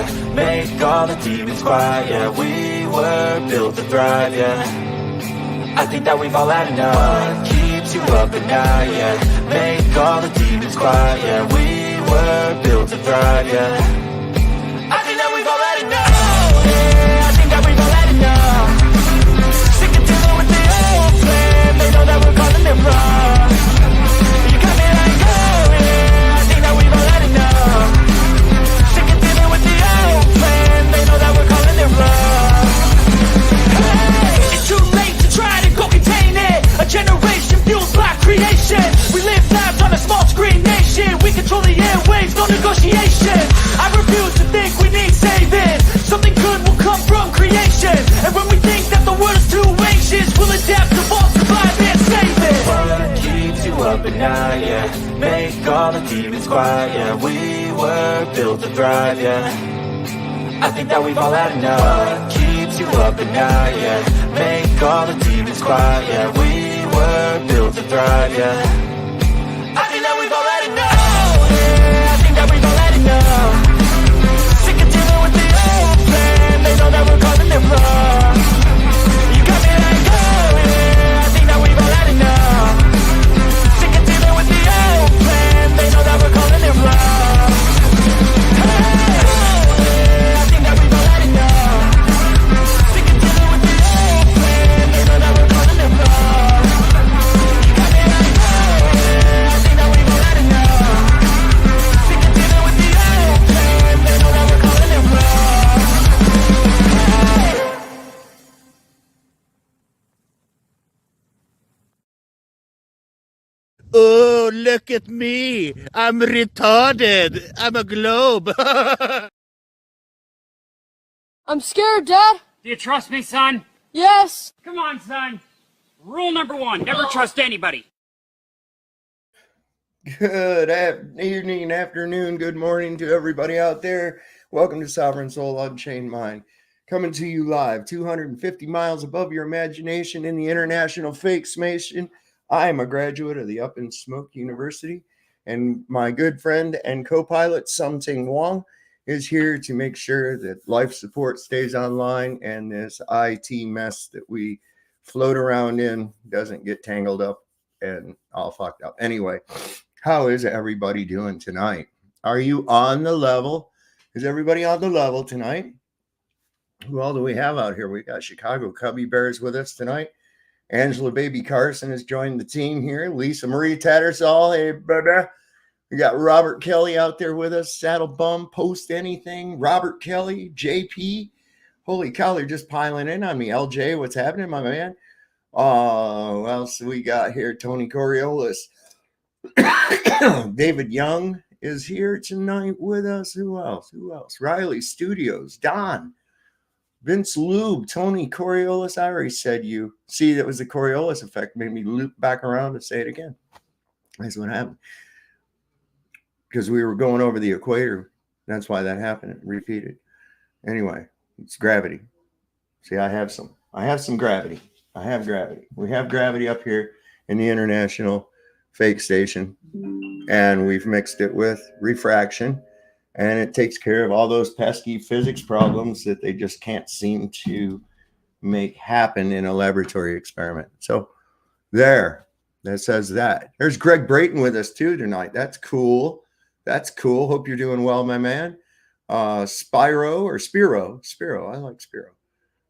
yeah. Make all the demons quiet, yeah. We were built to thrive, yeah. I think that we've all had enough. What keeps you up at night, yeah. Make all the demons quiet, yeah. We were built to thrive, yeah. I think that we've all had enough, yeah. I think that we've all had enough. Sick of dealing with the old plan. They know that we're calling it wrong. You got me like, oh yeah. I think that we've all had enough. Sick of dealing with the old plan. They know that we're calling it wrong. Hey, it's too late to try to go contain it. A generation fueled by creation. We live lives on a small screen nation. We control the airwaves, no negotiation. I refuse to think we need saving. Something good will come from creation. And when we think that the world is too anxious, we'll adapt, evolve, survive, and save it. What keeps you up at night, yeah. Make all the demons quiet, yeah. We were built to thrive, yeah. I think that we've all had enough. What keeps you up at night, yeah. Make all the demons quiet, yeah. We were built to thrive, yeah. I think that we've all had enough, yeah. I think that we've all had enough. Sick of dealing with the old plan. They know that we're calling it wrong. You got me like, oh yeah. I think that we've all had enough. Sick of dealing with the old plan. They know that we're calling it wrong. Hey, oh yeah. I think that we've all had enough. Sick of dealing with the old plan. They know that we're calling it wrong. You got me like, oh yeah. I think that we've all had enough. Sick of dealing with the old plan. They know that we're calling it wrong. Oh, look at me. I'm retarded. I'm a globe. I'm scared, Dad. Do you trust me, son? Yes. Come on, son. Rule number 1, never trust anybody. Good evening, afternoon, good morning to everybody out there. Welcome to Sovereign Soul Unchained Mind. Coming to you live, 250 miles above your imagination in the international fake smation. I am a graduate of the Up in Smoke University, and my good friend and co-pilot, Something Wong, is here to make sure that life support stays online and this IT mess that we float around in doesn't get tangled up and all fucked up. Anyway, how is everybody doing tonight? Are you on the level? Is everybody on the level tonight? Who all do we have out here? We got Chicago Cubby Bears with us tonight. Angela Baby Carson has joined the team here. Lisa Marie Tattersall, hey, baby. We got Robert Kelly out there with us. Saddle Bum, Post Anything. Robert Kelly, JP. Holy cow, they're just piling in on me. LJ, what's happening, my man? What else we got here? Tony Coriolis. David Young is here tonight with us. Who else? Riley Studios. Don. Vince Lube, Tony Coriolis. I already said you. See, that was the Coriolis effect. Made me loop back around to say it again. That's what happened. Because we were going over the equator. That's why that happened. It repeated. Anyway, it's gravity. See, I have some gravity. I have gravity. We have gravity up here in the international fake station. And we've mixed it with refraction. And it takes care of all those pesky physics problems that they just can't seem to make happen in a laboratory experiment. So that says that. There's Greg Brayton with us too tonight. That's cool. Hope you're doing well, my man. Spiro. I like Spiro.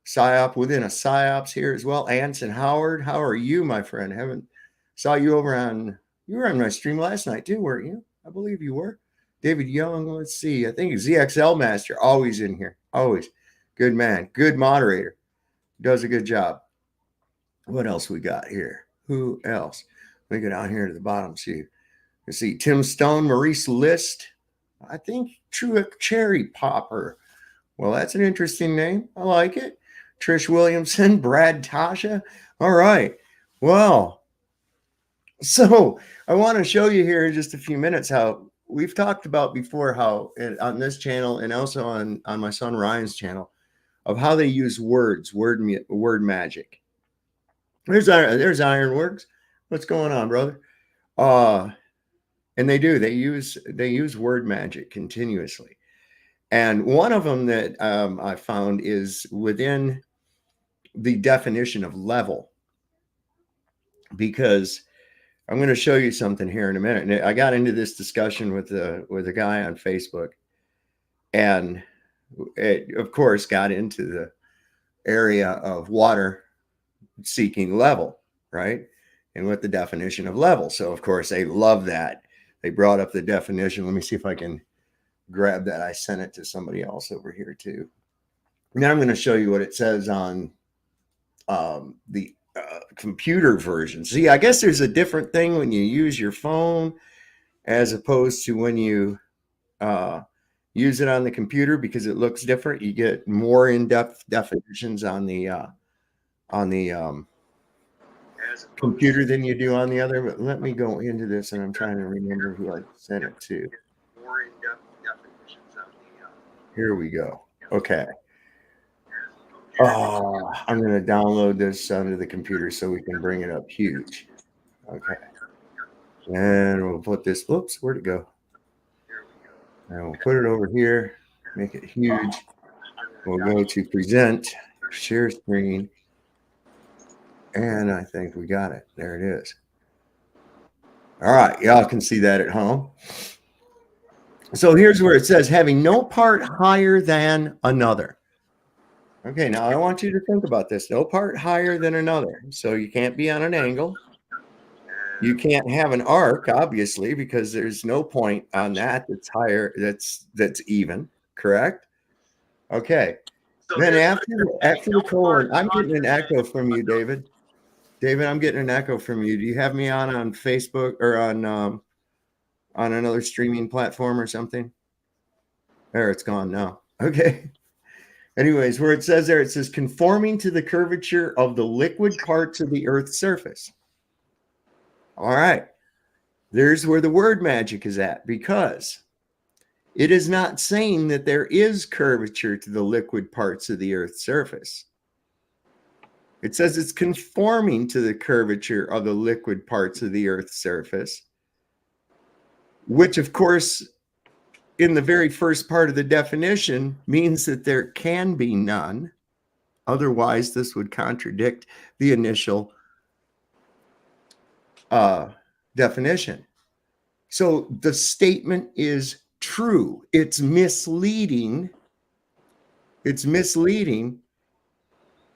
PSYOP within a PSYOPs here as well. Anson Howard, how are you, my friend? Saw you over you were on my stream last night too, weren't you? I believe you were. David Young, let's see. I think ZXL Master, always in here. Always. Good man. Good moderator. Does a good job. What else we got here? Who else? Let me go down here to the bottom. See Tim Stone, Maurice List. I think Truick Cherry Popper. Well, that's an interesting name. I like it. Trish Williamson, Brad Tasha. All right. Well, so I want to show you here in just a few minutes how we've talked about before how on this channel and also on my son Ryan's channel of how they use word magic. There's Ironworks. What's going on, brother? And they use word magic continuously. And one of them that I found is within the definition of level, because I'm going to show you something here in a minute. And I got into this discussion with a guy on Facebook, and it, of course, got into the area of water seeking level, right? And what the definition of level. So, of course, they love that. They brought up the definition. Let me see if I can grab that. I sent it to somebody else over here too. And then I'm going to show you what it says on the computer version. See, I guess there's a different thing when you use your phone as opposed to when you use it on the computer, because it looks different. You get more in-depth definitions on the computer than you do on the other. But let me go into this, and I'm trying to remember who I sent it to. Here we go. Okay. Oh, I'm going to download this onto the computer so we can bring it up huge. Okay. And we'll put this, whoops, where'd it go? And we'll put it over here, make it huge. We'll go to present, share screen. And I think we got it. There it is. All right. Y'all can see that at home. So here's where it says having no part higher than another. Okay, now I want you to think about this. No part higher than another. So you can't be on an angle. You can't have an arc, obviously, because there's no point on that that's higher, that's even, correct? Okay. So then after the colon, I'm getting an echo from you, David. David, I'm getting an echo from you. Do you have me on Facebook or on another streaming platform or something? There, it's gone now. Okay. Anyways, where it says there, it says conforming to the curvature of the liquid parts of the Earth's surface. All right. There's where the word magic is at, because it is not saying that there is curvature to the liquid parts of the Earth's surface. It says it's conforming to the curvature of the liquid parts of the Earth's surface, which, of course, in the very first part of the definition means that there can be none. Otherwise, this would contradict the initial definition. So the statement is true. It's misleading. It's misleading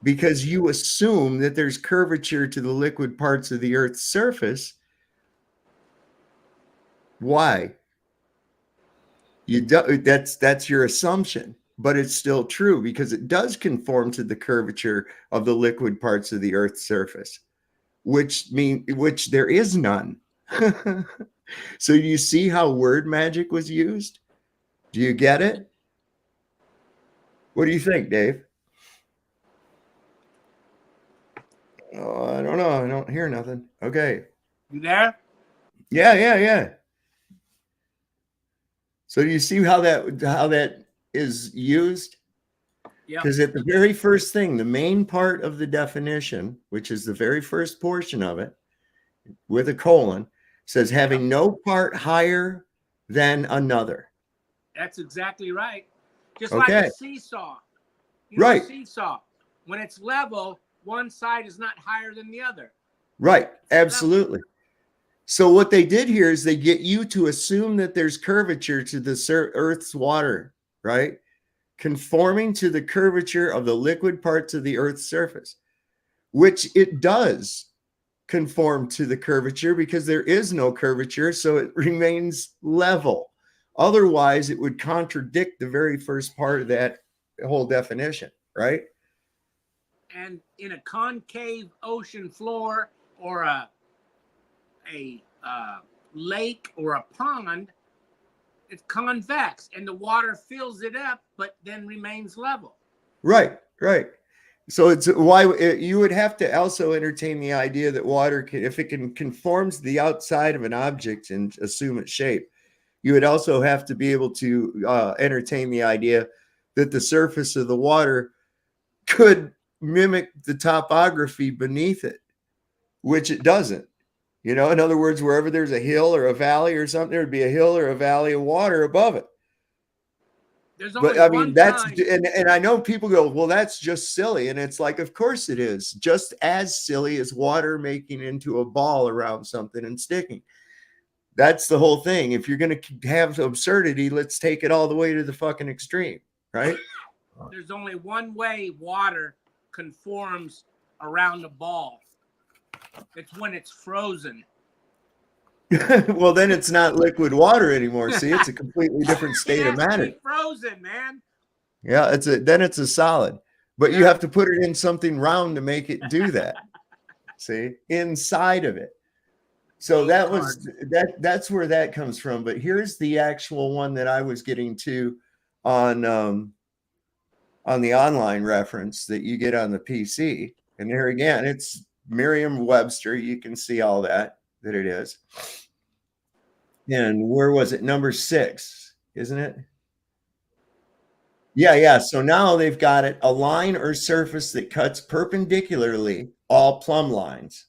because you assume that there's curvature to the liquid parts of the Earth's surface. Why? That's your assumption, but it's still true because it does conform to the curvature of the liquid parts of the Earth's surface, which there is none. So you see how word magic was used? Do you get it? What do you think, Dave? Oh, I don't know. I don't hear nothing. Okay. You there? Yeah. So do you see how that is used? Yeah. Because at the very first thing, the main part of the definition, which is the very first portion of it, with a colon, says having no part higher than another. That's exactly right. Just Okay. like a seesaw. You know, Right. a seesaw. When it's level, one side is not higher than the other. Right. Absolutely. So what they did here is they get you to assume that there's curvature to the Earth's water, right? Conforming to the curvature of the liquid parts of the Earth's surface, which it does conform to the curvature because there is no curvature, so it remains level. Otherwise, it would contradict the very first part of that whole definition, right? And in a concave ocean floor or a lake or a pond, it's convex and the water fills it up, but then remains level. Right. So it's why you would have to also entertain the idea that water can, if it can conform to the outside of an object and assume its shape, you would also have to be able to entertain the idea that the surface of the water could mimic the topography beneath it, which it doesn't. You know, in other words, wherever there's a hill or a valley or something, there would be a hill or a valley of water above it. There's only But I mean, one that's time. and I know people go, well, that's just silly. And it's like, of course it is. Just as silly as water making into a ball around something and sticking. That's the whole thing. If you're going to have absurdity, let's take it all the way to the fucking extreme, right? There's only one way water conforms around a ball. It's when it's frozen. Well, then it's not liquid water anymore. See, it's a completely different state of It has to matter. be frozen, man. Yeah, then it's a solid. But you Yeah. have to put it in something round to make it do that. See, inside of it. So that's where that comes from. But here's the actual one that I was getting to on the online reference that you get on the PC. And there again, it's Merriam-Webster. You can see all that it is. And where was it? Number 6, isn't it? Yeah. So now they've got it, a line or surface that cuts perpendicularly all plumb lines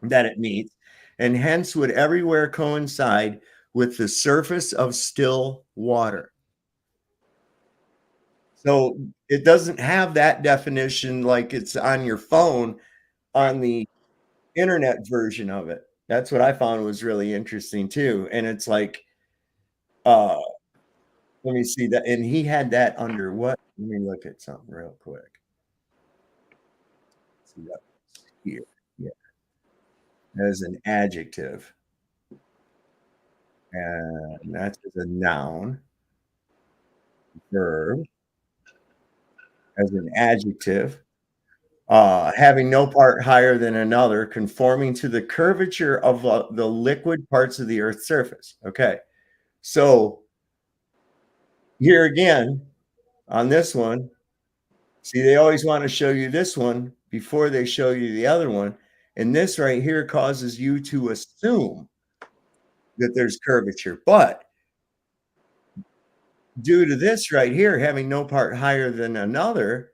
that it meets, and hence would everywhere coincide with the surface of still water. So it doesn't have that definition like it's on your phone on the internet version of it. That's what I found was really interesting too. And it's like, let me see that. And he had that under what? Let me look at something real quick. See that here. Yeah. As an adjective. And that's as a noun. Verb. As an adjective. Having no part higher than another, conforming to the curvature of the liquid parts of the Earth's surface. Okay. So here again, on this one, see, they always want to show you this one before they show you the other one. And this right here causes you to assume that there's curvature. But due to this right here, having no part higher than another,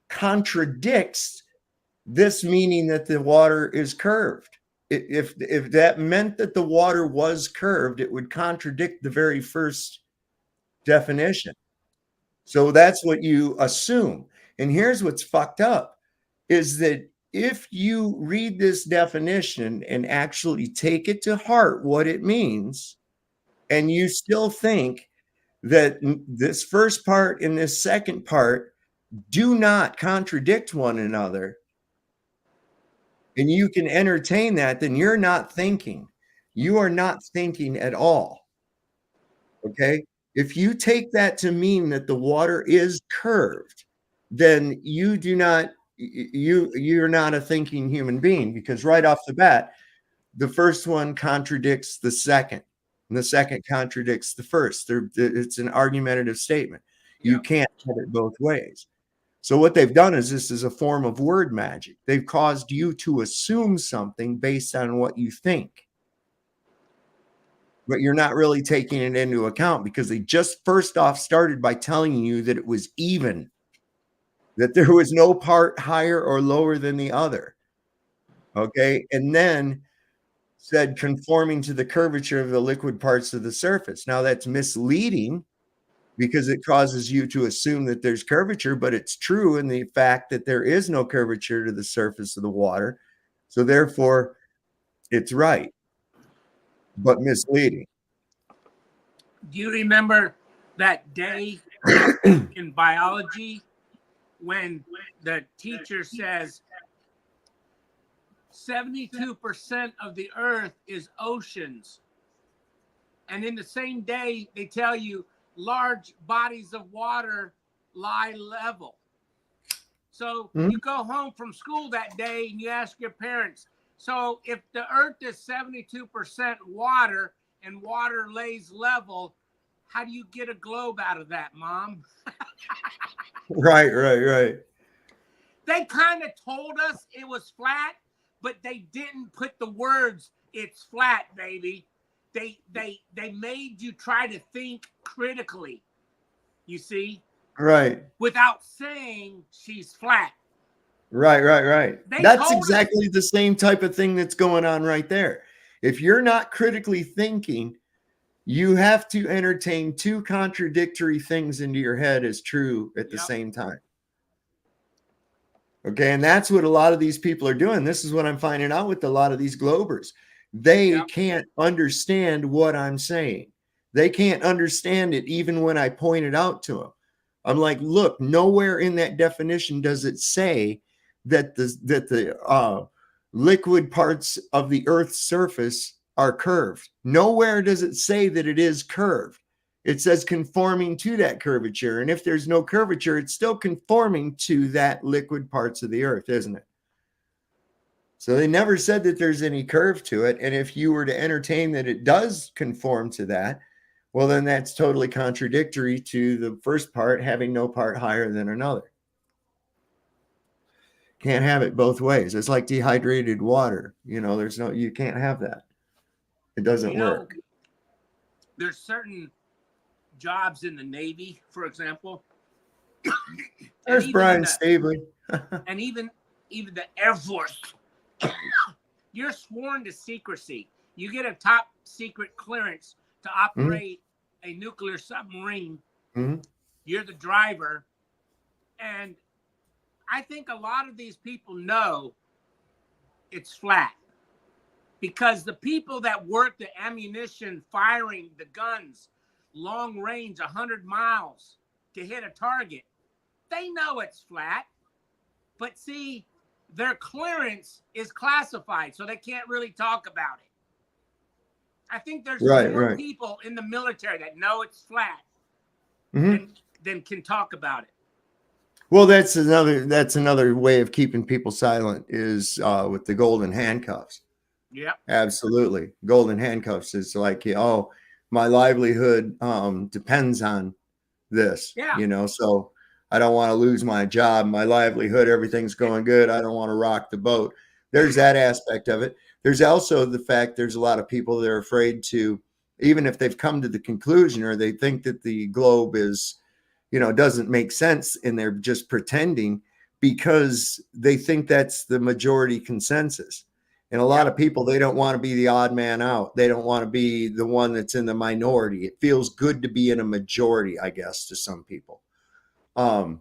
contradicts this meaning that the water is curved. If that meant that the water was curved, it would contradict the very first definition. So that's what you assume. And here's what's fucked up is that if you read this definition and actually take it to heart what it means, and you still think that this first part and this second part do not contradict one another, and you can entertain that, then you're not thinking. You are not thinking at all. Okay? If you take that to mean that the water is curved, then you're not a thinking human being, because right off the bat, the first one contradicts the second, and the second contradicts the first. It's an argumentative statement. You can't have it both ways. So what they've done is this is a form of word magic. They've caused you to assume something based on what you think. But you're not really taking it into account, because they just first off started by telling you that it was even, that there was no part higher or lower than the other. Okay. And then said conforming to the curvature of the liquid parts of the surface. Now that's misleading, because it causes you to assume that there's curvature, but it's true in the fact that there is no curvature to the surface of the water. So therefore, it's right, but misleading. Do you remember that day in biology when the teacher says 72% of the earth is oceans? And in the same day, they tell you large bodies of water lie level. So you go home from school that day and you ask your parents, so if the earth is 72% water and water lays level, how do you get a globe out of that, Mom? Right. They kind of told us it was flat, but they didn't put the words, it's flat, baby. They made you try to think critically, you see? Right. Without saying she's flat. Right. They That's told exactly the same type of thing that's going on right there. If you're not critically thinking, You have to entertain two contradictory things into your head as true at the Yep. same time. Okay, and that's what a lot of these people are doing. This is what I'm finding out with a lot of these Globers. They Yep. can't understand what I'm saying. They can't understand it even when I point it out to them. I'm like, look, nowhere in that definition does it say that the liquid parts of the Earth's surface are curved. Nowhere does it say that it is curved. It says conforming to that curvature. And if there's no curvature, it's still conforming to that liquid parts of the Earth, isn't it? So they never said that there's any curve to it. And if you were to entertain that it does conform to that, well, then that's totally contradictory to the first part, having no part higher than another. Can't have it both ways. It's like dehydrated water. You can't have that. It doesn't work. There's certain jobs in the Navy, for example. There's Brian Stabley. And even the Air Force. You're sworn to secrecy. You get a top secret clearance to operate a nuclear submarine. Mm-hmm. You're the driver. And I think a lot of these people know it's flat. Because the people that work the ammunition, firing the guns, long range, 100 miles to hit a target, they know it's flat. But see, their clearance is classified, so they can't really talk about it. I think there's more people in the military that know it's flat than can talk about it. Well, that's another way of keeping people silent is with the golden handcuffs. Yeah, absolutely. Golden handcuffs is like, oh, my livelihood depends on this. Yeah. So I don't want to lose my job, my livelihood, everything's going good. I don't want to rock the boat. There's that aspect of it. There's also the fact there's a lot of people that are afraid to, even if they've come to the conclusion or they think that the globe is, doesn't make sense and they're just pretending because they think that's the majority consensus. And a lot of people, they don't want to be the odd man out. They don't want to be the one that's in the minority. It feels good to be in a majority, I guess, to some people. And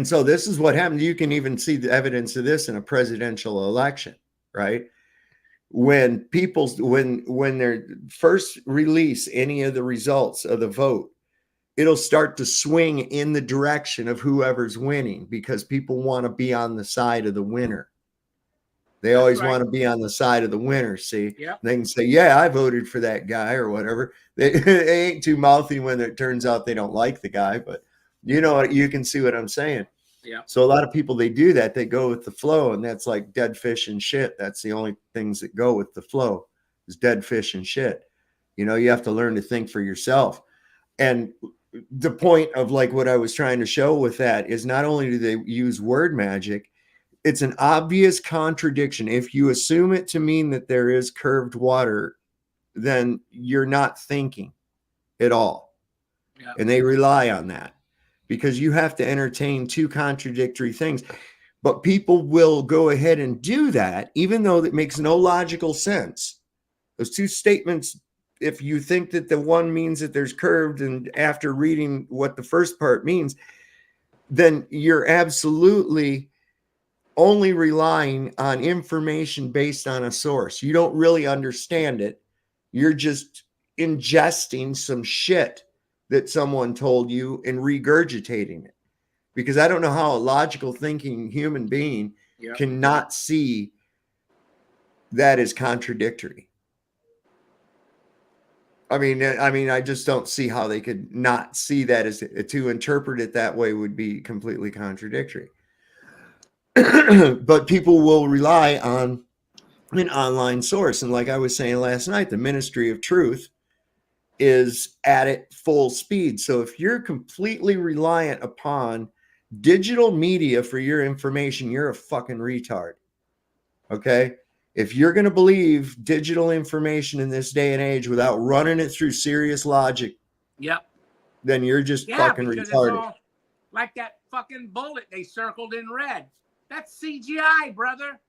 so this is what happens. You can even see the evidence of this in a presidential election, right? When they first release any of the results of the vote, it'll start to swing in the direction of whoever's winning because people want to be on the side of the winner. They always want to be on the side of the winner, see? Yep. They can say, yeah, I voted for that guy or whatever. They ain't too mouthy when it turns out they don't like the guy, but you can see what I'm saying. Yeah. So a lot of people, they do that. They go with the flow, and that's like dead fish and shit. That's the only things that go with the flow is dead fish and shit. You have to learn to think for yourself. And the point of like what I was trying to show with that is not only do they use word magic, it's an obvious contradiction. If you assume it to mean that there is curved water, then you're not thinking at all. Yeah. And they rely on that because you have to entertain two contradictory things. But people will go ahead and do that, even though that makes no logical sense. Those two statements, if you think that the one means that there's curved, and after reading what the first part means, then you're absolutely only relying on information based on a source. You don't really understand it. You're just ingesting some shit that someone told you and regurgitating it. Because I don't know how a logical thinking human being cannot see that as contradictory. I mean, I just don't see how they could not see that as to interpret it that way would be completely contradictory. But people will rely on an online source. And like I was saying last night, the Ministry of Truth is at it full speed. So if you're completely reliant upon digital media for your information, you're a fucking retard. Okay? If you're going to believe digital information in this day and age without running it through serious logic, then you're just fucking retarded. It's all like that fucking bullet they circled in red. That's CGI, brother.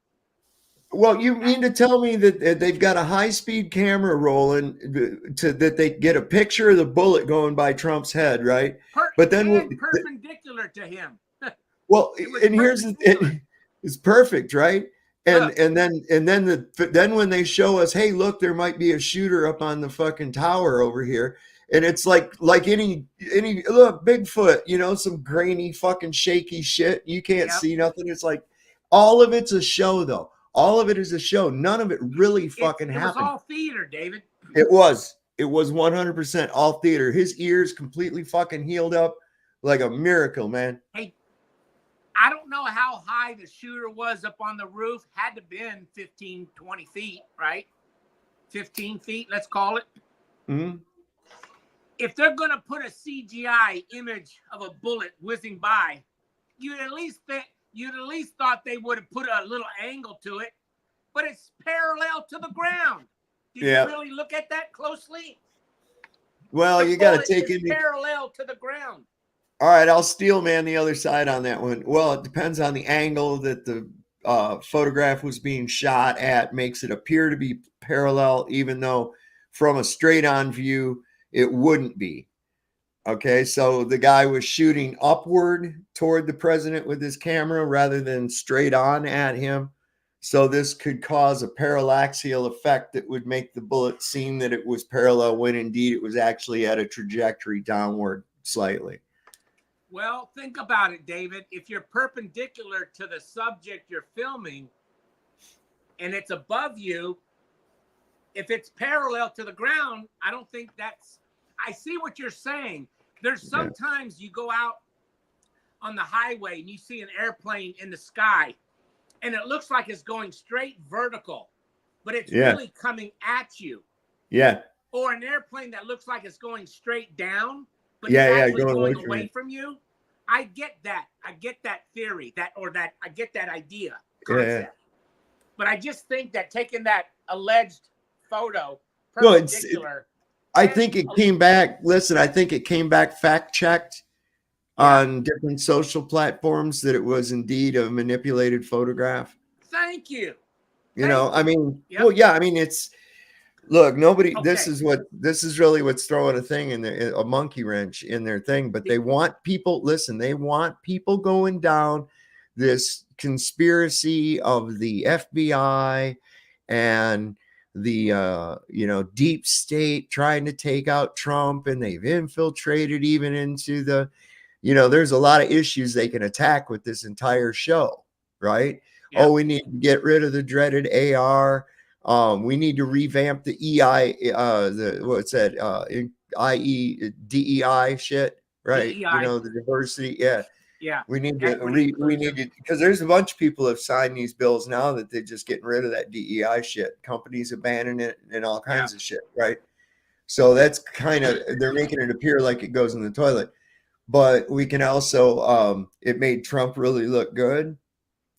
Well, you mean to tell me that they've got a high-speed camera rolling to that they get a picture of the bullet going by Trump's head, right? But then, And perpendicular to him. well, It was and here's perpendicular. it's perfect, right? And Look. then when they show us, hey, look, there might be a shooter up on the fucking tower over here, and it's like any look, Bigfoot, you know, some grainy fucking shaky shit. You can't Yep. see nothing. It's like all of it's a show, though. All of it is a show. None of it really fucking It was happened. all theater, David. It was 100% all theater. His ears completely fucking healed up like a miracle, man. Hey, I don't know how high the shooter was up on the roof. Had to been 15, 20 feet, right? 15 feet, let's call it. Mhm. If they're going to put a CGI image of a bullet whizzing by, you'd at least thought they would have put a little angle to it, but it's parallel to the ground. Did Yeah. you really look at that closely? Well, The you got to bullet take is into parallel to the ground. All right, I'll steel man the other side on that one. Well, it depends on the angle that the photograph was being shot at, makes it appear to be parallel, even though from a straight on view, it wouldn't be. Okay, so the guy was shooting upward toward the president with his camera rather than straight on at him. So this could cause a parallaxial effect that would make the bullet seem that it was parallel when indeed it was actually at a trajectory downward slightly. Well, think about it, David. If you're perpendicular to the subject you're filming and it's above you, if it's parallel to the ground, I don't think that's... I see what you're saying. There's sometimes you go out on the highway and you see an airplane in the sky and it looks like it's going straight vertical, but it's really coming at you. Yeah. Or an airplane that looks like it's going straight down, but Yeah, it's yeah, actually going going away away from you. I get that. I get that theory, I get that idea, Yeah. concept. But I just think that taking that alleged photo Well, perpendicular. I think it came back. Listen, I think it came back fact checked on different social platforms that it was indeed a manipulated photograph. Thank you. You know, I mean, Yep. well, yeah, I mean, it's look, nobody. Okay. This is really what's throwing a thing in there, a monkey wrench in their thing. But they want people. Listen, they want people going down this conspiracy of the FBI and the deep state trying to take out Trump, and they've infiltrated even into the, there's a lot of issues they can attack with this entire show, right? Yeah. Oh, we need to get rid of the dreaded AR. We need to revamp the DEI shit, right? DEI. The diversity. Yeah. Yeah. We need Equity, to because there's a bunch of people have signed these bills now that they're just getting rid of that DEI shit. Companies abandoning it and all kinds of shit, right? So that's kind of, they're making it appear like it goes in the toilet. But we can also, it made Trump really look good.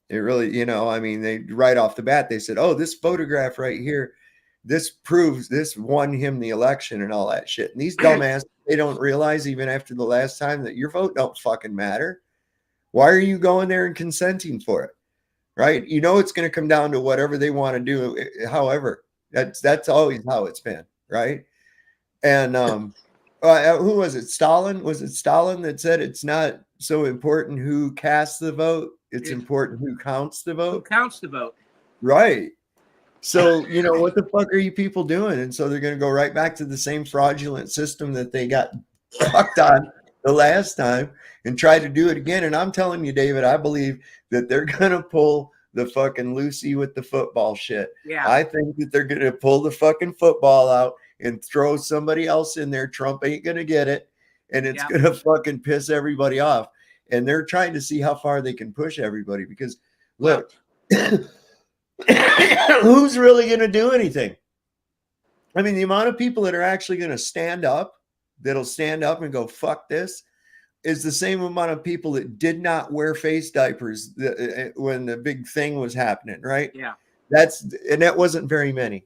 It really, I mean, they right off the bat, they said, oh, this photograph right here, this proves this won him the election and all that shit. And these dumbasses, they don't realize even after the last time that your vote don't fucking matter. Why are you going there and consenting for it? Right? It's going to come down to whatever they want to do. However, that's always how it's been. Right. And who was it? Stalin? Was it Stalin that said it's not so important who casts the vote? It's important who counts the vote. Who counts the vote? Right. So, what the fuck are you people doing? And so they're going to go right back to the same fraudulent system that they got fucked on the last time and try to do it again. And I'm telling you, David, I believe that they're going to pull the fucking Lucy with the football shit. Yeah. I think that they're going to pull the fucking football out and throw somebody else in there. Trump ain't going to get it. And it's going to fucking piss everybody off. And they're trying to see how far they can push everybody because look, who's really going to do anything? I mean, the amount of people that are actually going to stand up, that'll stand up and go, fuck this, is the same amount of people that did not wear face diapers when the big thing was happening, right? Yeah. That wasn't very many.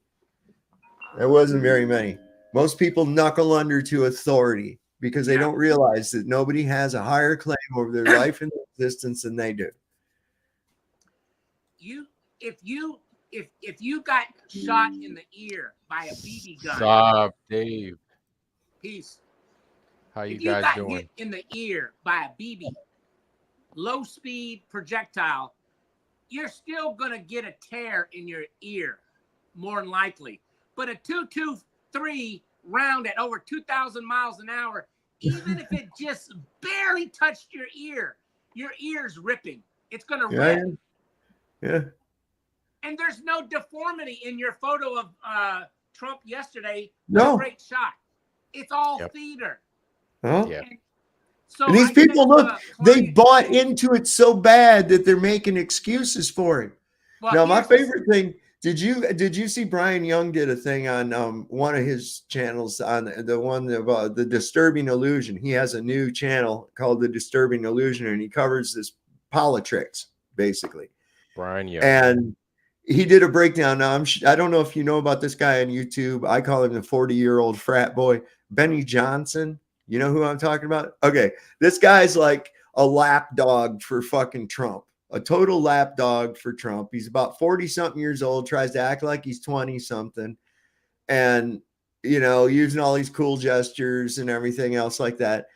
There wasn't very many. Most people knuckle under to authority because they don't realize that nobody has a higher claim over their life and their existence than they do. If you if you got shot in the ear by a BB gun, Stop, Dave. peace. How you If you guys got doing? hit in the ear by a BB, low speed projectile, you're still gonna get a tear in your ear, more than likely. But a 223 round at over 2,000 miles an hour, even if it just barely touched your ear's ripping. It's gonna rip. Yeah. And there's no deformity in your photo of Trump yesterday. No. Great shot. It's all Yep. theater. Huh? Yeah. So And these I people, said to look, a they client- bought into it so bad that they're making excuses for it. Well, Now, my here's the- favorite thing, did you see Brian Young did a thing on one of his channels, on the one of the Disturbing Illusion? He has a new channel called The Disturbing Illusion, and he covers this politricks, basically. Brian Young. And he did a breakdown. Now, I don't know if you know about this guy on YouTube. I call him the 40-year-old frat boy, Benny Johnson. You know who I'm talking about? Okay. This guy's like a lapdog for fucking Trump, a total lapdog for Trump. He's about 40 something years old, tries to act like he's 20 something, and, using all these cool gestures and everything else like that.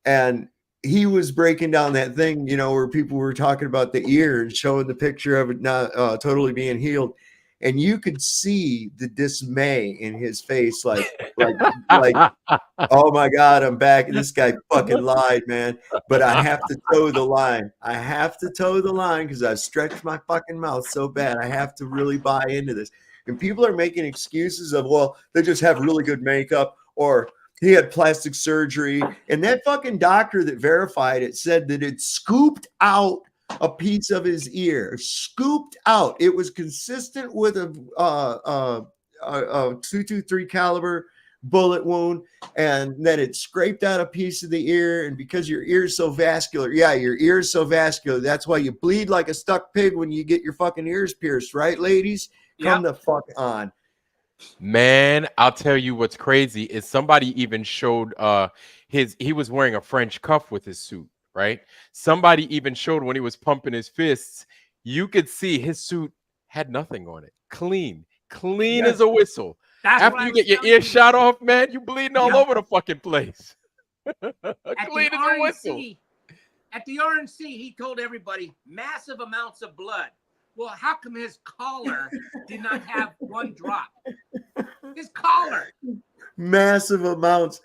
And he was breaking down that thing, where people were talking about the ear and showing the picture of it not totally being healed. And you could see the dismay in his face, like, oh my God, I'm back. This guy fucking lied, man. But I have to toe the line. I have to toe the line because I've stretched my fucking mouth so bad. I have to really buy into this. And people are making excuses of, well, they just have really good makeup, or he had plastic surgery. And that fucking doctor that verified it said that it scooped out a piece of his ear, scooped out. It was consistent with a 223 caliber bullet wound, and then it scraped out a piece of the ear. And because your ear is so vascular, your ear is so vascular, that's why you bleed like a stuck pig when you get your fucking ears pierced, right, ladies? Come the fuck on. Man, I'll tell you what's crazy is somebody even showed he was wearing a French cuff with his suit, right? Somebody even showed when he was pumping his fists, you could see his suit had nothing on it. Clean as a whistle. After you get your ear shot off, man, you bleeding all over the fucking place. Clean as a whistle. At the RNC, he told everybody massive amounts of blood. Well, how come his collar did not have one drop? His collar. Massive amounts.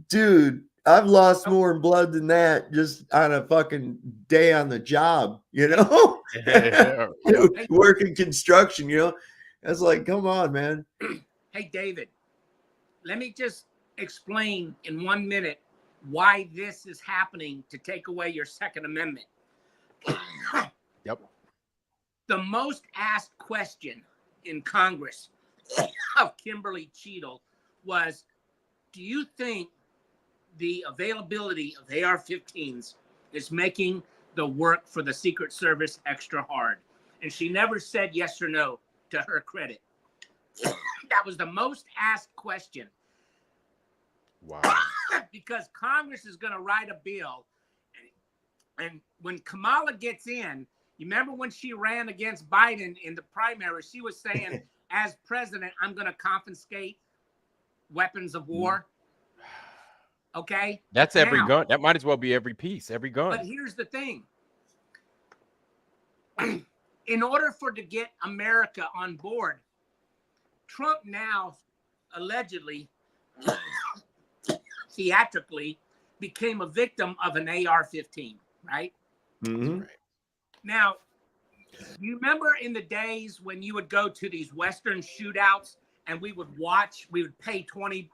Dude, I've lost more blood than that just on a fucking day on the job, Working construction, It's like, come on, man. Hey, David, let me just explain in 1 minute why this is happening to take away your Second Amendment. Yep. The most asked question in Congress of Kimberly Cheadle was, do you think the availability of AR-15s is making the work for the Secret Service extra hard? And she never said yes or no, to her credit. That was the most asked question. Wow. Because Congress is going to write a bill. And when Kamala gets in, you remember when she ran against Biden in the primary, she was saying, as president, I'm going to confiscate weapons of war. Okay? That's every gun. That might as well be every piece, every gun. But here's the thing. In order to get America on board, Trump now allegedly, theatrically, became a victim of an AR-15, right? Mm-hmm. Right. Now, you remember in the days when you would go to these Western shootouts and we would pay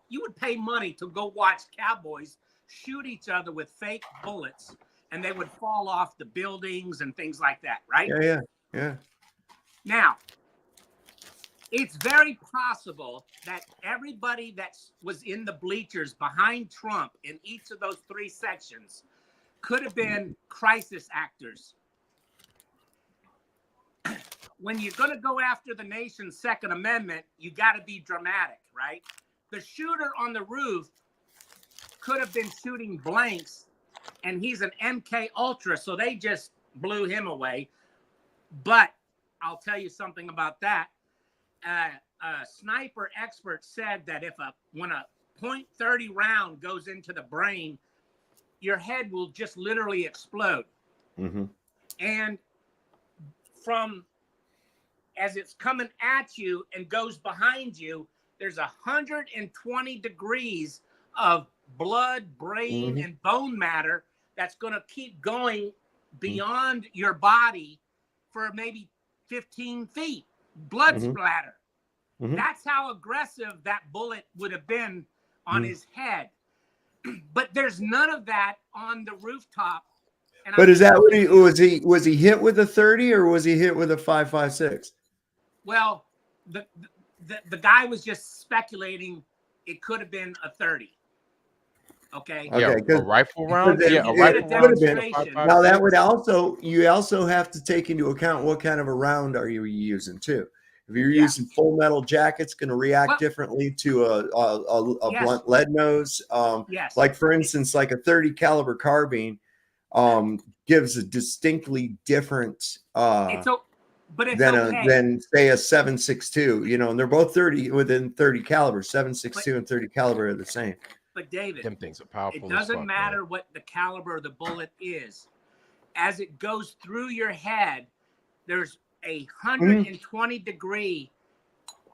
you would pay money to go watch cowboys shoot each other with fake bullets, and they would fall off the buildings and things like that, right? Yeah. Now, it's very possible that everybody that was in the bleachers behind Trump in each of those three sections could have been crisis actors. When you're going to go after the nation's Second Amendment, you got to be dramatic, right? The shooter on the roof could have been shooting blanks, and he's an MK Ultra, so they just blew him away. But I'll tell you something about that. a sniper expert said that when a .30 round goes into the brain, your head will just literally explode. Mm-hmm. And from as it's coming at you and goes behind you, there's 120 degrees of blood, brain, Mm-hmm. and bone matter that's going to keep going beyond your body for maybe 15 feet. Blood Mm-hmm. splatter. Mm-hmm. That's how aggressive that bullet would have been on his head. But there's none of that on the rooftop. And But is that what was he hit with a 30 or was he hit with a 5.56? Well, the guy was just speculating it could have been a 30. Okay. Yeah, Okay, a rifle round. because Yeah, a it rifle could have round. demonstration. Now that would you also have to take into account what kind of a round are you using too. If you're using full metal jacket, it's going to react differently to a blunt lead nose. Yes. Like for instance, like a 30 caliber carbine gives a distinctly different but it's okay. than say a 7.62. You know, and they're both 30 within 30 caliber. 7.62 and 30 caliber are the same. But David, Them things are powerful. it doesn't as fuck, matter man. what the caliber of the bullet is. As it goes through your head, there's a 120 degree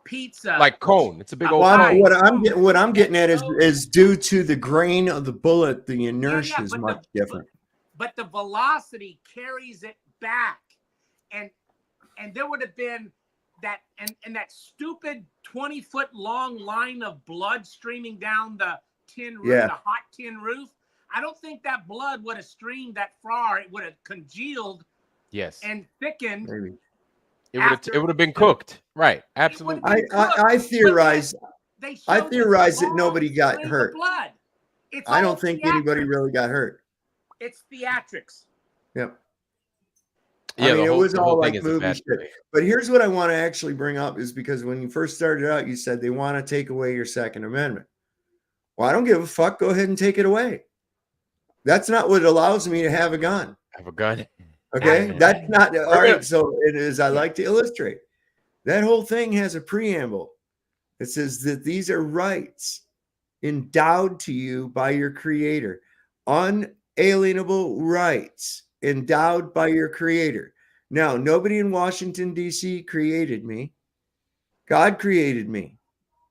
pizza. Like cone. It's a big old Well, cone. what I'm getting at is due to the grain of the bullet, the inertia is much different. But the velocity carries it back, and there would have been that and that stupid 20-foot long line of blood streaming down the tin roof, the hot tin roof. I don't think that blood would have streamed that far. It would have congealed, and thickened. Maybe. It would have been cooked, right? Absolutely. I theorize. I theorize that nobody got hurt. Blood. I don't think anybody really got hurt. It's theatrics. Yep. Yeah, I mean, it was all thing like is a movie bad shit. movie. But here's what I want to actually bring up is because when you first started out, you said they want to take away your Second Amendment. Well, I don't give a fuck. Go ahead and take it away. That's not what allows me to have a gun. Have a gun. Okay. That's not all right. So it is. I like to illustrate. That whole thing has a preamble. It says that these are rights endowed to you by your creator, unalienable rights endowed by your creator. Now, nobody in Washington, D.C. created me. God created me.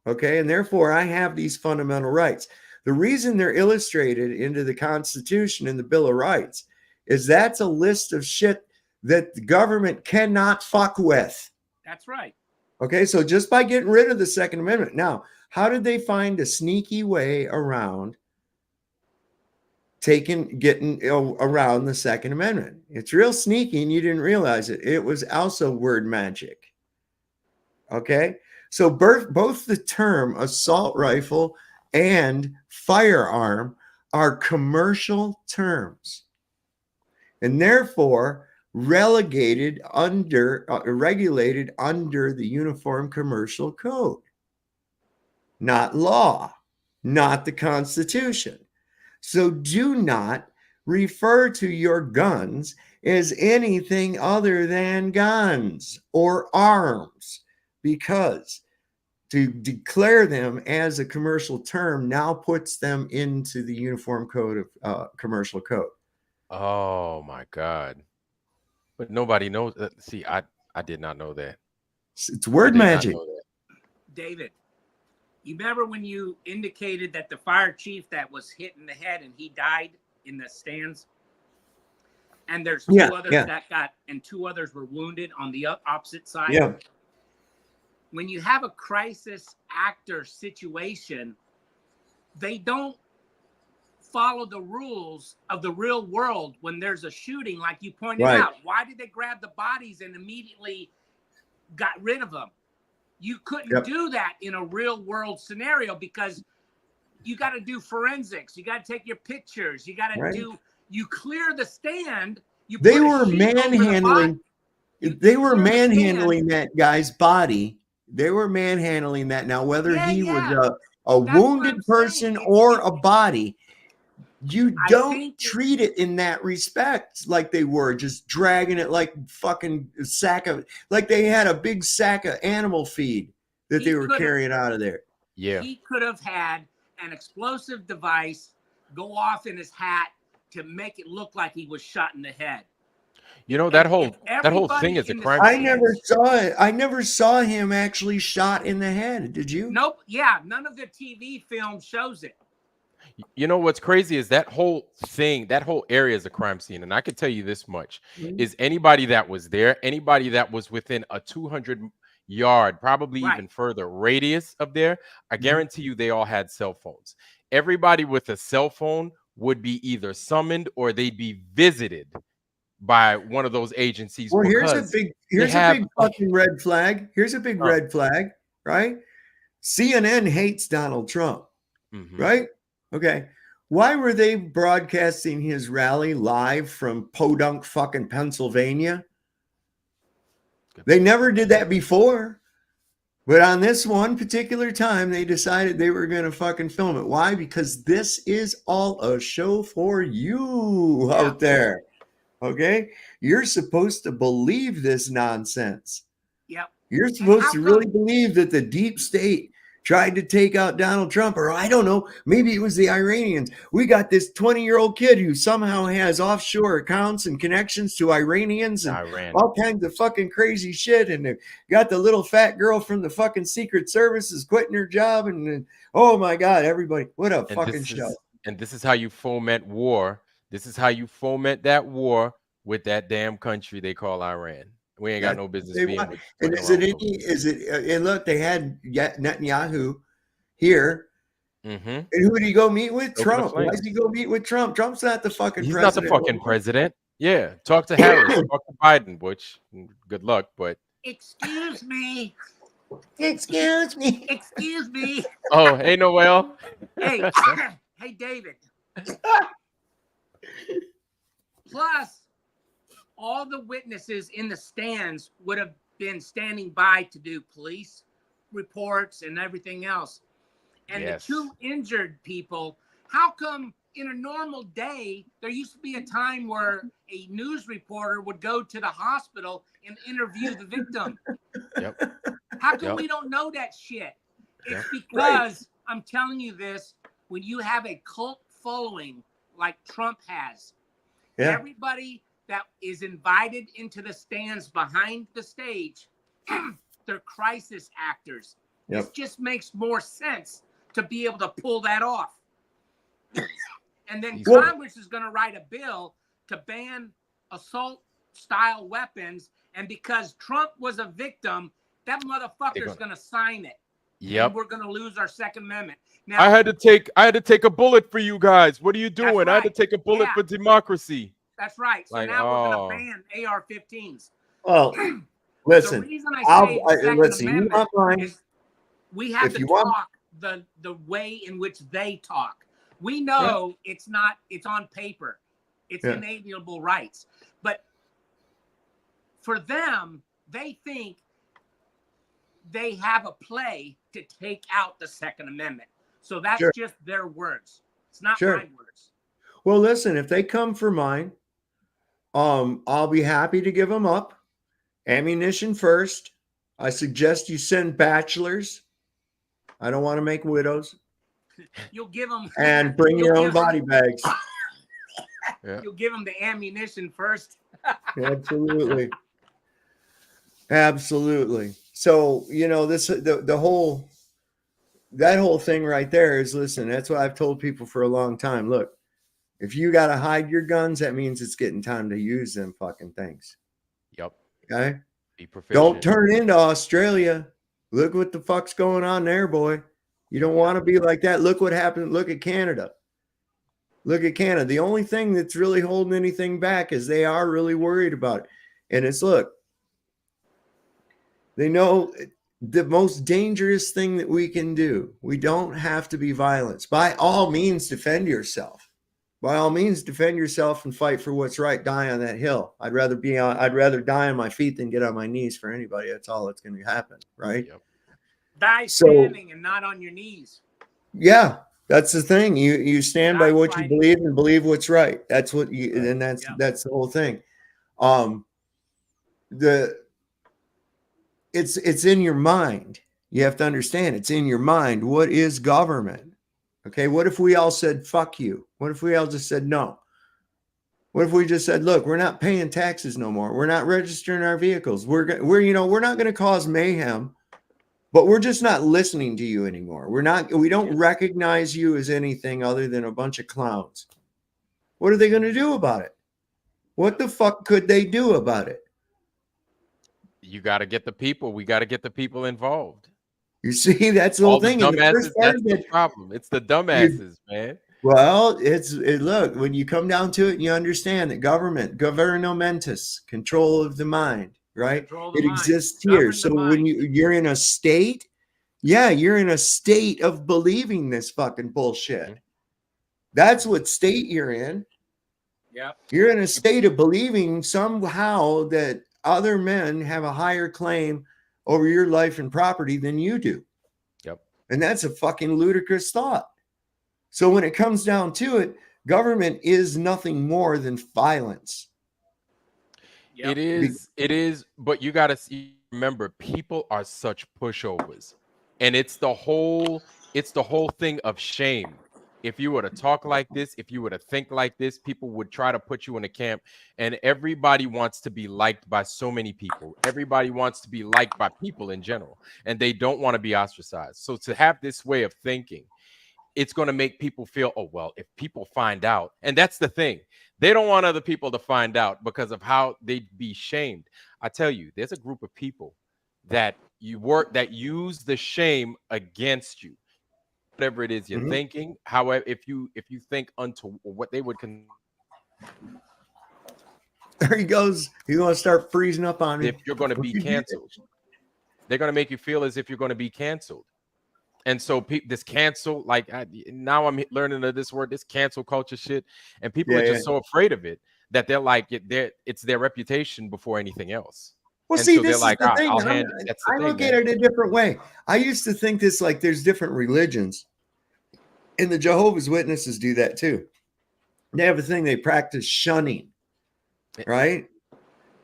Okay. And therefore, I have these fundamental rights. The reason they're illustrated into the Constitution and the Bill of Rights is that's a list of shit that the government cannot fuck with. That's right. Okay. So just by getting rid of the Second Amendment. Now, how did they find a sneaky way around getting around the Second Amendment? It's real sneaky and you didn't realize it. It was also word magic. Okay. So both the term assault rifle and firearm are commercial terms and therefore regulated under the Uniform Commercial Code, not law, not the Constitution. So do not refer to your guns as anything other than guns or arms, because to declare them as a commercial term now puts them into the Uniform Code of Commercial Code. Oh my God. But nobody knows. See, I did not know that. It's word magic. David, you remember when you indicated that the fire chief that was hit in the head and he died in the stands? And there's two others that got, and two others were wounded on the opposite side. Yeah. When you have a crisis actor situation, they don't follow the rules of the real world when there's a shooting, like you pointed out. Why did they grab the bodies and immediately got rid of them? You couldn't do that in a real world scenario because you got to do forensics. You got to take your pictures. You got to you clear the stand. They were manhandling. They were manhandling that guy's body. They were manhandling that. Now, whether he was a wounded person or a body, You I don't think treat it in that respect like they were, just dragging it like fucking sack of, like they had a big sack of animal feed that they were carrying out of there. Yeah. He could have had an explosive device go off in his hat to make it look like he was shot in the head. You know, that whole thing is a crime I scene. never saw it. I never saw him actually shot in the head. Did you? Nope. Yeah, none of the TV film shows it. You know what's crazy is that whole thing, that whole area is a crime scene. And I can tell you this much, is anybody that was there, anybody that was within a 200-yard, probably even further radius of there, I guarantee you they all had cell phones. Everybody with a cell phone would be either summoned or they'd be visited by one of those agencies. Well, here's a big fucking red flag. Here's a big red flag, right? CNN hates Donald Trump, right? Okay. Why were they broadcasting his rally live from Podunk fucking Pennsylvania? They never did that before. But on this one particular time, they decided they were going to fucking film it. Why? Because this is all a show for you out there. Okay? You're supposed to believe this nonsense. Yep. You're supposed to really believe that the deep state tried to take out Donald Trump, or I don't know, maybe it was the Iranians. We got this 20-year-old kid who somehow has offshore accounts and connections to Iranians and all kinds of fucking crazy shit. And they got the little fat girl from the fucking Secret Service is quitting her job. And oh my God, everybody, what a fucking show. And this is how you foment war. This is how you foment that war with that damn country they call Iran. We ain't got no business being with. And and look, they had Netanyahu here. And who did he go meet with? Trump. Why does he go meet with Trump? Trump's not the fucking president. He's not the fucking president. Yeah. Talk to Harris. Talk to Biden, which good luck, but excuse me. Excuse me. Excuse me. Oh, hey Noel. Hey, hey David. Plus, all the witnesses in the stands would have been standing by to do police reports and everything else. And the two injured people, how come in a normal day, there used to be a time where a news reporter would go to the hospital and interview the victim? How come we don't know that shit? It's because, I'm telling you this, when you have a cult following like Trump has, everybody that is invited into the stands behind the stage, they're crisis actors. It just makes more sense to be able to pull that off. And then Congress is going to write a bill to ban assault-style weapons. And because Trump was a victim, that motherfucker is going to sign it. And we're going to lose our Second Amendment. Now, I had to take a bullet for you guys. What are you doing? I had to take a bullet for democracy. That's right. So now we're going to ban AR-15s. Well, listen. The reason I say the Second Amendment is we have to talk the way in which they talk. We know it's on paper. It's inalienable rights. But for them, they think they have a play to take out the Second Amendment. So that's just their words. It's not my words. Well, listen, if they come for mine, I'll be happy to give them up. Ammunition first. I suggest you send bachelors. I don't want to make widows. You'll give them and bring your own body bags. You'll give them the ammunition first. Absolutely. Absolutely. So, you know, that whole thing right there is, listen, that's what I've told people for a long time. Look, if you got to hide your guns, that means it's getting time to use them fucking things. Yep. Okay. Be proficient. Don't turn into Australia. Look what the fuck's going on there, boy. You don't want to be like that. Look what happened. Look at Canada. Look at Canada. The only thing that's really holding anything back is they are really worried about it. And it's, look, they know the most dangerous thing that we can do. We don't have to be violent. By all means, defend yourself. By all means, defend yourself and fight for what's right. Die on that hill. I'd rather die on my feet than get on my knees for anybody. That's all that's going to happen, right? Die standing and not on your knees. Yeah, That's the thing. You stand by Not what you fighting. believe and believe what's right. That's what you, Right. and that's Yeah. that's the whole thing. The it's in your mind. You have to understand it's in your mind. What is government? Okay, what if we all said fuck you? What if we all just said no? What if we just said, look, we're not paying taxes no more. We're not registering our vehicles. We're not going to cause mayhem, but we're just not listening to you anymore. We don't recognize you as anything other than a bunch of clowns. What are they going to do about it? What the fuck could they do about it? You got to get the people. We got to get the people involved. You see, that's the whole All the thing. And the first dumbasses. part That's of the it, problem. It's the dumbasses, man. well, look, when you come down to it, you understand that governmentus, control of the mind, right? Control the It mind. exists Govern here. the So when mind. you're in a state, you're in a state of believing this fucking bullshit. Mhm. That's what state you're in. Yep. You're in a state of believing somehow that other men have a higher claim over your life and property than you do. Yep. And that's a fucking ludicrous thought. So when it comes down to it, government is nothing more than violence. Yep. It is, but you got to remember, people are such pushovers. And it's the whole thing of shame. If you were to talk like this, if you were to think like this, people would try to put you in a camp. And everybody wants to be liked by so many people. Everybody wants to be liked by people in general, and they don't want to be ostracized. So to have this way of thinking, it's going to make people feel, oh, well, if people find out, and that's the thing, they don't want other people to find out because of how they'd be shamed. I tell you, there's a group of people that use the shame against you. Whatever it is you're thinking, however, if you think unto what they would There he goes. He's going to start freezing up on me. if you're going to be canceled, they're going to make you feel as if you're going to be canceled. And so this cancel, now I'm learning of this word, this cancel culture shit, and people are just so afraid of it that they're like, it's their reputation before anything else. Well, And see, so this they're like, is the thing. I look at it a different way. I used to think this like there's different religions, and the Jehovah's Witnesses do that too. They have a thing they practice shunning, right?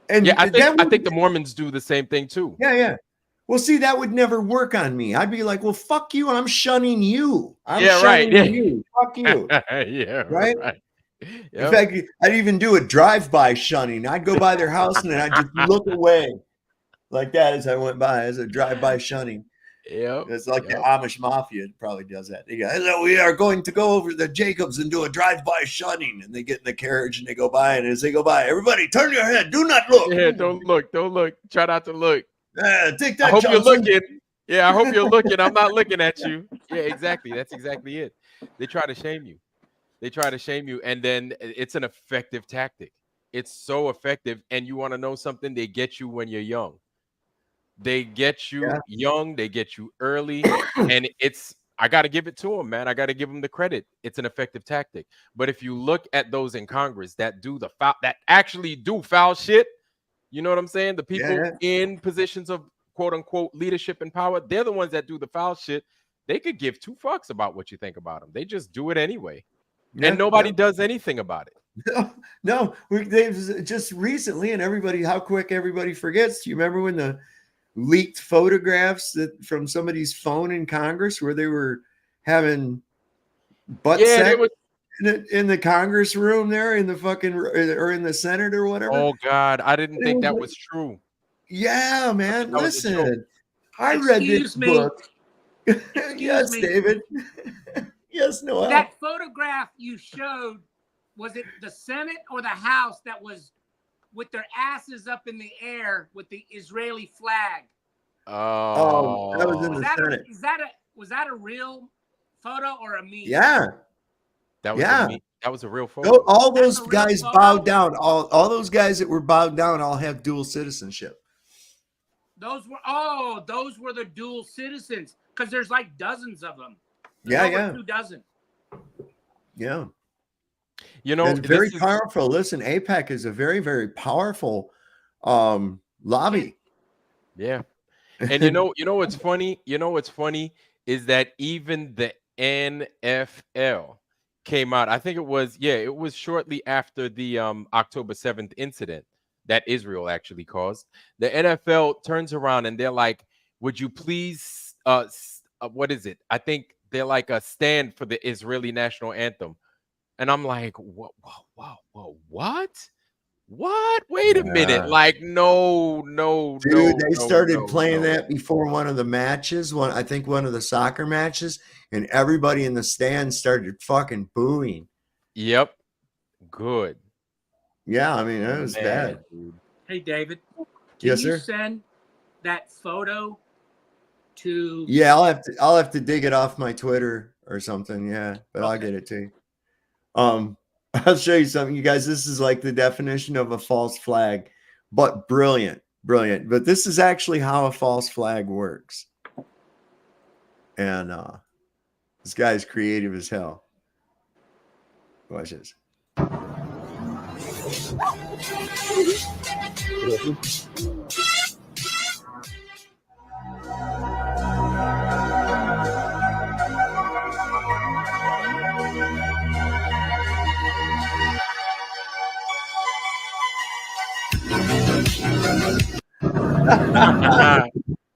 And yeah, I think the Mormons do the same thing too. Yeah. Well, see, that would never work on me. I'd be like, well, fuck you. I'm shunning you. I'm shunning you. Fuck you. Yeah, right. Yep. In fact, I'd even do a drive-by shunning. I'd go by their house and then I'd just look away like that as I went by, as a drive-by shunning. Yep. It's like the Amish Mafia probably does that. They go, hello, we are going to go over to the Jacobs and do a drive-by shunning. And they get in the carriage and they go by. And as they go by, everybody turn your head. Do not look. Yeah, don't look. Try not to look. Take that, I hope Johnson. you're looking. Yeah, I hope you're looking. I'm not looking at you. Yeah, exactly. That's exactly it. They try to shame you. And then it's an effective tactic. It's so effective. And you want to know something? They get you when you're young. They get you young. They get you early. And I got to give it to them, man. I got to give them the credit. It's an effective tactic. But if you look at those in Congress that actually do foul shit, you know what I'm saying? The people in positions of quote unquote leadership and power, they're the ones that do the foul shit. They could give two fucks about what you think about them. They just do it anyway. And nobody does anything about it. No, they've just recently, and how quick everybody forgets. Do you remember when the leaked photographs from somebody's phone in Congress where they were having butt sex in the Congress room there in the fucking, or in the Senate or whatever? Oh God, I didn't think that was true. Yeah, man. Listen, I read this book. Yes, David. Yes, Noel. That photograph you showed, was it the Senate or the House that was with their asses up in the air with the Israeli flag? Oh, that was in the Senate. Was that a real photo or a meme? Yeah. That was a real photo. All those guys bowed down. All those guys that were bowed down all have dual citizenship. Those were the dual citizens, because there's like dozens of them. There's over 2 dozen. Yeah. You know, it's very powerful. Listen, AIPAC is a very, very powerful lobby. Yeah. And you know what's funny? Is that even NFL came out. I think it was shortly after the October 7th incident that Israel actually caused. The NFL turns around and they're like, would you please what is it? I think they're like a stand for the Israeli national anthem. And I'm like, what? What? Wait a minute. Like, no, Dude, they started no, playing no. that before one of the matches, I think one of the soccer matches, and everybody in the stands started fucking booing. Yep. Good. Yeah, I mean, it was bad. Dude. Hey, David. Yes, Can you sir. send that photo to? Yeah, I'll have to dig it off my Twitter or something. Yeah, but I'll get it to you. I'll show you something, you guys. This is like the definition of a false flag, but brilliant. But this is actually how a false flag works. And this guy's creative as hell. Watch this.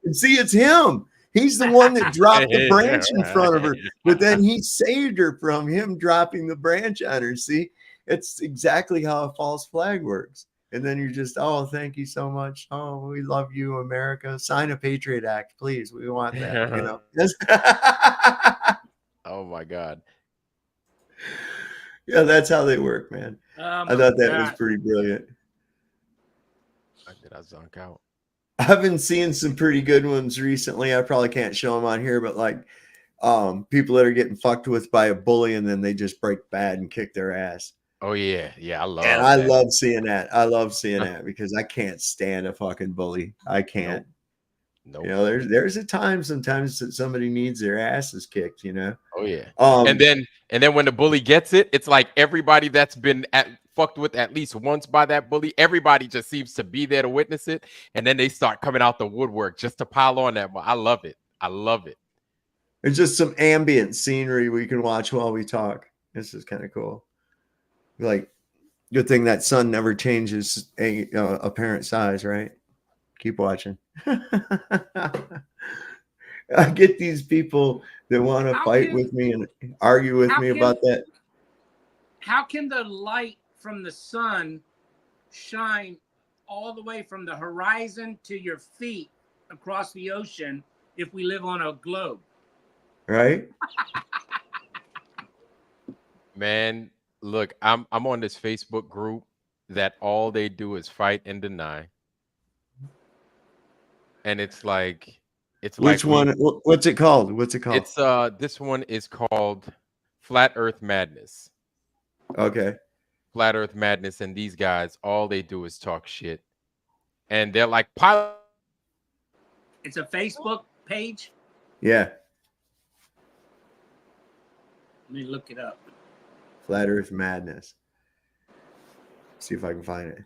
And see, it's him. He's the one that dropped the branch in front of her, but then he saved her from him dropping the branch on her. See, it's exactly how a false flag works. And then you're just, oh, thank you so much. Oh, we love you, America. Sign a Patriot Act, please. We want that. You know. Oh my God. Yeah, that's how they work, man. I thought that was pretty brilliant. Did I zonk out? I've been seeing some pretty good ones recently. I probably can't show them on here, but like people that are getting fucked with by a bully and then they just break bad and kick their ass. Oh yeah, I love. And I love seeing that. I love seeing that because I can't stand a fucking bully. I can't. Nope. You know, there's a time sometimes that somebody needs their asses kicked. You know. Oh yeah. And then when the bully gets it, it's like everybody that's been fucked with at least once by that bully, everybody just seems to be there to witness it, and then they start coming out the woodwork just to pile on that. I love it. There's just some ambient scenery we can watch while we talk. This is kind of cool. Like, good thing that sun never changes apparent size, right? Keep watching. I get these people that want to fight with me and argue with me about that. How can the light from the sun shine all the way from the horizon to your feet across the ocean if we live on a globe? Right? Man, look, I'm on this Facebook group that all they do is fight and deny. And it's like Which one? What's it called? It's this one is called Flat Earth Madness. Okay. Flat Earth Madness, and these guys, all they do is talk shit. And they're like, pilot. It's a Facebook page? Yeah. Let me look it up. Flat Earth Madness. See if I can find it.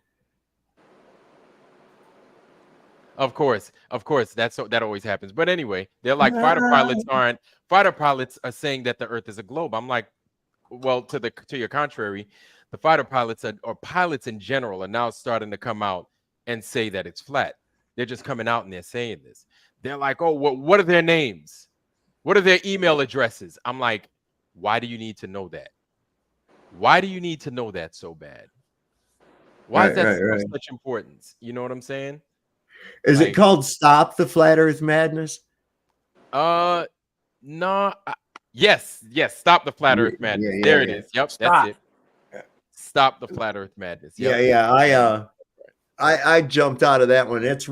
Of course, that always happens. But anyway, they're like fighter pilots are saying that the Earth is a globe. I'm like, well, to your contrary, the fighter pilots or pilots in general are now starting to come out and say that it's flat. They're just coming out and they're saying this. They're like, oh, what are their names? What are their email addresses? I'm like, why do you need to know that? Why do you need to know that so bad? Why is that of such importance? You know what I'm saying? Is it called Stop the Flat Earth Madness? No. Yes. Stop the Flat Earth Madness. There it is. Yep, that's it. Stop the Flat Earth Madness. Yep. Yeah. I jumped out of that one. It's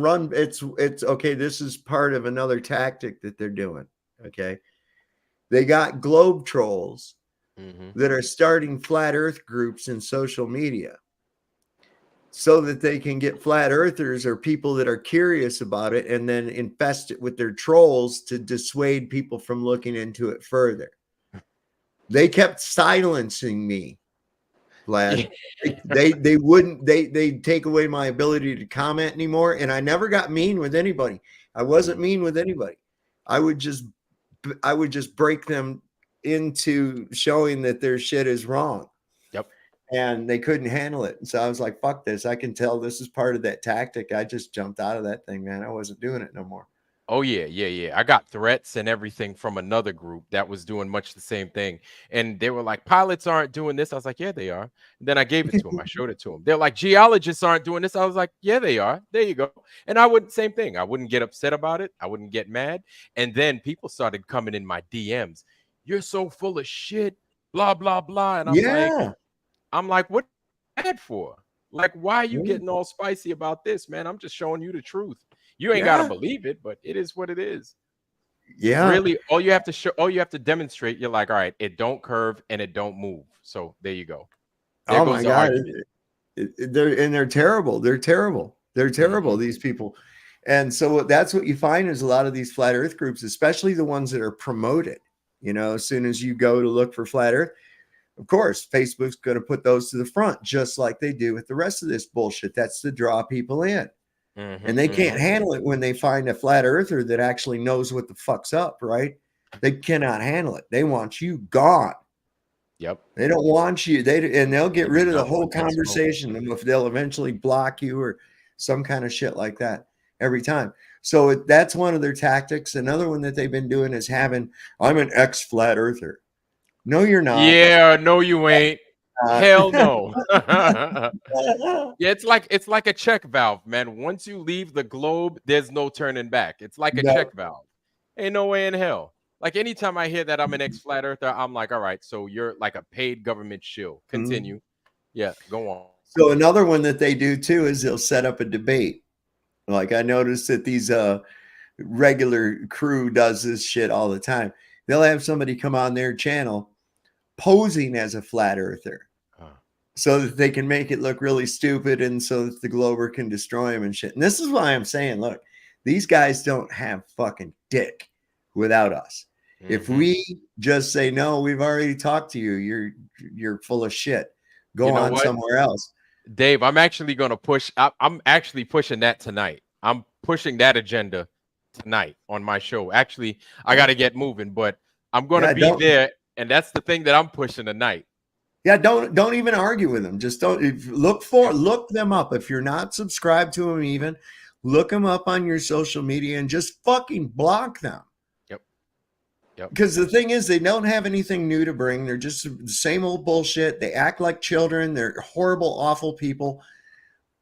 okay. This is part of another tactic that they're doing. Okay. They got globe trolls that are starting flat earth groups in social media so that they can get flat earthers or people that are curious about it and then infest it with their trolls to dissuade people from looking into it further. They kept silencing me, Vlad. They'd take away my ability to comment anymore. And I never got mean with anybody. I wasn't mean with anybody. I would just break them into showing that their shit is wrong. Yep. And they couldn't handle it. And so I was like, fuck this. I can tell this is part of that tactic. I just jumped out of that thing, man. I wasn't doing it no more. Oh yeah. I got threats and everything from another group that was doing much the same thing, and they were like, "Pilots aren't doing this." I was like, "Yeah, they are." And then I gave it to them. I showed it to them. They're like, "Geologists aren't doing this." I was like, "Yeah, they are." There you go. And I wouldn't, same thing. I wouldn't get upset about it. I wouldn't get mad. And then people started coming in my DMs. "You're so full of shit." Blah blah blah. And I'm like, what mad for? Like, why are you getting all spicy about this, man? I'm just showing you the truth. You ain't gotta believe it, but it is what it is. Yeah. Really, all you have to show, all you have to demonstrate, you're like, all right, it don't curve and it don't move. So there you go. There Oh goes my the God. argument. They're terrible. They're terrible. They're terrible, these people. And so that's what you find is a lot of these flat earth groups, especially the ones that are promoted. You know, as soon as you go to look for flat earth, of course, Facebook's going to put those to the front, just like they do with the rest of this bullshit. That's to draw people in. And they can't handle it when they find a flat earther that actually knows what the fuck's up, right? They cannot handle it. They want you gone. Yep. They don't want you. And they'll get rid of the Nothing whole but that smoke. conversation. And if they'll eventually block you or some kind of shit like that every time. So that's one of their tactics. Another one that they've been doing is having, I'm an ex-flat earther. No, you're not. Yeah, no, you ain't. Hell no. Yeah, it's like a check valve, man. Once you leave the globe, there's no turning back. It's like a check valve. Ain't no way in hell. Like anytime I hear that I'm an ex-flat earther, I'm like, all right, so you're like a paid government shill. Continue. Yeah, go on. So another one that they do too is they'll set up a debate. Like I noticed that these regular crew does this shit all the time. They'll have somebody come on their channel posing as a flat earther so that they can make it look really stupid and so that the glober can destroy him and shit. And this is why I'm saying, look, these guys don't have fucking dick without us. If we just say, no, we've already talked to you, you're full of shit. Go on somewhere else. Dave, I'm actually going to push. I'm actually pushing that tonight. I'm pushing that agenda tonight on my show. Actually, I got to get moving, but I'm going to be there. And that's the thing that I'm pushing tonight. Yeah, don't even argue with them. Just don't look them up. If you're not subscribed to them, even look them up on your social media and just fucking block them. Yep. Because the thing is, they don't have anything new to bring. They're just the same old bullshit. They act like children. They're horrible, awful people.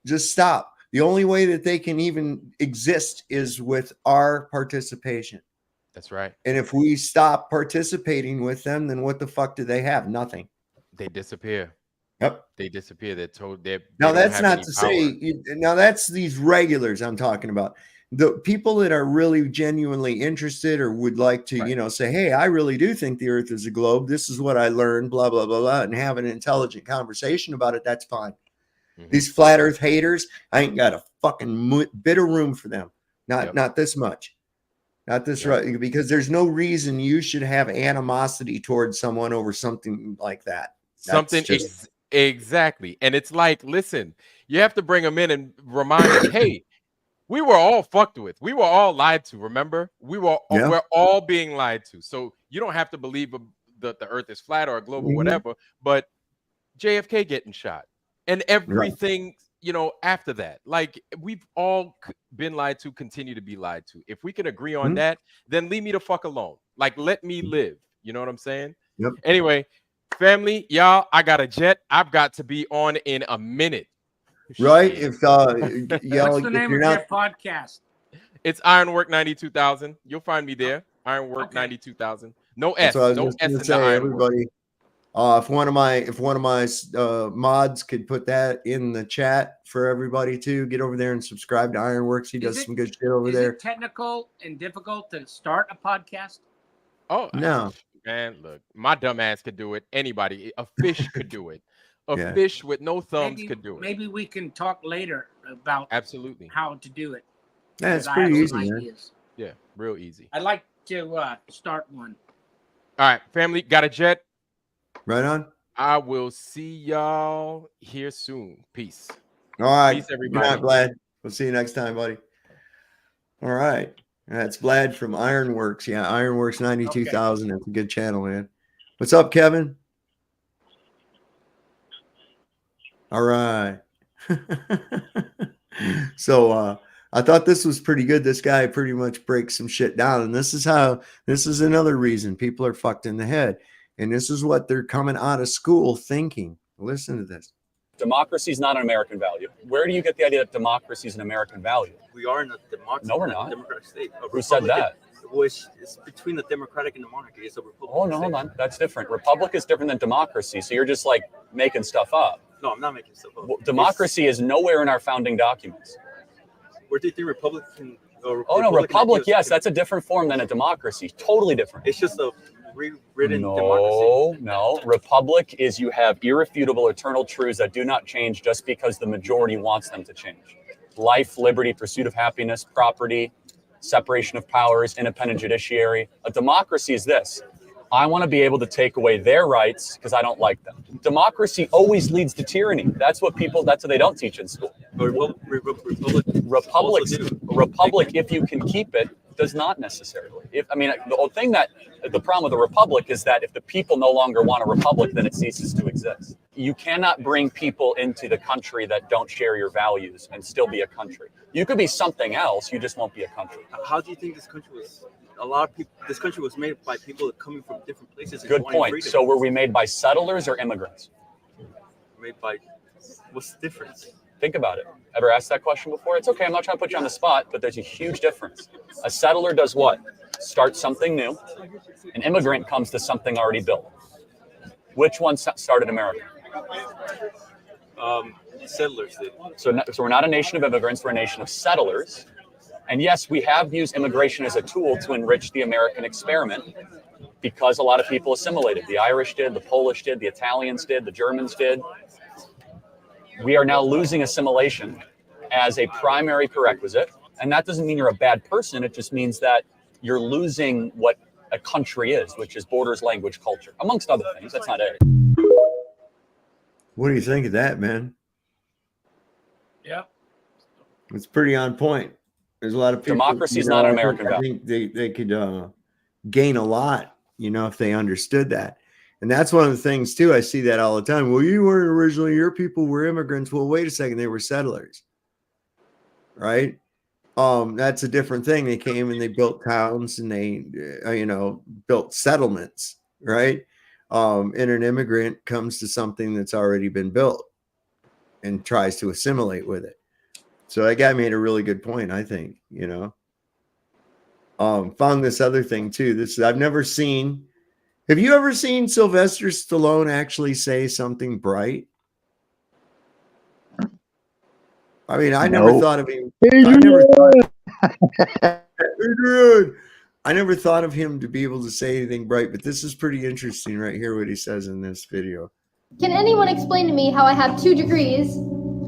Just stop. The only way that they can even exist is with our participation. That's right. And if we stop participating with them, then what the fuck do they have? Nothing. They disappear. Yep. They disappear. They're told they now that's not to say now that's these regulars I'm talking about. The people that are really genuinely interested or would like to, you know, say, hey, I really do think the earth is a globe. This is what I learned, blah, blah, blah, blah, and have an intelligent conversation about it. That's fine. These flat earth haters, I ain't got a fucking bit of room for them. Not this much. Not this right, because there's no reason you should have animosity towards someone over something like that. Exactly. And it's like, listen, you have to bring them in and remind them, hey, we were all fucked with. We were all lied to. Remember, we're all being lied to. So you don't have to believe that the earth is flat or a globe or whatever, but JFK getting shot and everything, you know, after that, like we've all been lied to, continue to be lied to. If we can agree on that, then leave me the fuck alone. Like, let me live. You know what I'm saying? Yep. Anyway, family, y'all, I got a jet. I've got to be on in a minute. Right? What's the name of your podcast? It's Ironwork 92,000. You'll find me there. Ironwork 92,000. No S. No S in the Ironwork. Everybody. If one of my mods could put that in the chat for everybody too, get over there and subscribe to Ironworks. He does some good shit over there. Is it technical and difficult to start a podcast? Oh no, man! Look, my dumb ass could do it. Anybody, a fish could do it. A fish with no thumbs could do it. Maybe we can talk later about how to do it. Yeah, it's pretty easy, man. Yeah, real easy. I'd like to start one. All right, family, got a jet. Right on. I will see y'all here soon. Peace. All right. Peace, everybody. Good night, Vlad. We'll see you next time, buddy. All right. That's Vlad from Ironworks. Yeah, Ironworks 92,000. That's a good channel, man. What's up, Kevin? All right. So I thought this was pretty good. This guy pretty much breaks some shit down. And this is another reason people are fucked in the head. And this is what they're coming out of school thinking. Listen to this. Democracy is not an American value. Where do you get the idea that democracy is an American value? We are in a democracy. No, we're not. Democratic state. Who said that? Which is between the democratic and the monarchy. It's a republic. Oh, no, hold on. That's different. Republic is different than democracy. So you're just like making stuff up. No, I'm not making stuff up. Well, democracy is nowhere in our founding documents. Where do you think Republican? Oh, no, republic, yes, that's a different form than a democracy. Totally different. It's just a rewritten democracy. No. Republic is you have irrefutable eternal truths that do not change just because the majority wants them to change. Life, liberty, pursuit of happiness, property, separation of powers, independent judiciary. A democracy is this. I want to be able to take away their rights because I don't like them. Democracy always leads to tyranny. That's what they don't teach in school. Republic, if you can keep it, does not necessarily. The problem with a republic is that if the people no longer want a republic, then it ceases to exist. You cannot bring people into the country that don't share your values and still be a country. You could be something else, you just won't be a country. How do you think this country was? A lot of people. This country was made by people coming from different places. Good point. So were we made by settlers or immigrants? Made by. What's the difference? Think about it. Ever asked that question before? It's okay. I'm not trying to put you on the spot, but there's a huge difference. A settler does what? Start something new. An immigrant comes to something already built. Which one started America? Settlers did. So we're not a nation of immigrants. We're a nation of settlers. And yes, we have used immigration as a tool to enrich the American experiment because a lot of people assimilated. The Irish did, the Polish did, the Italians did, the Germans did. We are now losing assimilation as a primary prerequisite. And that doesn't mean you're a bad person. It just means that you're losing what a country is, which is borders, language, culture, amongst other things. That's not it. What do you think of that, man? Yeah. It's pretty on point. There's a lot of people. Democracy is not an American value. I think they could gain a lot, if they understood that. And that's one of the things, too. I see that all the time. Well, you weren't originally, your people were immigrants. Well, wait a second. They were settlers, right? That's a different thing. They came and they built towns and they, built settlements, right? And an immigrant comes to something that's already been built and tries to assimilate with it. So that guy made a really good point, I think, found this other thing too. I've never seen. Have you ever seen Sylvester Stallone actually say something bright? I mean, I never thought of him. I never thought of him to be able to say anything bright, but this is pretty interesting right here, what he says in this video. Can anyone explain to me how I have 2 degrees?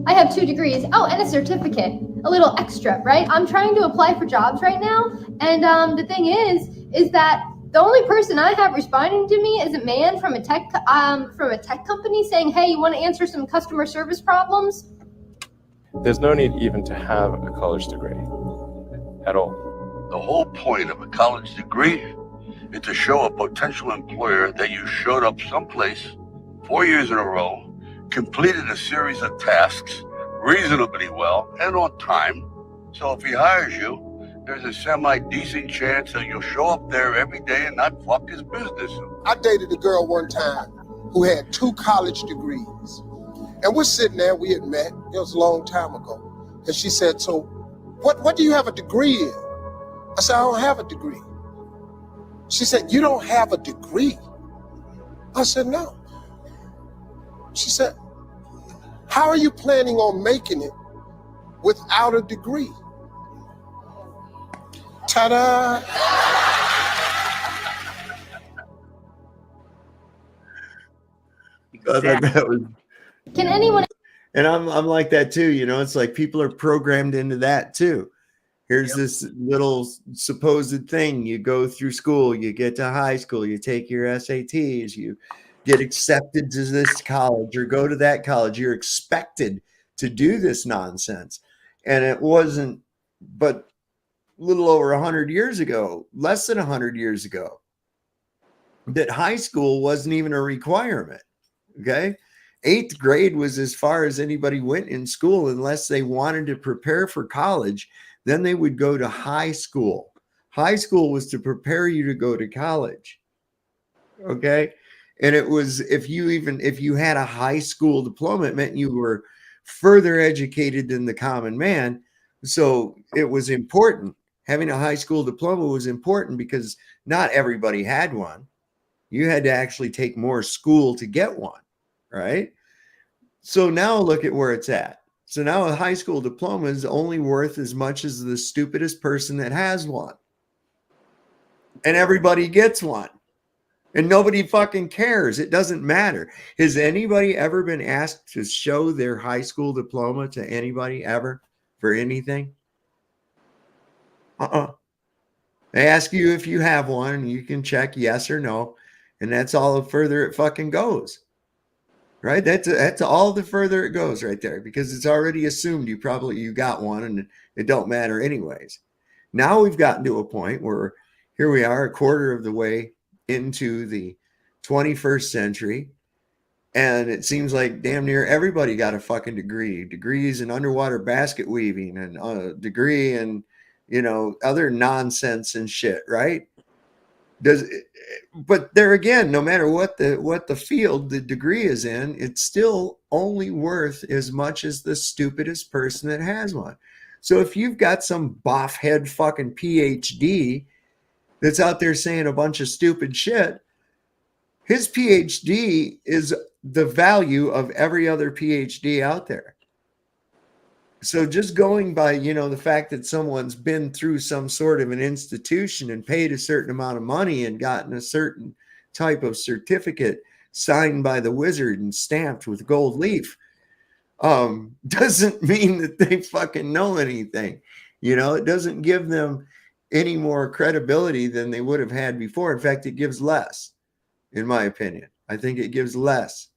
I have 2 degrees. Oh, and a certificate. A little extra, right? I'm trying to apply for jobs right now. And the thing is that the only person I have responding to me is a man from a tech company saying, hey, you want to answer some customer service problems? There's no need even to have a college degree at all. The whole point of a college degree is to show a potential employer that you showed up someplace 4 years in a row, completed a series of tasks reasonably well and on time. So if he hires you, there's a semi-decent chance that you'll show up there every day and not fuck his business. I dated a girl one time who had 2 college degrees. And we're sitting there, we had met, it was a long time ago. And she said, so what do you have a degree in? I said, I don't have a degree. She said, you don't have a degree? I said, no. She said, how are you planning on making it without a degree? Ta-da! Can anyone? And I'm like that too. It's like people are programmed into that too. Here's this little supposed thing. You go through school, you get to high school, you take your SATs, you get accepted to this college or go to that college. You're expected to do this nonsense. And it wasn't but a little over 100 years ago, less than 100 years ago, that high school wasn't even a requirement. Okay. 8th grade was as far as anybody went in school, unless they wanted to prepare for college. Then they would go to high school. High school was to prepare you to go to college. Okay. And it was, if you had a high school diploma, it meant you were further educated than the common man. So it was important. Having a high school diploma was important because not everybody had one. You had to actually take more school to get one, right? So now look at where it's at. So now a high school diploma is only worth as much as the stupidest person that has one. And everybody gets one. And nobody fucking cares. It doesn't matter. Has anybody ever been asked to show their high school diploma to anybody ever for anything? They ask you if you have one, and you can check yes or no. And that's all the further it fucking goes. Right? That's all the further it goes right there, because it's already assumed you got one, and it don't matter anyways. Now we've gotten to a point where here we are, a quarter of the way into the 21st century, and it seems like damn near everybody got a fucking degrees in underwater basket weaving, and a degree in other nonsense and shit, right? But there again, no matter what the field the degree is in, it's still only worth as much as the stupidest person that has one. So if you've got some boff head fucking PhD that's out there saying a bunch of stupid shit, his PhD is the value of every other PhD out there. So just going by, the fact that someone's been through some sort of an institution and paid a certain amount of money and gotten a certain type of certificate signed by the wizard and stamped with gold leaf, doesn't mean that they fucking know anything. It doesn't give them any more credibility than they would have had before. In fact, it gives less, in my opinion. I think it gives less.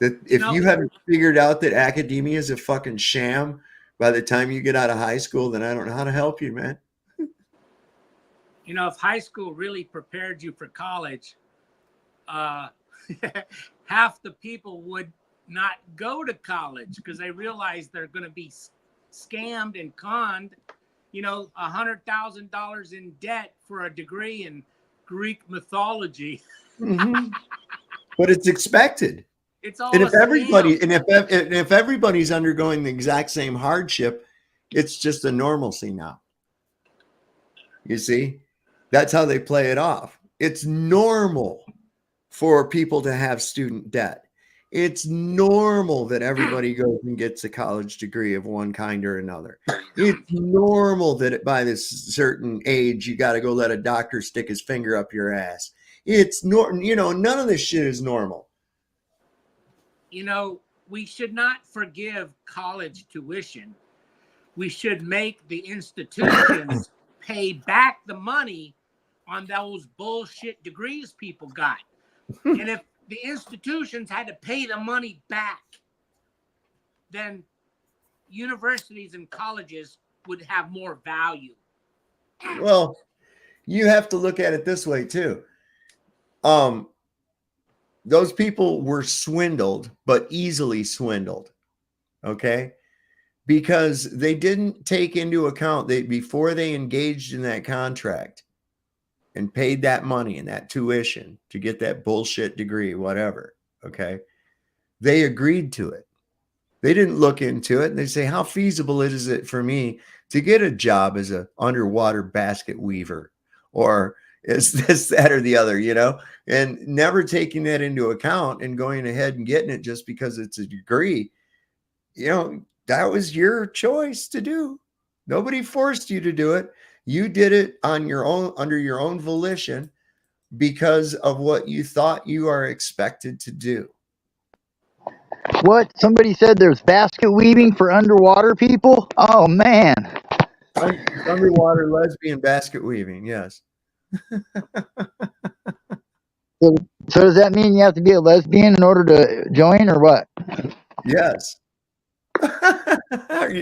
That if you haven't figured out that academia is a fucking sham by the time you get out of high school, then I don't know how to help you, man. If high school really prepared you for college, half the people would not go to college because they realize they're going to be scammed and conned. $100,000 in debt for a degree in Greek mythology. Mm-hmm. But it's expected. It's all and if everybody's undergoing the exact same hardship, it's just a normalcy now. You see, that's how they play it off. It's normal for people to have student debt. It's normal that everybody goes and gets a college degree of one kind or another. It's normal that by this certain age, you got to go let a doctor stick his finger up your ass. It's none of this shit is normal. We should not forgive college tuition. We should make the institutions pay back the money on those bullshit degrees people got. And if the institutions had to pay the money back, then universities and colleges would have more value. Well, you have to look at it this way too. Those people were swindled, but easily swindled. Okay. Because they didn't take into account that before they engaged in that contract and paid that money and that tuition to get that bullshit degree, whatever. Okay. They agreed to it. They didn't look into it. And they say, how feasible is it for me to get a job as an underwater basket weaver? Or is this, that, or the other, and never taking that into account and going ahead and getting it just because it's a degree, that was your choice to do. Nobody forced you to do it. You did it on your own, under your own volition, because of what you thought you are expected to do. What? Somebody said there's basket weaving for underwater people? Oh, man. Underwater lesbian basket weaving, yes. So does that mean you have to be a lesbian in order to join, or what? Yes.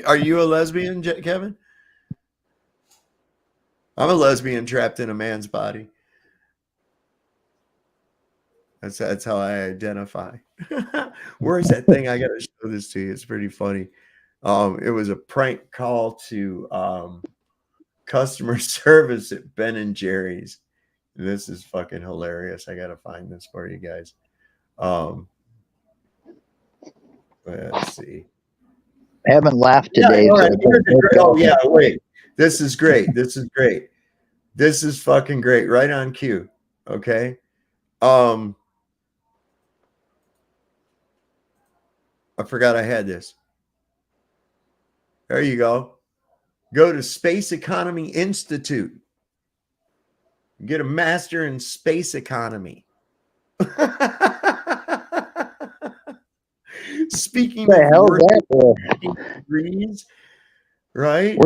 Are you a lesbian, Kevin? I'm a lesbian trapped in a man's body. That's how I identify. Where's that thing? I gotta show this to you. It's pretty funny. It was a prank call to customer service at Ben and Jerry's. This is fucking hilarious. I gotta find this for you guys. Let's see. I haven't laughed today. Yeah, all right. So Oh yeah, wait. This is great. This is great. This is fucking great. Right on cue. Okay. I forgot I had this. There you go. Go to Space Economy Institute. Get a master in space economy. Speaking what the of hell is working that for? degrees, right?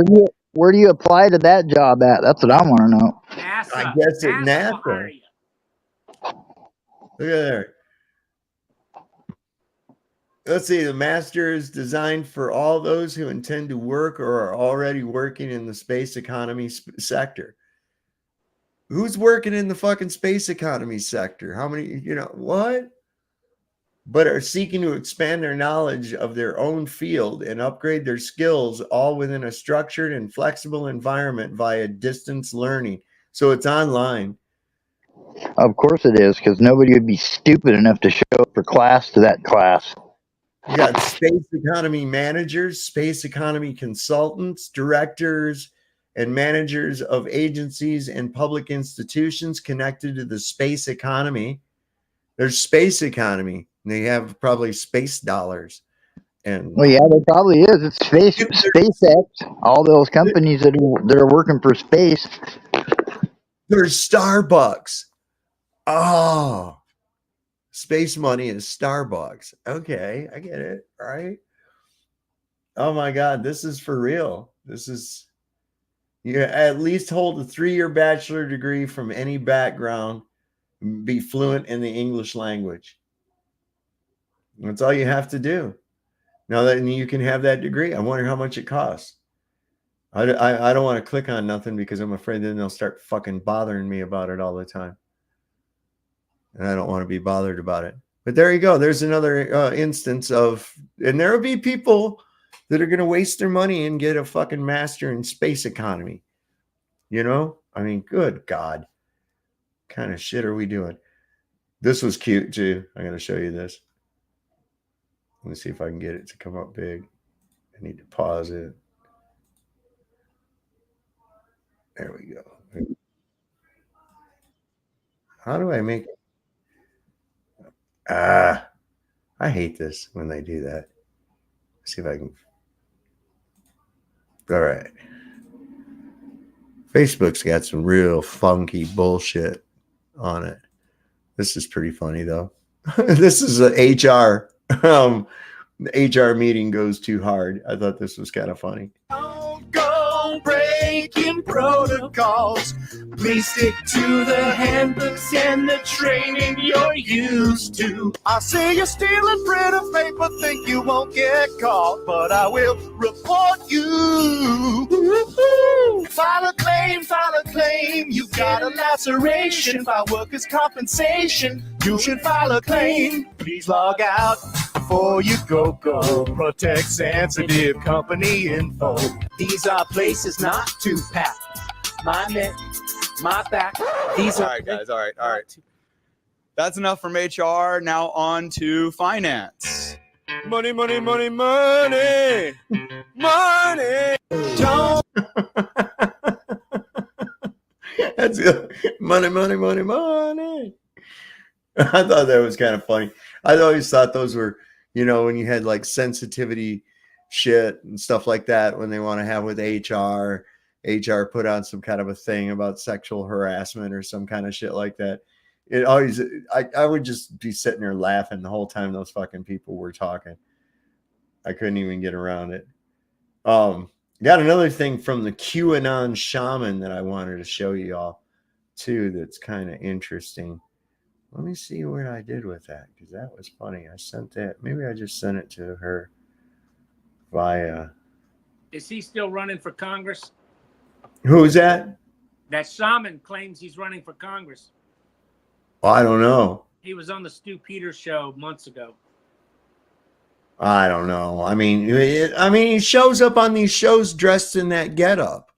Where do you apply to that job at? That's what I want to know. NASA. I guess at NASA will hire NASA. you. Look at there. Let's see. The master is designed for all those who intend to work or are already working in the space economy sector. Who's working in the fucking space economy sector? How many, what? But are seeking to expand their knowledge of their own field and upgrade their skills, all within a structured and flexible environment via distance learning. So it's online. Of course it is, because nobody would be stupid enough to show up for class to that class. You got space economy managers, space economy consultants, directors, and managers of agencies and public institutions connected to the space economy. There's space economy. And they have probably space dollars. And Well, yeah, there probably is. It's SpaceX. All those companies that are working for space. There's Starbucks. Oh, space money is Starbucks. Okay, I get it. Right. Oh my God, this is for real. This is, you at least hold a 3-year bachelor degree from any background, be fluent in the English language. That's all you have to do. Now that you can have that degree, I wonder how much it costs. I don't want to click on nothing because I'm afraid then they'll start fucking bothering me about it all the time. And I don't want to be bothered about it. But there you go. There's another instance of, and there will be people that are going to waste their money and get a fucking master in space economy. I mean, good God. What kind of shit are we doing? This was cute too. I'm going to show you this. Let me see if I can get it to come up big. I need to pause it. There we go. How do I make it? I hate this when they do that. Let's see if I can. All right. Facebook's got some real funky bullshit on it. This is pretty funny though. This is a HR. The HR meeting goes too hard. I thought this was kind of funny. Don't go breaking protocols. Please stick to the handbooks and the training you're used to. I see you stealing printer paper, think you won't get caught, but I will report you. File a claim, you got a laceration, file workers' compensation, you should file a claim. Please log out before you go. Protect sensitive company info. These are places not to pat my neck, my back. These all right, guys. All right. That's enough from HR. Now on to finance. Money. Don't. That's good. Money. I thought that was kind of funny. I always thought those were, when you had like sensitivity shit and stuff like that, when they want to have with HR put on some kind of a thing about sexual harassment or some kind of shit like that. It always, I would just be sitting there laughing the whole time those fucking people were talking. I couldn't even get around it. Got another thing from the QAnon shaman that I wanted to show you all too. That's kind of interesting. Let me see what I did with that, because that was funny. I sent that. Maybe I just sent it to her via. Is he still running for Congress? Who's that? That shaman claims he's running for Congress. Well, I don't know. He was on the Stu Peters show months ago. I don't know. I mean, he shows up on these shows dressed in that getup.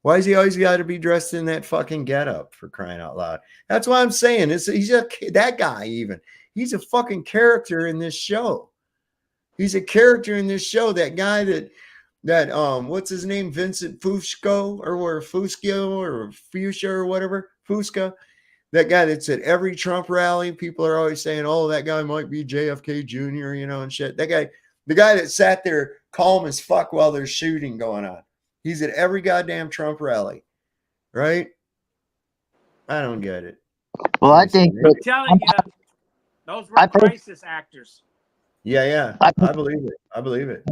Why has he always got to be dressed in that fucking getup, for crying out loud? That's what I'm saying. That guy even. He's a fucking character in this show. He's a character in this show. That guy that what's his name? Vincent Fusco or Fusco or Fuchsia or whatever. Fusca. That guy that's at every Trump rally. People are always saying, oh, that guy might be JFK Jr., and shit. That guy, the guy that sat there calm as fuck while there's shooting going on. He's at every goddamn Trump rally, right? I don't get it. Well, I think I'm telling you, those were crisis actors. Yeah. I believe it.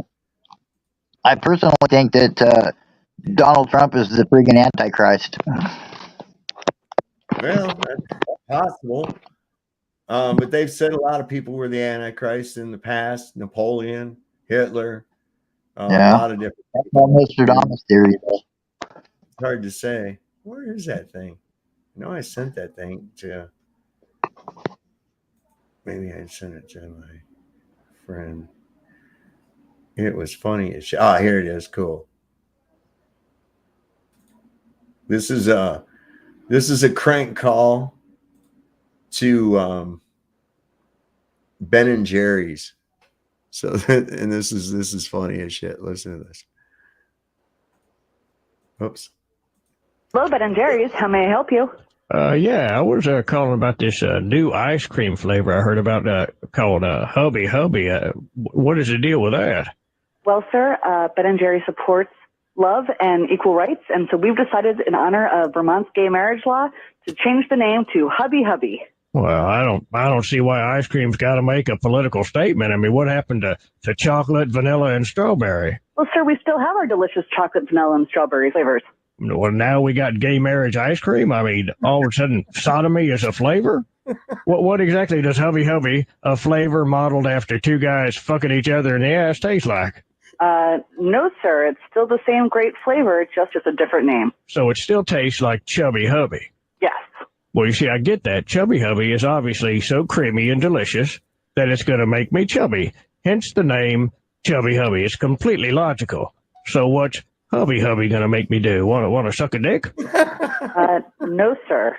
I personally think that Donald Trump is the friggin' Antichrist. Well, that's possible. But they've said a lot of people were the Antichrist in the past. Napoleon, Hitler, a lot of different. That's my Nostradamus theory. It's hard to say. Where is that thing? I sent that thing to. Maybe I sent it to my friend. It was funny as shit. Here it is. Cool. This is a crank call to Ben and Jerry's. So and this is funny as shit. Listen to this. Oops. Hello, Ben and Jerry's. How may I help you? Yeah, I was calling about this new ice cream flavor I heard about called Hubby Hubby. What is the deal with that? Well, sir, Ben and Jerry supports love and equal rights, and so we've decided in honor of Vermont's gay marriage law to change the name to Hubby Hubby. Well, I don't see why ice cream's got to make a political statement. I mean, what happened to chocolate, vanilla, and strawberry? Well, sir, we still have our delicious chocolate, vanilla, and strawberry flavors. Well, now we got gay marriage ice cream? I mean, all of a sudden, sodomy is a flavor? What exactly does Hubby Hubby, a flavor modeled after two guys fucking each other in the ass, taste like? No, sir. It's still the same great flavor, just a different name. So it still tastes like Chubby Hubby? Yes. Well, you see, I get that. Chubby Hubby is obviously so creamy and delicious that it's going to make me chubby. Hence the name Chubby Hubby. It's completely logical. So what's Hubby Hubby going to make me do? Want to suck a dick? No, sir.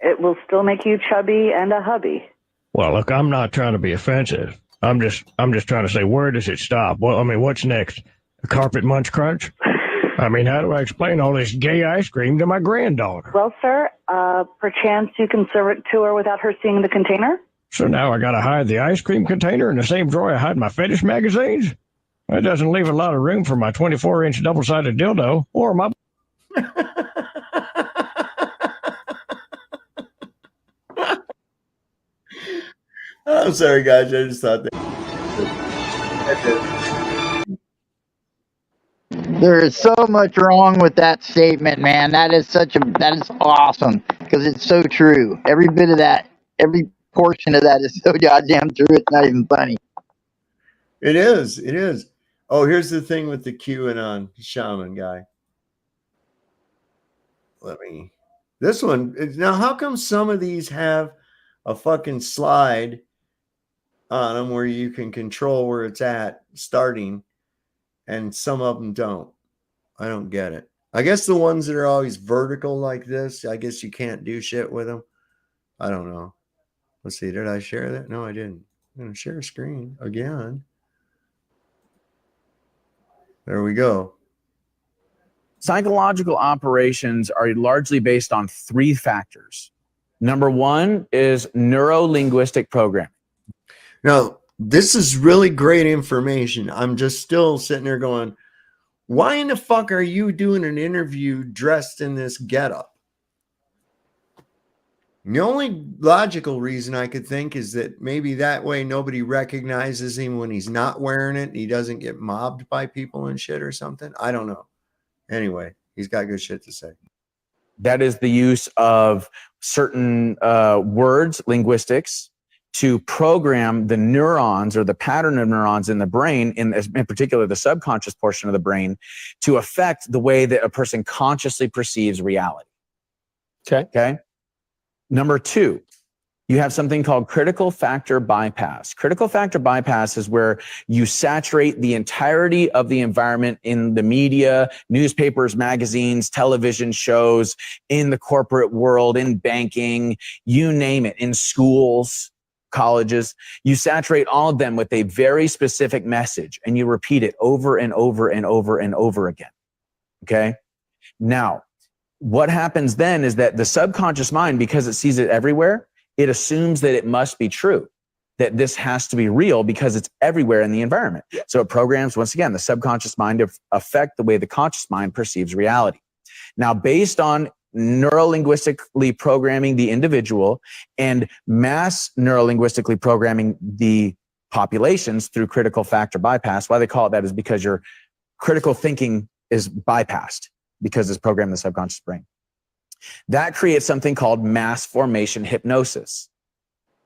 It will still make you chubby and a hubby. Well, look, I'm not trying to be offensive. I'm just trying to say, where does it stop? Well, I mean, what's next? A carpet munch crunch? I mean, how do I explain all this gay ice cream to my granddaughter? Well, sir, perchance you can serve it to her without her seeing the container? So now I got to hide the ice cream container in the same drawer I hide my fetish magazines? That doesn't leave a lot of room for my 24-inch double-sided dildo or my... I'm sorry, guys. I just thought that. There is so much wrong with that statement, man. That is awesome because it's so true. Every bit of that, every portion of that is so goddamn true. It's not even funny. It is. Oh, here's the thing with the QAnon shaman guy. This one, now how come some of these have a fucking slide on them where you can control where it's at starting and some of them don't? I don't get it. I guess the ones that are always vertical like this, I guess you can't do shit with them. I don't know. Let's see. Did I share that? No, I didn't. I'm going to share a screen again. There we go. Psychological operations are largely based on three factors. Number one is neuro-linguistic programming. Now, this is really great information. I'm just still sitting there going, why in the fuck are you doing an interview dressed in this getup? The only logical reason I could think is that maybe that way nobody recognizes him when he's not wearing it and he doesn't get mobbed by people and shit or something. I don't know. Anyway, he's got good shit to say. That is the use of certain words, linguistics, to program the neurons or the pattern of neurons in the brain, in particular the subconscious portion of the brain, to affect the way that a person consciously perceives reality. Okay. Number two, You have something called critical factor bypass. Critical factor bypass is where you saturate the entirety of the environment in the media, newspapers, magazines, television shows, in the corporate world, in banking, you name it, in schools, colleges. You saturate all of them with a very specific message and you repeat it over and over and over and over again. Okay? Now, what happens then is that the subconscious mind, because it sees it everywhere, it assumes that it must be true, that this has to be real because it's everywhere in the environment. So it programs, once again, the subconscious mind to affect the way the conscious mind perceives reality. Now, based on neurolinguistically programming the individual and mass neurolinguistically programming the populations through critical factor bypass, why they call it that is because your critical thinking is bypassed because it's programmed in the subconscious brain. That creates something called mass formation hypnosis,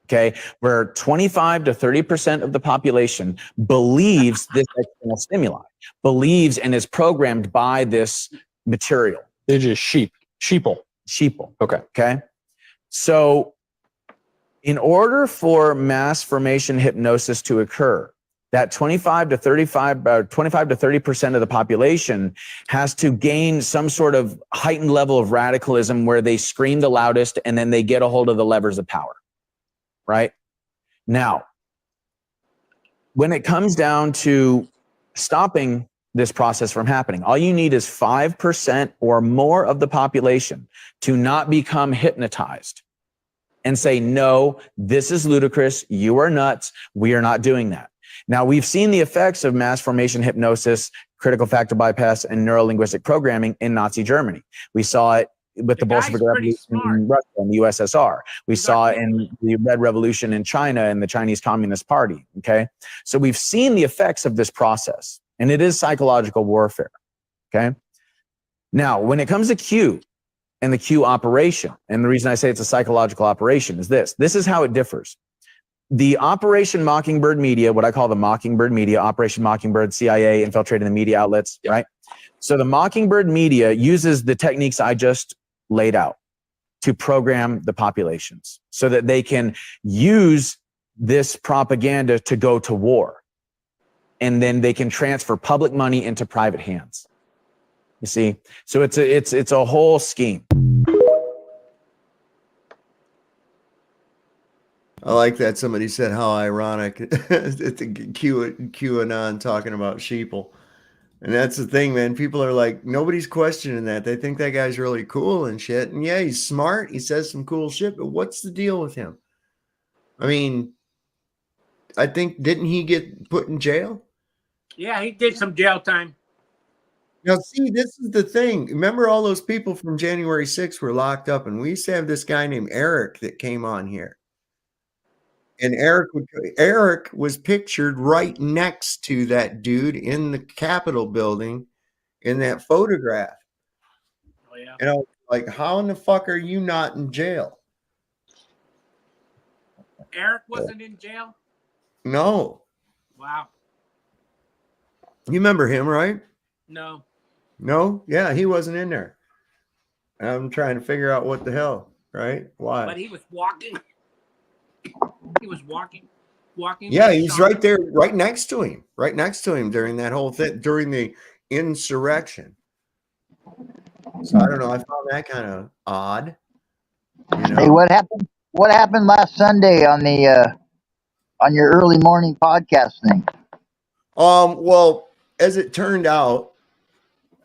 okay, where 25 to 30% of the population believes this external stimuli, believes and is programmed by this material. They're just sheeple. Okay. So in order for mass formation hypnosis to occur, that 25 to 30% of the population has to gain some sort of heightened level of radicalism where they scream the loudest and then they get a hold of the levers of power, right? Now, when it comes down to stopping this process from happening, all you need is 5% or more of the population to not become hypnotized and say, no, this is ludicrous. You are nuts. We are not doing that. Now, we've seen the effects of mass formation hypnosis, critical factor bypass, and neurolinguistic programming in Nazi Germany. We saw it with the Bolshevik Revolution in Russia and the USSR. We saw it in the Red Revolution in China and the Chinese Communist Party, okay? So we've seen the effects of this process, and it is psychological warfare, okay? Now, when it comes to Q and the Q operation, and the reason I say it's a psychological operation is this. This is how it differs. The Operation Mockingbird media, what I call the Mockingbird media, Operation Mockingbird, CIA infiltrating the media outlets, right? So the Mockingbird media uses the techniques I just laid out to program the populations so that they can use this propaganda to go to war. And then they can transfer public money into private hands. You see? So it's a whole scheme. I like that somebody said how ironic it's a QAnon talking about sheeple. And that's the thing, man. People are like, nobody's questioning that. They think that guy's really cool and shit. And yeah, he's smart. He says some cool shit, but what's the deal with him? I mean, I think, didn't he get put in jail? Yeah, he did some jail time. Now, see, this is the thing. Remember all those people from January 6th were locked up, and we used to have this guy named Eric that came on here. And Eric was pictured right next to that dude in the Capitol building in that photograph. Oh, yeah. And I was like, how in the fuck are you not in jail? Eric wasn't in jail? No. Wow. You remember him, right? No. No? Yeah, he wasn't in there. I'm trying to figure out what the hell, right? Why? But he was walking. He was walking. Yeah, he's right there, right next to him during that whole thing, during the insurrection. So I don't know. I found that kind of odd. You know? Hey, what happened? What happened last Sunday on the on your early morning podcast thing? Well, as it turned out,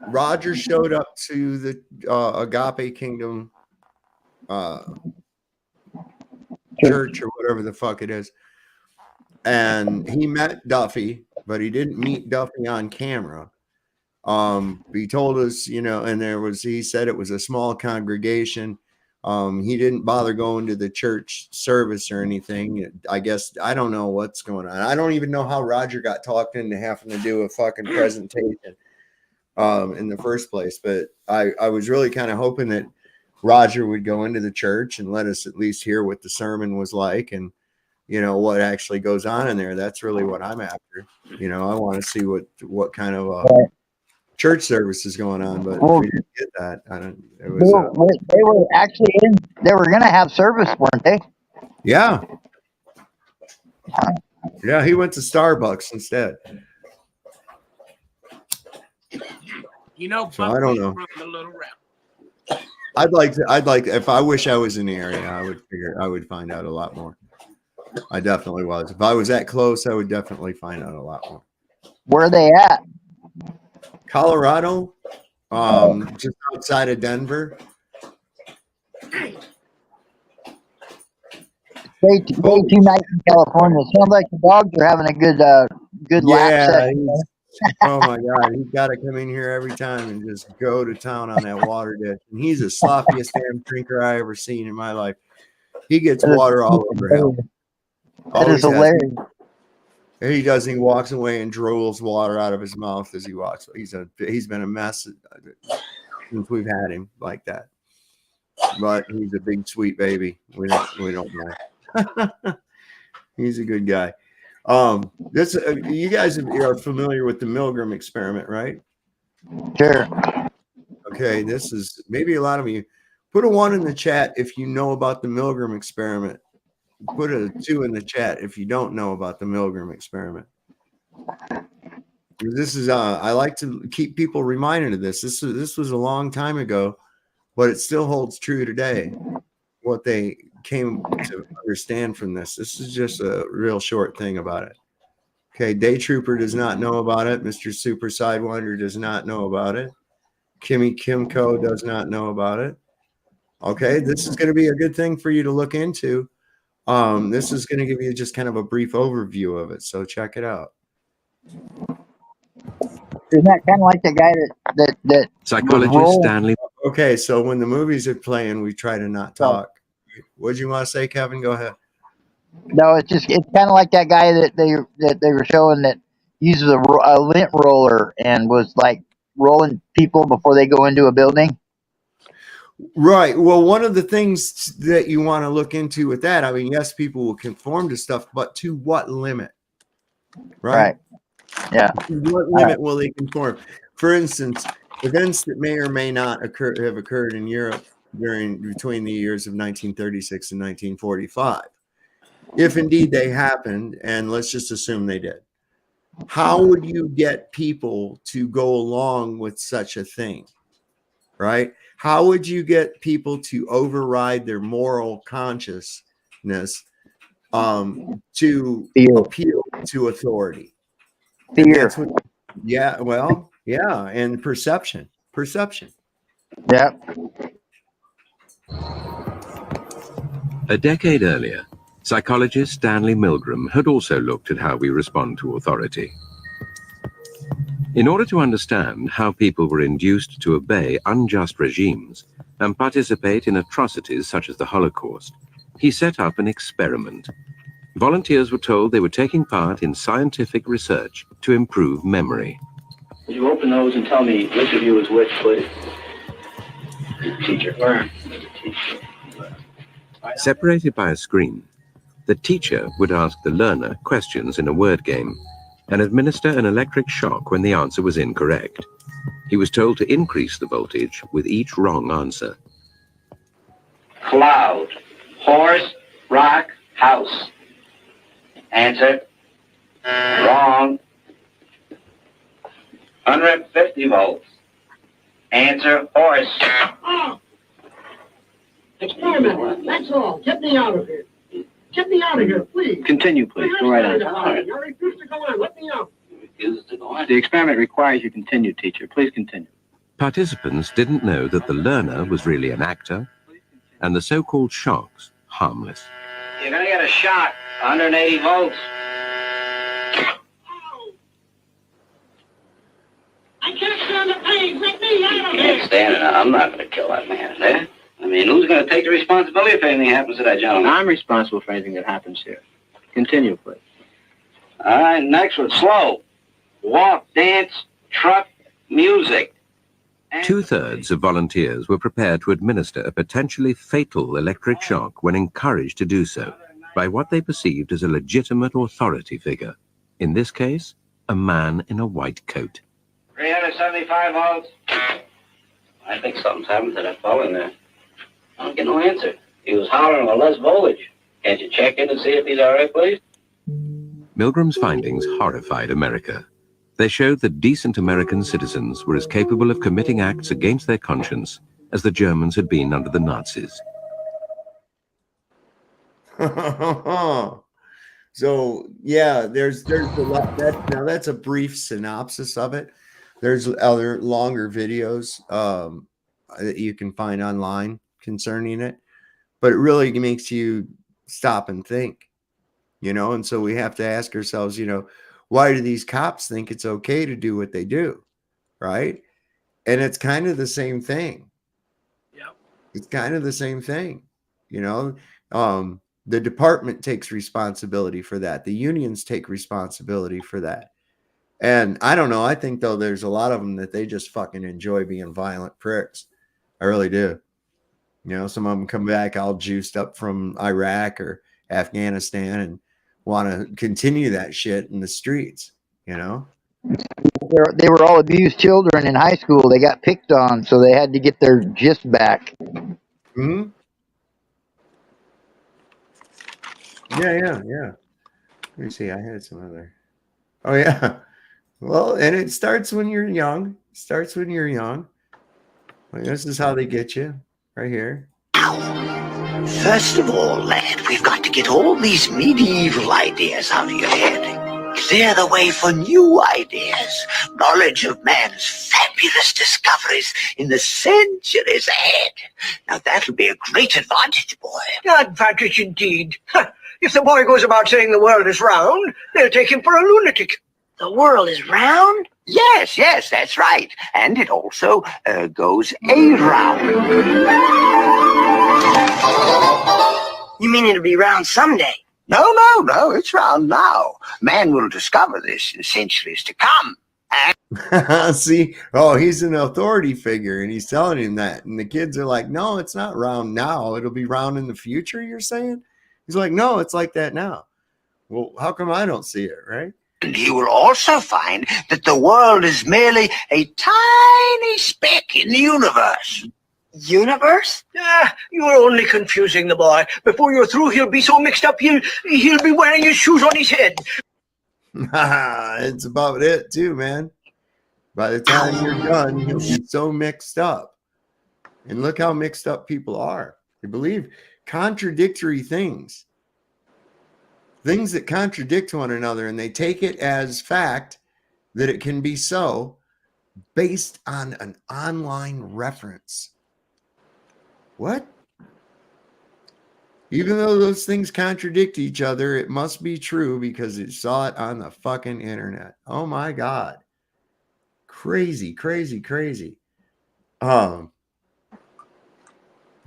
Roger showed up to the Agape Kingdom church or whatever the fuck it is, and he met Duffy, but he didn't meet Duffy on camera. He told us, you know, and he said it was a small congregation. He didn't bother going to the church service or anything. I guess I don't know what's going on. I don't even know how Roger got talked into having to do a fucking presentation in the first place. But I was really kind of hoping that Roger would go into the church and let us at least hear what the sermon was like and, you know, what actually goes on in there. That's really what I'm after. You know, I want to see what kind of church service is going on, but we didn't get that. It was, they were actually in. They were going to have service, weren't they? Yeah. Yeah, he went to Starbucks instead. You know, So I don't know. from the Little Rep. I'd like if I wish I was in the area, I would find out a lot more. I definitely was. If I was that close, I would definitely find out a lot more. Where are they at? Colorado, just outside of Denver. Way too nice in California. Sounds like the dogs are having a good lap Yeah, session. oh my God, he's got to come in here every time and just go to town on that water ditch. And he's the sloppiest damn drinker I ever seen in my life. He gets water all over him. That is hilarious. He does. He walks away and drools water out of his mouth as he walks. He's been a mess since we've had him like that. But he's a big sweet baby. We don't mind. He's a good guy. This you guys are familiar with the Milgram experiment, right? Sure. Okay, this is maybe a lot of you. Put a 1 in the chat if you know about the Milgram experiment. Put a 2 in the chat if you don't know about the Milgram experiment. This is I like to keep people reminded of this. This was a long time ago, but it still holds true today. What they came to understand from this. This is just a real short thing about it. Okay, Day Trooper does not know about it. Mr. Super Sidewinder does not know about it. Kimmy Kimco does not know about it. Okay, this is going to be a good thing for you to look into. This is going to give you just kind of a brief overview of it. So check it out. Isn't that kind of like the guy that Psychologist Stanley. Okay, so when the movies are playing, we try to not talk. What did you want to say, Kevin? Go ahead. No, it's kind of like that guy that they were showing that uses a lint roller and was like rolling people before they go into a building. Right. Well, one of the things that you want to look into with that, I mean, yes, people will conform to stuff, but to what limit? Right. Yeah. To what limit will they conform? For instance, events that may or may not have occurred in Europe between the years of 1936 and 1945. If indeed they happened, and let's just assume they did, how would you get people to go along with such a thing? Right? How would you get people to override their moral consciousness to appeal to authority? And that's what, yeah, well, yeah, and perception. Yeah. A decade earlier, psychologist Stanley Milgram had also looked at how we respond to authority. In order to understand how people were induced to obey unjust regimes and participate in atrocities such as the Holocaust, he set up an experiment. Volunteers were told they were taking part in scientific research to improve memory. Would you open those and tell me which of you is which, please? Teacher. Where? Teacher. Separated by a screen, the teacher would ask the learner questions in a word game and administer an electric shock when the answer was incorrect. He was told to increase the voltage with each wrong answer. Cloud. Horse. Rock. House. Answer. Wrong. 150 volts. Answer. Horse. Experiment. That's all. Get me out of here. Get me out of here, please. Continue, please. Go right on. I refuse to go on. Let me out. The experiment requires you continue, teacher. Please continue. Participants didn't know that the learner was really an actor and the so-called shocks harmless. You're going to get a shock. 180 volts. I can't stand the pain. Let me out of here. Can't stand it. I'm not going to kill that man. Eh? I mean, who's going to take the responsibility if anything happens to that gentleman? I'm responsible for anything that happens here. Continue, please. All right, next one. Slow. Walk, dance, truck, music. Two-thirds of volunteers were prepared to administer a potentially fatal electric shock when encouraged to do so by what they perceived as a legitimate authority figure. In this case, a man in a white coat. 375 volts. I think something's happened to that fellow in there. I don't get no answer. He was hollering with less voltage. Can't you check in and see if he's all right, please? Milgram's findings horrified America. They showed that decent American citizens were as capable of committing acts against their conscience as the Germans had been under the Nazis. So yeah, there's a lot. That's a brief synopsis of it. There's other longer videos that you can find online concerning it, but it really makes you stop and think, and so we have to ask ourselves, why do these cops think it's okay to do what they do, right? And it's kind of the same thing. Yep. It's kind of the same thing, the department takes responsibility for that. The unions take responsibility for that. And I don't know. I think, though, there's a lot of them that they just fucking enjoy being violent pricks. I really do. Some of them come back all juiced up from Iraq or Afghanistan and want to continue that shit in the streets, They were all abused children in high school. They got picked on, so they had to get their gist back. Hmm. Yeah. Let me see. I had some other. Oh, yeah. Well, and it starts when you're young. Like, this is how they get you right here. First of all, lad, we've got to get all these medieval ideas out of your head. Clear the way for new ideas. Knowledge of man's fabulous discoveries in the centuries ahead. Now, that'll be a great advantage, boy. Advantage indeed. If the boy goes about saying the world is round, they'll take him for a lunatic. The world is round? Yes, that's right. And it also goes around. You mean it'll be round someday? No, it's round now. Man will discover this in centuries to come. See, he's an authority figure and he's telling him that. And the kids are like, no, it's not round now. It'll be round in the future, you're saying? He's like, no, it's like that now. Well, how come I don't see it, right? And he will also find that the world is merely a tiny speck in the universe. Universe? You're only confusing the boy. Before you're through, he'll be so mixed up, he'll be wearing his shoes on his head. It's about it, too, man. By the time you're done, he'll be so mixed up. And look how mixed up people are. They believe contradictory things that contradict one another, and they take it as fact that it can be so based on an online reference. What? Even though those things contradict each other, it must be true because it saw it on the fucking internet. Oh my God. Crazy.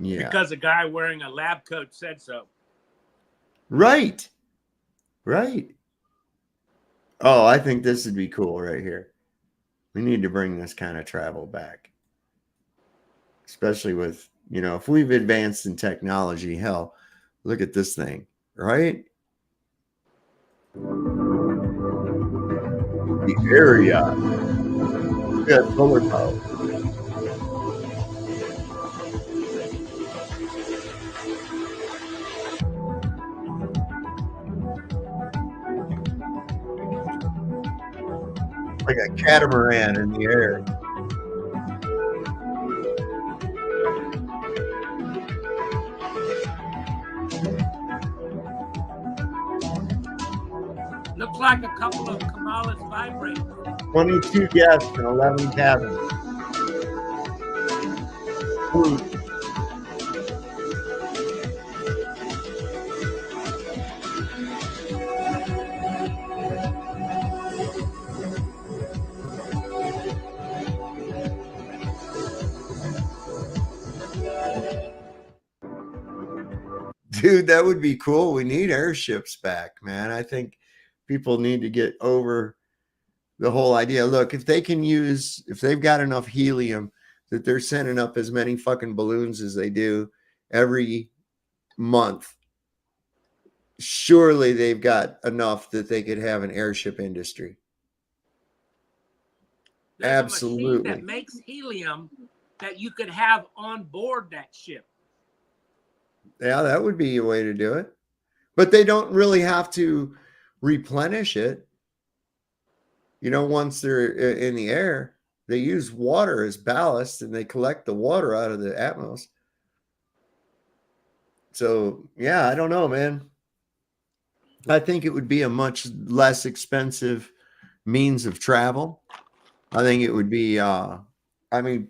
Yeah. Because a guy wearing a lab coat said so. Right. Oh, I think this would be cool right here. We need to bring this kind of travel back. Especially with, if we've advanced in technology, hell, look at this thing, right? The area. Look at solar power. Like a catamaran in the air. Looks like a couple of Kamala's vibrators. 22 guests and 11 cabins. Dude, that would be cool. We need airships back, man. I think people need to get over the whole idea. Look, if they've got enough helium that they're sending up as many fucking balloons as they do every month, surely they've got enough that they could have an airship industry. There's Absolutely. a machine that makes helium that you could have on board that ship. Yeah, that would be a way to do it. But they don't really have to replenish it. You know, once they're in the air, they use water as ballast and they collect the water out of the atmosphere. So, yeah, I don't know, man. I think it would be a much less expensive means of travel. I think it would be, I mean,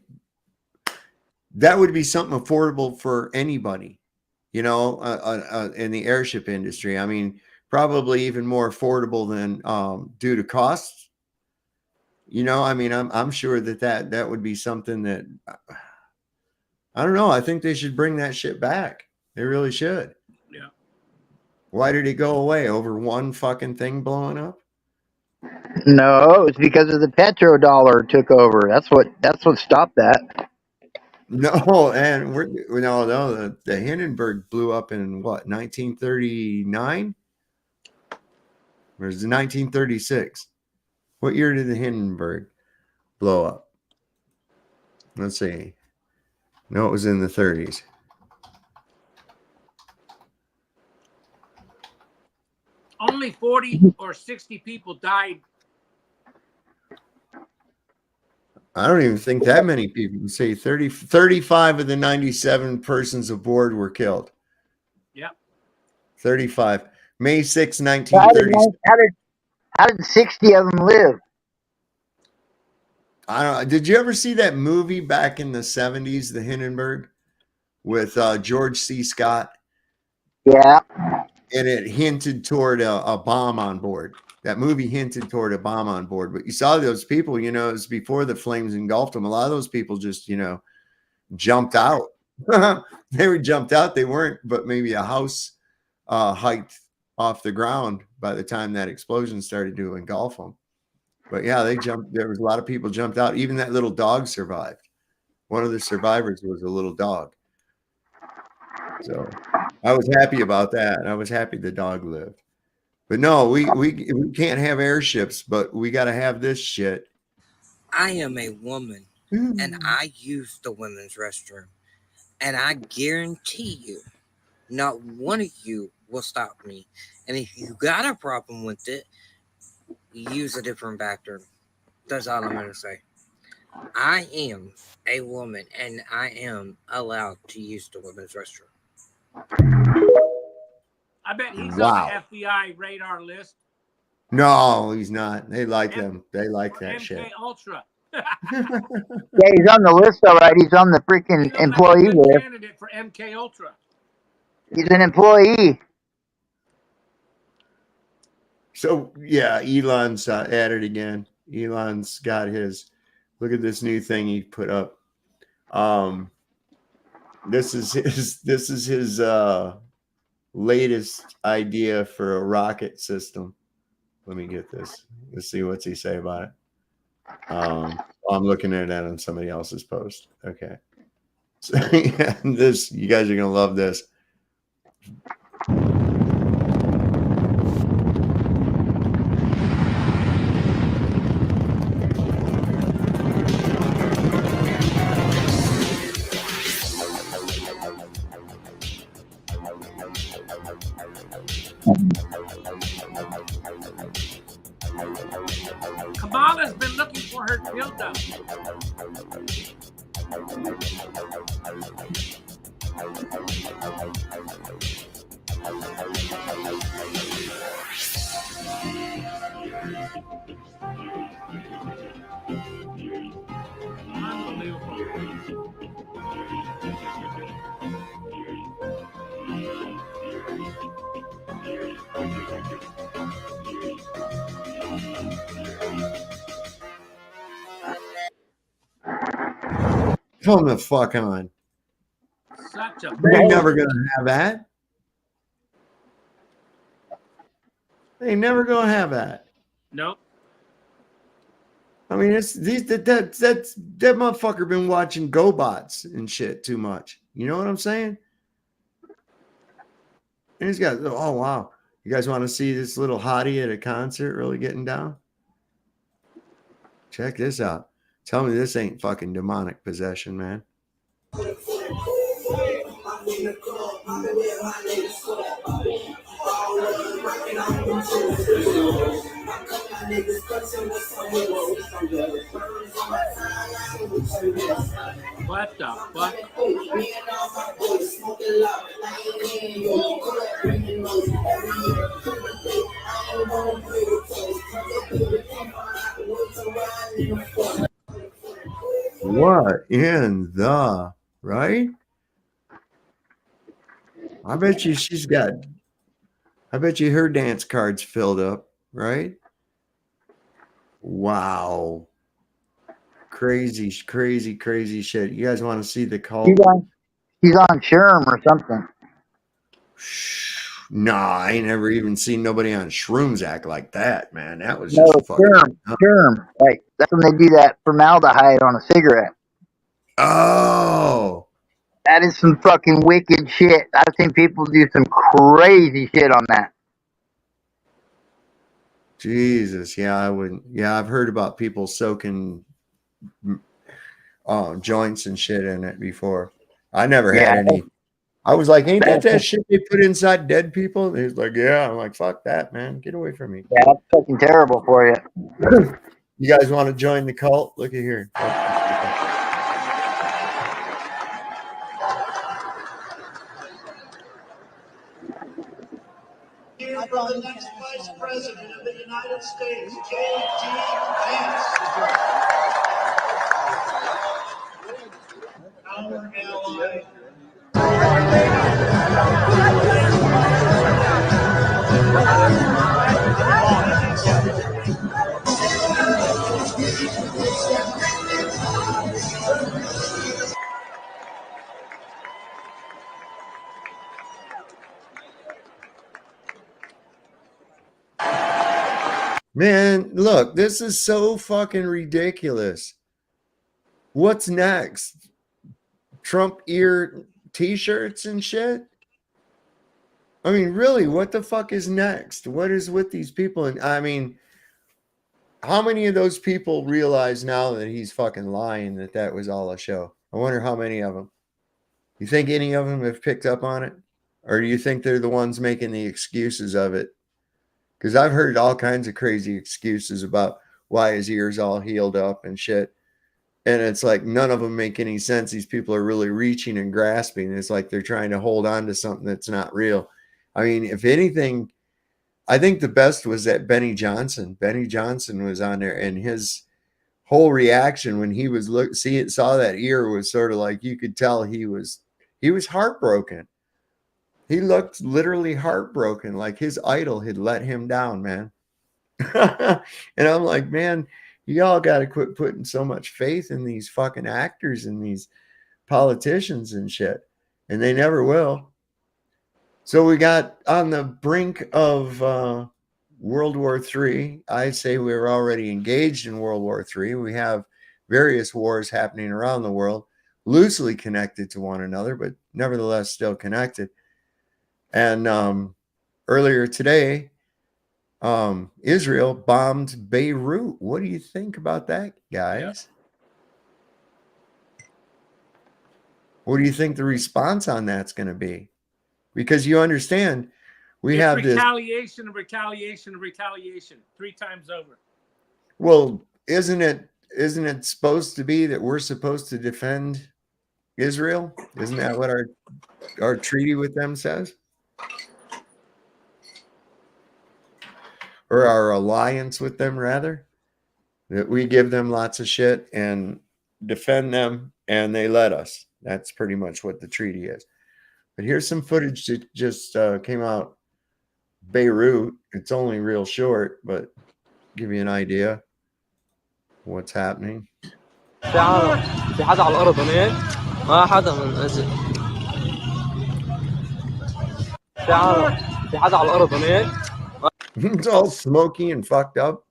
that would be something affordable for anybody, you know, in the airship industry. I mean, probably even more affordable than due to costs. You know, I mean, I'm sure that would be something that I don't know. I think they should bring that shit back. They really should. Yeah. Why did it go away? Over one fucking thing blowing up? No, it's because of the petrodollar took over. That's what stopped that. No, and the Hindenburg blew up in what, 1939? Or is it 1936? What year did the Hindenburg blow up? Let's see. No, it was in the 30s. Only 40 or 60 people died. I don't even think that many people. Say 35 of the 97 persons aboard were killed. Yeah. 35. May 6, 1930. How did 60 of them live? I don't know. Did you ever see that movie back in the 70s, The Hindenburg, with George C. Scott? Yeah. And it hinted toward a bomb on board. That movie hinted toward a bomb on board. But you saw those people, you know, it was before the flames engulfed them. A lot of those people just, you know, jumped out. They were jumped out. They weren't, but maybe a house height off the ground by the time that explosion started to engulf them. But yeah, they jumped. There was a lot of people jumped out. Even that little dog survived. One of the survivors was a little dog. So I was happy about that. I was happy the dog lived. But no, we can't have airships, but we got to have this shit. I am a woman, and I use the women's restroom. And I guarantee you, not one of you will stop me. And if you got a problem with it, use a different bathroom. That's all I'm going to say. I am a woman, and I am allowed to use the women's restroom. I bet he's Wow. on the FBI radar list. No, he's not. They like them. They like that MK shit. Ultra. Yeah, he's on the list, all right. He's on the freaking employee Good list. candidate for MK Ultra. He's an employee. So yeah, Elon's at it again. Elon's got his. Look at this new thing he put up. This is his latest idea for a rocket system. Let me get this. Let's see what's he say about it. I'm looking at it on somebody else's post. Okay. So yeah, this, you guys are gonna love this. Kamala's been looking for her dildo. Come the fuck on. Such a They're never gonna have that. They never gonna have that. Nope. I mean, it's these that motherfucker been watching GoBots and shit too much. You know what I'm saying? And he's got, oh wow, you guys want to see this little hottie at a concert really getting down? Check this out. Tell me this ain't fucking demonic possession, man. What the fuck? What in the right? I bet you she's got. I bet you her dance card's filled up, right? Wow. Crazy, crazy, crazy shit. You guys want to see the cult? He's on Sherm or something. Nah, I ain't never even seen nobody on shrooms act like that, man. That was No, just fucking. Sherm. Like that's when they do that formaldehyde on a cigarette. Oh, that is some fucking wicked shit. I've seen people do some crazy shit on that. Jesus, yeah, I wouldn't. Yeah, I've heard about people soaking joints and shit in it before. I never had any. I was like, ain't that shit they put inside dead people? He's like, yeah. I'm like, fuck that, man. Get away from me. Yeah, that's fucking terrible for you. You guys want to join the cult? Look at here. Here for the next Vice President of the United States, J.D. Vance. Our ally. Man, look, this is so fucking ridiculous. What's next? Trump ear t-shirts and shit? I mean, really, what the fuck is next? What is with these people? And I mean, how many of those people realize now that he's fucking lying, that was all a show? I wonder how many of them. You think any of them have picked up on it? Or do you think they're the ones making the excuses of it? Because I've heard all kinds of crazy excuses about why his ear's all healed up and shit. And it's like none of them make any sense. These people are really reaching and grasping. It's like they're trying to hold on to something that's not real. I mean, if anything, I think the best was that Benny Johnson. Benny Johnson was on there, and his whole reaction when he was saw that ear was sort of like you could tell he was heartbroken. He looked literally heartbroken, like his idol had let him down, man. And I'm like, man, y'all got to quit putting so much faith in these fucking actors and these politicians and shit. And they never will. So we got on the brink of World War III. I say we're already engaged in World War III. We have various wars happening around the world, loosely connected to one another, but nevertheless still connected. And earlier today, Israel bombed Beirut. What do you think about that, guys? What do you think the response on that's going to be? Because you understand, we have retaliation and retaliation and retaliation 3 times over. Well, isn't it supposed to be that we're supposed to defend Israel? Isn't that what our treaty with them says? Or our alliance with them, rather, that we give them lots of shit and defend them, and they let us. That's pretty much what the treaty is. But here's some footage that just came out. Beirut. It's only real short, but give you an idea what's happening. في حدا على الأرض هناك ما حدا من أجل في حدا على الأرض هناك. It's all smoky and fucked up.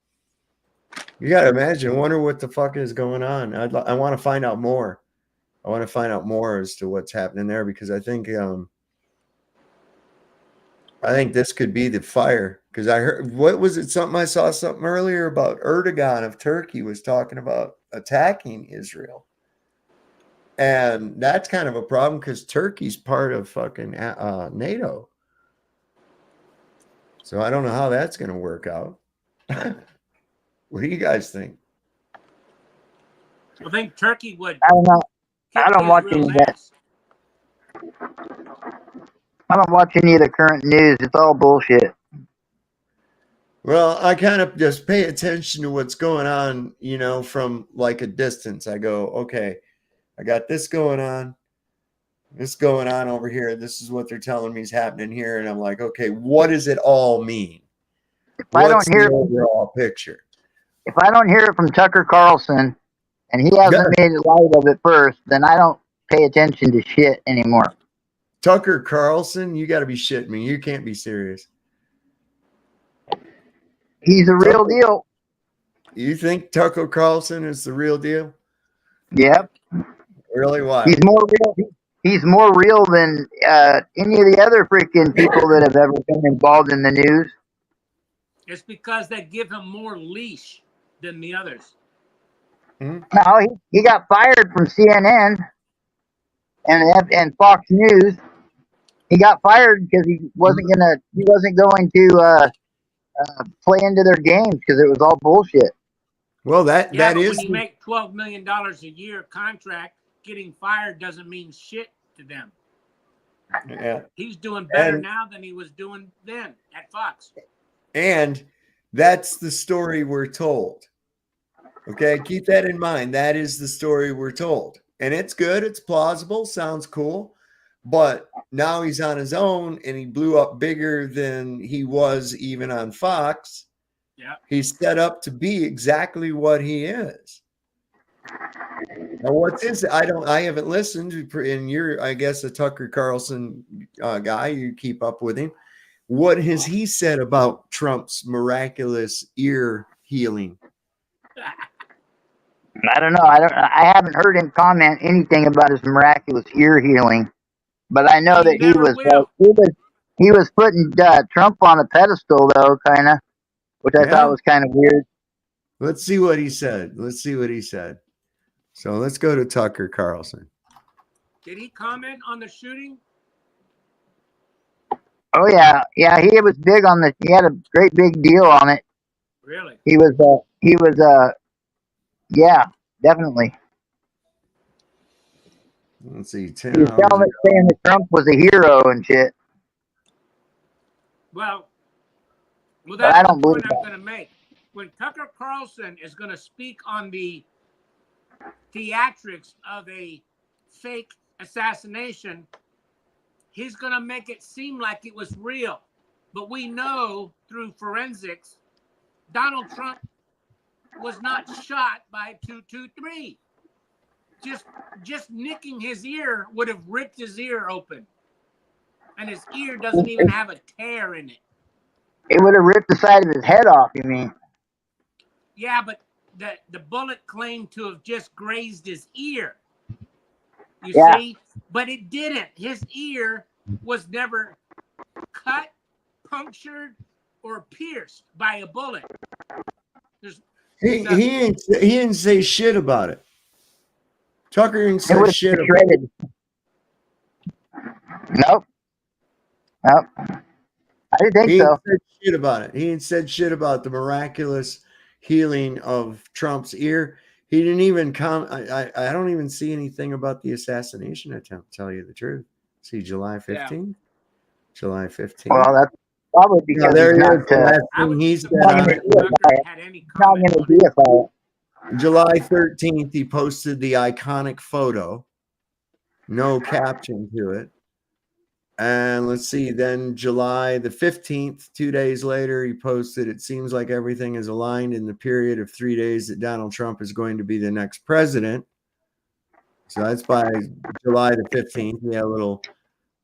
You got to imagine, wonder what the fuck is going on. I want to find out more. I want to find out more as to what's happening there, because I think this could be the fire. Because I heard, what was it? I saw something earlier about Erdogan of Turkey was talking about attacking Israel. And that's kind of a problem because Turkey's part of fucking NATO. So I don't know how that's going to work out. What do you guys think? I think Turkey would. I don't know. kick I don't watch Israel's any of that. ass. I don't watch any of the current news. It's all bullshit. Well, I kind of just pay attention to what's going on, you know, from like a distance. I go, okay, I got this going on over here. This is what they're telling me is happening here. And I'm like, okay, what does it all mean? If I don't What's hear the overall picture? If I don't hear it from Tucker Carlson and he hasn't made light of it first, then I don't pay attention to shit anymore. Tucker Carlson, you got to be shitting me. You can't be serious. He's a real deal. You think Tucker Carlson is the real deal? Yep. Really? Why? He's more real. He's more real than any of the other freaking people that have ever been involved in the news. It's because they give him more leash than the others. No, he got fired from CNN and Fox News. He got fired because he wasn't going to play into their games because it was all bullshit. Well, that But is when you make $12 million a year contract, getting fired doesn't mean shit to them. Yeah. He's doing better now than he was doing then at Fox. And that's the story we're told. Okay, keep that in mind. That is the story we're told. And it's good, it's plausible, sounds cool. But now he's on his own and he blew up bigger than he was even on Fox. Yeah. He's set up to be exactly what he is. Now, what's his? I haven't listened. And you're, I guess, a Tucker Carlson guy. You keep up with him. What has he said about Trump's miraculous ear healing? I don't know. I haven't heard him comment anything about his miraculous ear healing, but I know that he was putting Trump on a pedestal, though, kind of, which I thought was kind of weird. Let's see what he said. So let's go to Tucker Carlson. Did he comment on the shooting? Oh yeah, he was big on the. He had a great big deal on it. Really? He was. Yeah, definitely. Let's see. 10 He was saying that Trump was a hero and shit. Well, But that's I the don't point believe I'm going to make. When Tucker Carlson is going to speak on the theatrics of a fake assassination, he's going to make it seem like it was real. But we know through forensics, Donald Trump was not shot by 223. Just nicking his ear would have ripped his ear open. And his ear doesn't even have a tear in it. It would have ripped the side of his head off, you mean? Yeah, but the bullet claimed to have just grazed his ear. You see? But it didn't. His ear was never cut, punctured, or pierced by a bullet. He didn't say shit about it. Tucker didn't say shit about it. Nope. I didn't think so. He said shit about it. He ain't said shit about the miraculous healing of Trump's ear. He didn't even I don't even see anything about the assassination attempt, to tell you the truth. See, July 15th? Yeah. July 15th. Well, that's probably because there he's he not, is. The last thing he said on it. July 13th, he posted the iconic photo. No caption to it. And let's see, then July the 15th, 2 days later, he posted, "It seems like everything is aligned in the period of 3 days that Donald Trump is going to be the next president." So that's by July the 15th. We had a little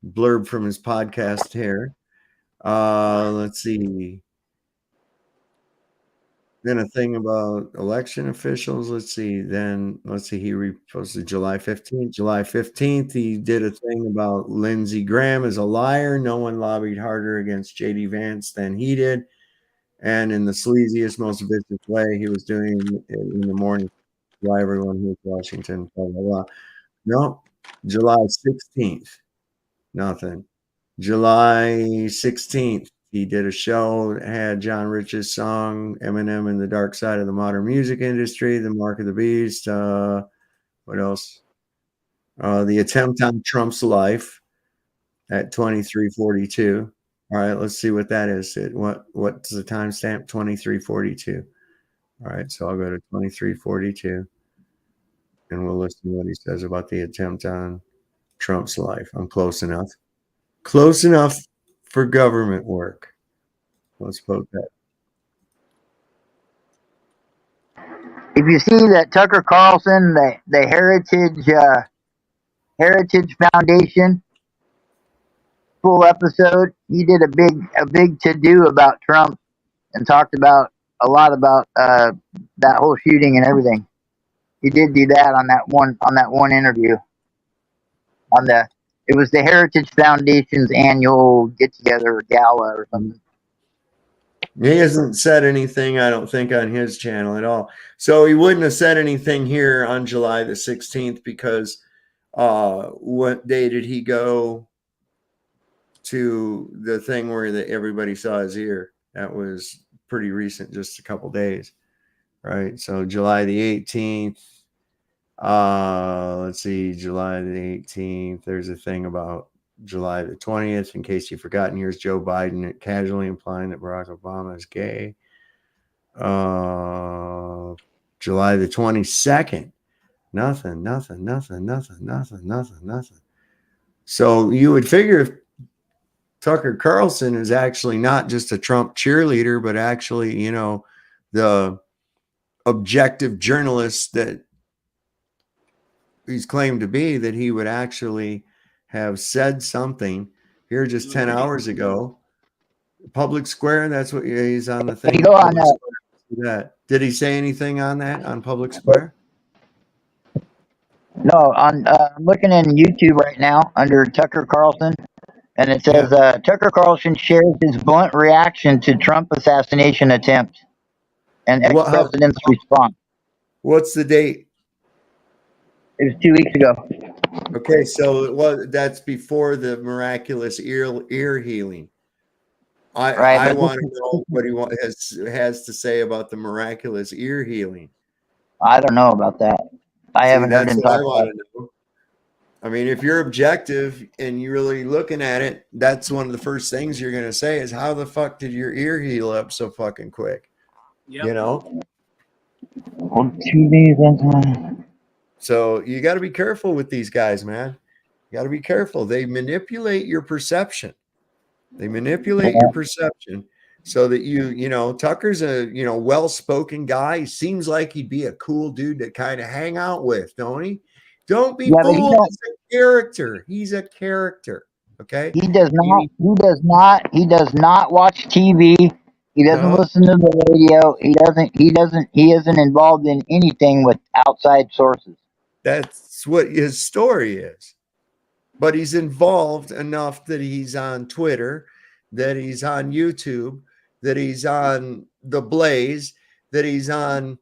blurb from his podcast here. Let's see. Then a thing about election officials. Let's see. Then let's see. He reposted July 15th. July 15th, he did a thing about Lindsey Graham as a liar. No one lobbied harder against JD Vance than he did. And in the sleaziest, most vicious way, he was doing it in the morning. Why everyone hates Washington, blah, blah, blah. No, July 16th. Nothing. July 16th. He did a show that had John Rich's song, Eminem and the Dark Side of the Modern Music Industry, The Mark of the Beast. What else? The Attempt on Trump's Life at 23:42. All right, let's see what that is. What's the timestamp? 23:42. All right, so I'll go to 23:42 and we'll listen to what he says about the attempt on Trump's life. I'm close enough. Close enough for government work. Let's vote that. If you see that Tucker Carlson, the Heritage Foundation full episode, he did a big to do about Trump and talked about a lot about that whole shooting and everything. He did do that on that one interview. It was the Heritage Foundation's annual get together or gala or something. He hasn't said anything, I don't think, on his channel at all. So he wouldn't have said anything here on July the 16th because what day did he go to the thing where everybody saw his ear? That was pretty recent, just a couple days, right? So July the 18th. Let's see, July the 18th. There's a thing about July the 20th. In case you've forgotten, here's Joe Biden casually implying that Barack Obama is gay. July the 22nd. Nothing. So you would figure if Tucker Carlson is actually not just a Trump cheerleader, but actually, you know, the objective journalist that he's claimed to be, that he would actually have said something here just 10 hours ago. Public Square, that's what he's on the thing. Go on that. Did he say anything on that, on Public Square? No, I'm looking in YouTube right now under Tucker Carlson, and it says Tucker Carlson shares his blunt reaction to Trump assassination attempt and ex-president's response. What's the date? It was 2 weeks ago. Okay, so that's before the miraculous ear healing. I want to know what he has to say about the miraculous ear healing. I don't know about that. I haven't heard him talk about it. I mean, if you're objective and you're really looking at it, that's one of the first things you're going to say is, how the fuck did your ear heal up so fucking quick? Yep. You know? Well, 2 days on time. So you got to be careful with these guys, man. You got to be careful. They manipulate your perception. They manipulate your perception so that you know, Tucker's a, you know, well-spoken guy. He seems like he'd be a cool dude to kind of hang out with, don't he? Don't be fooled. He's a character. He's a character. Okay. He does not watch TV. He doesn't listen to the radio. He isn't involved in anything with outside sources. That's what his story is. But he's involved enough that he's on Twitter, that he's on YouTube, that he's on The Blaze, that he's on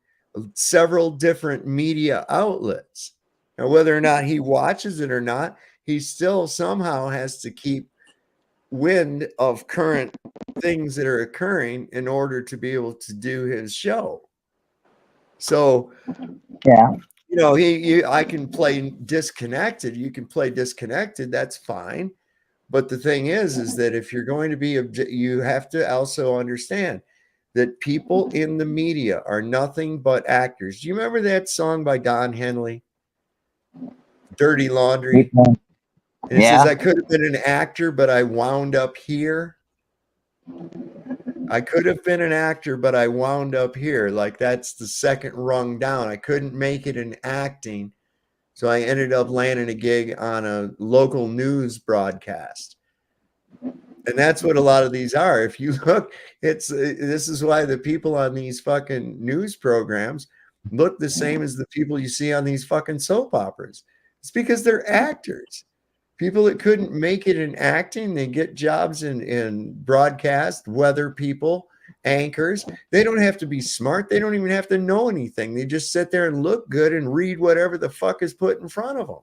several different media outlets. Now, whether or not he watches it or not, he still somehow has to keep wind of current things that are occurring in order to be able to do his show. So, yeah. You know, I can play disconnected. You can play disconnected. That's fine. But the thing is that if you're going to be, you have to also understand that people in the media are nothing but actors. Do you remember that song by Don Henley, Dirty Laundry? And it says, I could have been an actor, but I wound up here. I could have been an actor, but I wound up here. Like, that's the second rung down. I couldn't make it in acting, so I ended up landing a gig on a local news broadcast. And that's what a lot of these are. If you look, this is why the people on these fucking news programs look the same as the people you see on these fucking soap operas. It's because they're actors. People that couldn't make it in acting, they get jobs in broadcast, weather people, anchors. They don't have to be smart. They don't even have to know anything. They just sit there and look good and read whatever the fuck is put in front of them.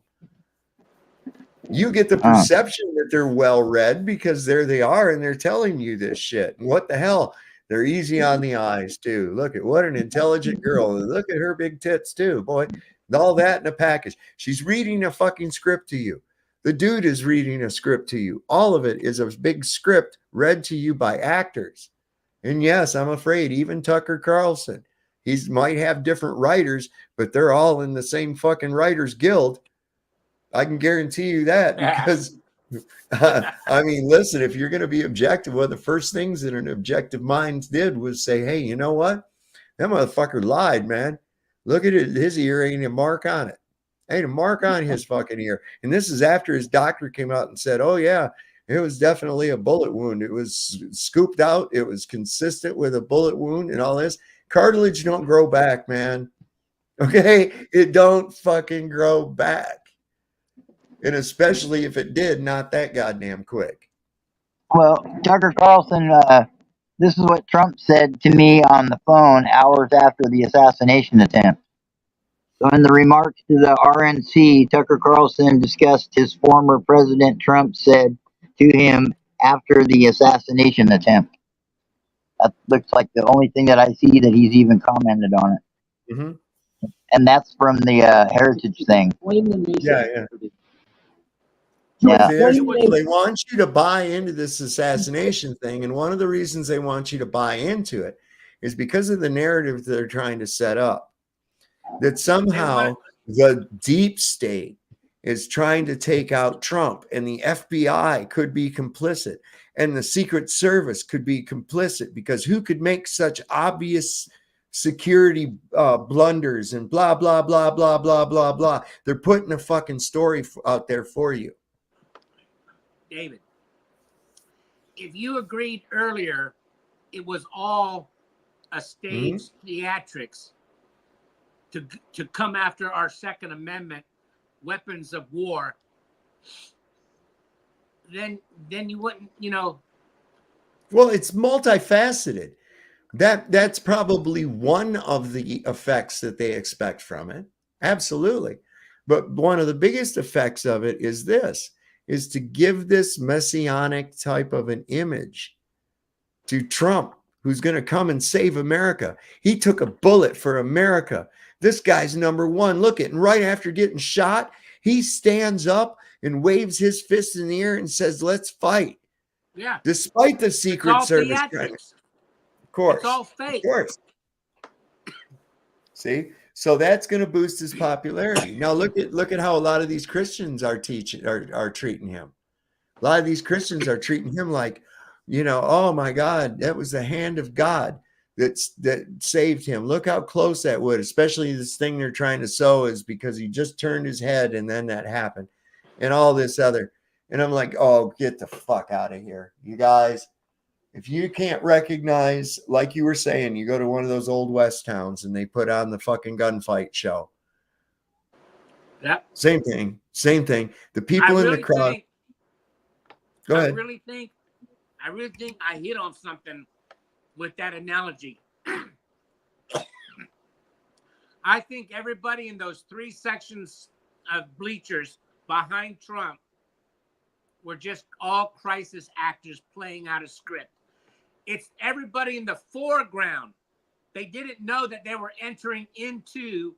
You get the perception that they're well read because there they are and they're telling you this shit. And what the hell? They're easy on the eyes too. Look at what an intelligent girl. Look at her big tits too, boy. All that in a package. She's reading a fucking script to you. The dude is reading a script to you. All of it is a big script read to you by actors. And yes, I'm afraid even Tucker Carlson, he might have different writers, but they're all in the same fucking writers guild. I can guarantee you that because, I mean, listen, if you're going to be objective, one of the first things that an objective mind did was say, hey, you know what? That motherfucker lied, man. Look at it. His ear ain't a mark on it. Ain't a mark on his fucking ear. And this is after his doctor came out and said, oh, yeah, it was definitely a bullet wound. It was scooped out. It was consistent with a bullet wound and all this. Cartilage don't grow back, man. Okay? It don't fucking grow back. And especially if it did, not that goddamn quick. Well, Tucker Carlson, this is what Trump said to me on the phone hours after the assassination attempt. So in the remarks to the RNC, Tucker Carlson discussed his former President Trump said to him after the assassination attempt. That looks like the only thing that I see that he's even commented on it. Mm-hmm. And that's from the Heritage thing. Yeah, yeah. Yeah. They want you to buy into this assassination thing. And one of the reasons they want you to buy into it is because of the narrative they're trying to set up. That somehow the deep state is trying to take out Trump and the FBI could be complicit and the Secret Service could be complicit because who could make such obvious security blunders and blah, blah, blah, blah, blah, blah, blah. They're putting a fucking story out there for you. David, if you agreed earlier, it was all a staged theatrics to come after our Second Amendment weapons of war, then you wouldn't, you know. Well, it's multifaceted. That's probably one of the effects that they expect from it. Absolutely. But one of the biggest effects of it is this, is to give this messianic type of an image to Trump, who's going to come and save America. He took a bullet for America. This guy's number one. Look at, and right after getting shot, he stands up and waves his fist in the air and says, let's fight. Yeah. Despite the Secret Service. Of course. It's all fake. Of course. See? So that's going to boost his popularity. Now look at how a lot of these Christians are treating him. A lot of these Christians are treating him like, you know, oh my God, that was the hand of God that saved him. Look how close that would, especially this thing they're trying to sow is because he just turned his head and then that happened and all this other. And I'm like, oh, get the fuck out of here. You guys, if you can't recognize, like you were saying, you go to one of those old West towns and they put on the fucking gunfight show. Yeah. Same thing. The people in the crowd. Go ahead. I really think I hit on something with that analogy. I think everybody in those 3 sections of bleachers behind Trump were just all crisis actors playing out a script. It's everybody in the foreground. They didn't know that they were entering into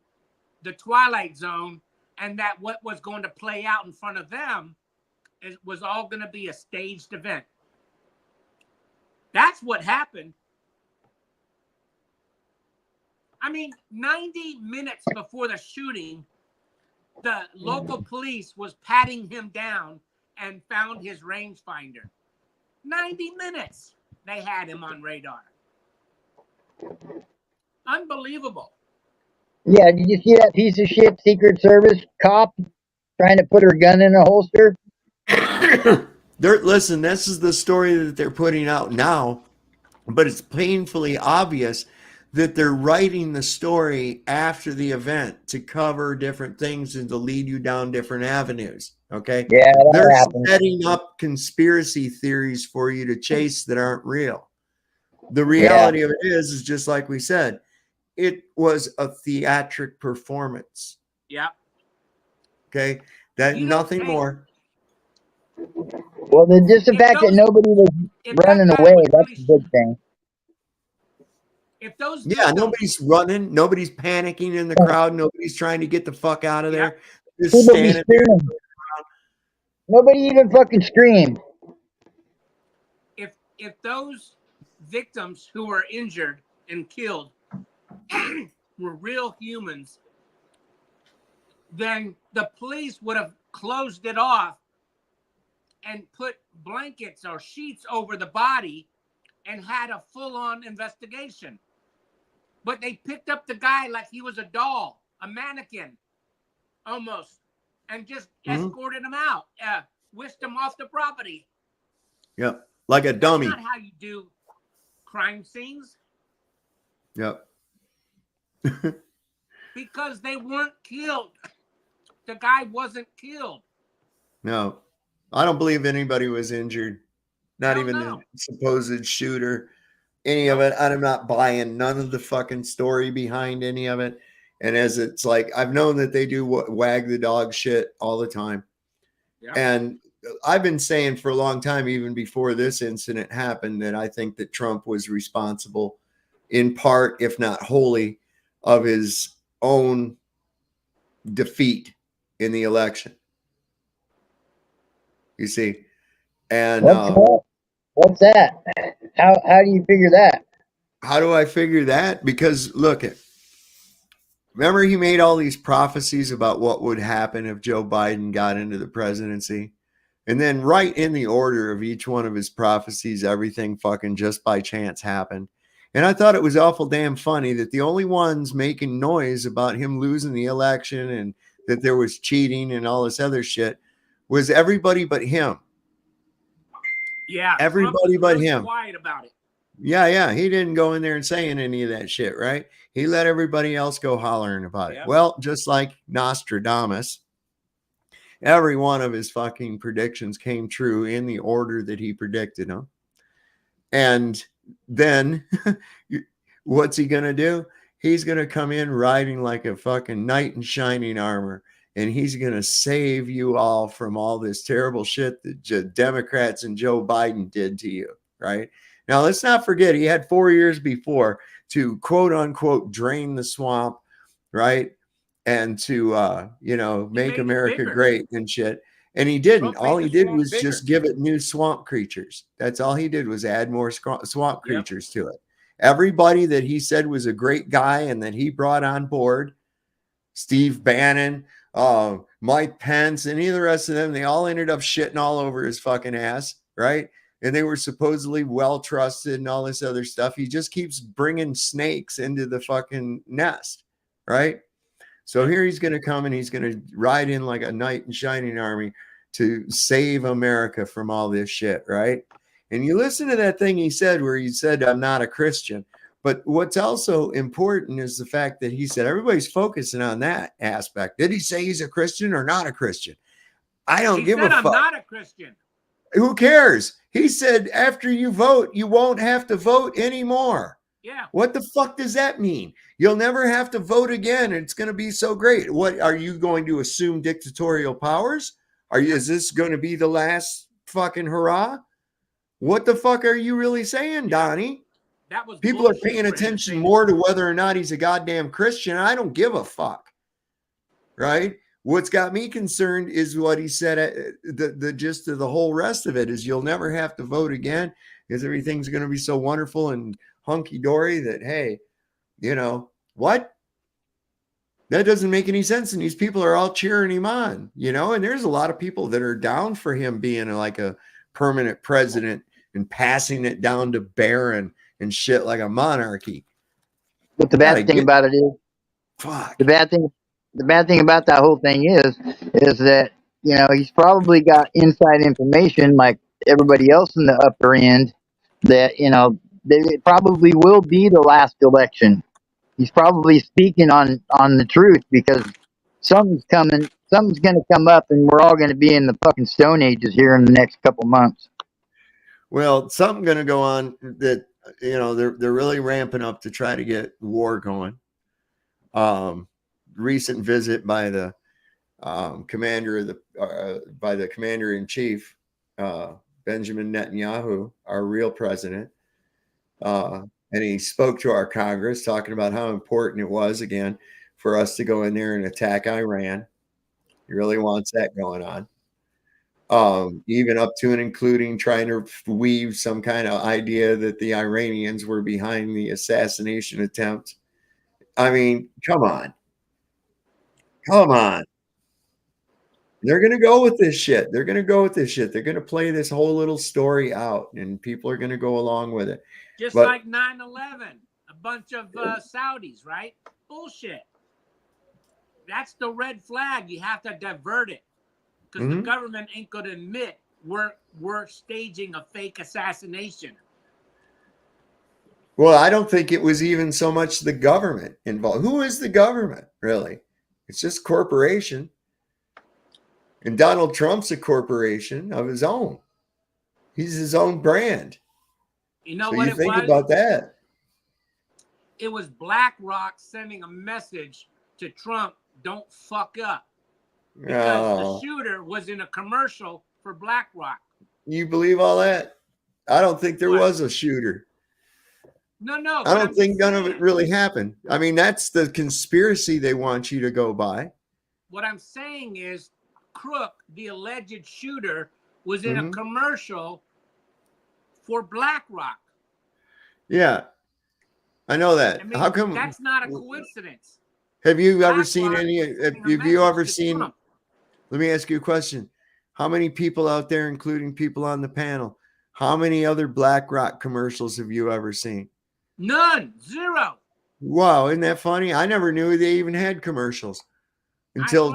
the twilight zone and that what was going to play out in front of them was all going to be a staged event. That's what happened. I mean, 90 minutes before the shooting, the local police was patting him down and found his rangefinder. 90 minutes they had him on radar. Unbelievable. Yeah, did you see that piece of shit Secret Service cop trying to put her gun in a holster? Listen, this is the story that they're putting out now, but it's painfully obvious that they're writing the story after the event to cover different things and to lead you down different avenues. Okay. Yeah, they're happens. setting up conspiracy theories for you to chase that aren't real. The reality of it is just like we said, it was a theatric performance. Yeah. Okay. That nothing more. Well, just the fact that nobody was running away, that's a good thing. If those nobody's running, nobody's panicking in the crowd, nobody's trying to get the fuck out of there. Just People be standing there. screaming. Nobody even fucking screamed. If those victims who were injured and killed were real humans, then the police would have closed it off and put blankets or sheets over the body and had a full-on investigation. But they picked up the guy like he was a doll, a mannequin, almost, and just escorted him out, whisked him off the property. Yep, like a dummy. That's not how you do crime scenes. Yep. Because they weren't killed. The guy wasn't killed. No, I don't believe anybody was injured. Not even the supposed shooter. Any of it. I'm not buying none of the fucking story behind any of it. And as it's like, I've known that they do wag the dog shit all the time. Yeah. And I've been saying for a long time, even before this incident happened, that I think that Trump was responsible in part, if not wholly, of his own defeat in the election. You see? And what's that? How do you figure that? How do I figure that? Because look at, remember he made all these prophecies about what would happen if Joe Biden got into the presidency. And then right in the order of each one of his prophecies, everything fucking just by chance happened. And I thought it was awful damn funny that the only ones making noise about him losing the election and that there was cheating and all this other shit was everybody but him. Yeah. Everybody but him. Quiet about it. Yeah. He didn't go in there and say any of that shit, right? He let everybody else go hollering about it. Well, just like Nostradamus, every one of his fucking predictions came true in the order that he predicted them. And then what's he going to do? He's going to come in riding like a fucking knight in shining armor. And he's going to save you all from all this terrible shit that Democrats and Joe Biden did to you, right? Now, let's not forget, he had 4 years before to quote unquote drain the swamp, right? And to, make America great and shit. And he didn't. All he did was just give it new swamp creatures. That's all he did, was add more swamp creatures to it. Everybody that he said was a great guy and that he brought on board, Steve Bannon, Mike Pence, any of the rest of them, they all ended up shitting all over his fucking ass, right? And they were supposedly well trusted and all this other stuff. He just keeps bringing snakes into the fucking nest, right? So here he's going to come and he's going to ride in like a knight in shining army to save America from all this shit, right? And you listen to that thing he said where he said, I'm not a Christian. But what's also important is the fact that he said everybody's focusing on that aspect. Did he say he's a Christian or not a Christian? I don't give a fuck. I'm not a Christian. Who cares? He said after you vote, you won't have to vote anymore. Yeah. What the fuck does that mean? You'll never have to vote again. It's going to be so great. What are you going to assume dictatorial powers? Is this going to be the last fucking hurrah? What the fuck are you really saying, Donnie? That was people are paying attention more to whether or not he's a goddamn Christian. I don't give a fuck. Right? What's got me concerned is what he said. The gist of the whole rest of it is you'll never have to vote again because everything's going to be so wonderful and hunky-dory that, hey, what? That doesn't make any sense. And these people are all cheering him on, and there's a lot of people that are down for him being like a permanent president and passing it down to Barron and shit like a monarchy. But the bad thing about it is, the bad thing about that whole thing is that, he's probably got inside information like everybody else in the upper end that, it probably will be the last election. He's probably speaking on the truth because something's going to come up and we're all going to be in the fucking Stone Ages here in the next couple months. Well, something going to go on that, they're really ramping up to try to get war going. Recent visit by the commander in chief Benjamin Netanyahu, our real president. And he spoke to our Congress talking about how important it was, again, for us to go in there and attack Iran. He really wants that going on. Even up to and including trying to weave some kind of idea that the Iranians were behind the assassination attempt. I mean, come on. Come on. They're going to go with this shit. They're going to go with this shit. They're going to play this whole little story out, and people are going to go along with it. Just like 9/11, a bunch of Saudis, right? Bullshit. That's the red flag. You have to divert it because the government ain't going to admit we're staging a fake assassination. Well, I don't think it was even so much the government involved. Who is the government, really? It's just corporation. And Donald Trump's a corporation of his own. He's his own brand. You know so what you think was? about that. It was BlackRock sending a message to Trump, don't fuck up. Because the shooter was in a commercial for BlackRock. You believe all that? I don't think there was a shooter. No. I don't think none of it really happened. I mean, that's the conspiracy they want you to go by. What I'm saying is Crook, the alleged shooter, was in a commercial for BlackRock. Yeah, I know that. I mean, how come that's not a coincidence? Have you ever seen any? Have you ever seen? Trump. Let me ask you a question. How many people out there, including people on the panel, how many other BlackRock commercials have you ever seen? None. Zero. Wow, isn't that funny? I never knew they even had commercials until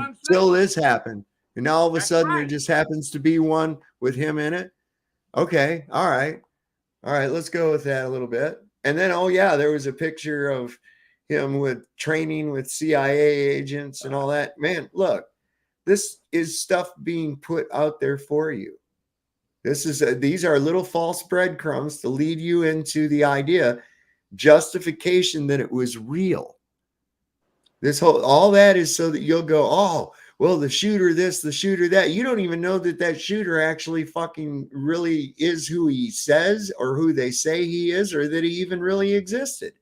this happened. And now all of a sudden there just happens to be one with him in it. Okay, all right. All right, let's go with that a little bit. And then, oh yeah, there was a picture of him with training with CIA agents and all that. Man, look, this is stuff being put out there for you. These are little false breadcrumbs to lead you into the idea, justification that it was real. All that is so that you'll go, oh, well, the shooter this, the shooter that. You don't even know that shooter actually fucking really is who he says or who they say he is, or that he even really existed.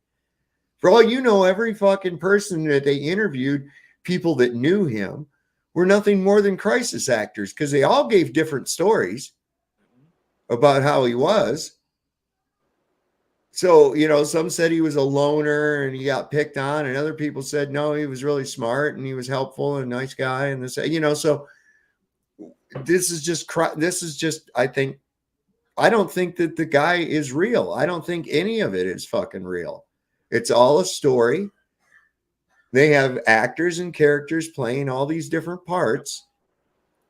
For all you know, every fucking person that they interviewed, people that knew him, were nothing more than crisis actors because they all gave different stories about how he was. So, some said he was a loner and he got picked on, and other people said, no, he was really smart and he was helpful and a nice guy. And so this is just, I don't think that the guy is real. I don't think any of it is fucking real. It's all a story. They have actors and characters playing all these different parts.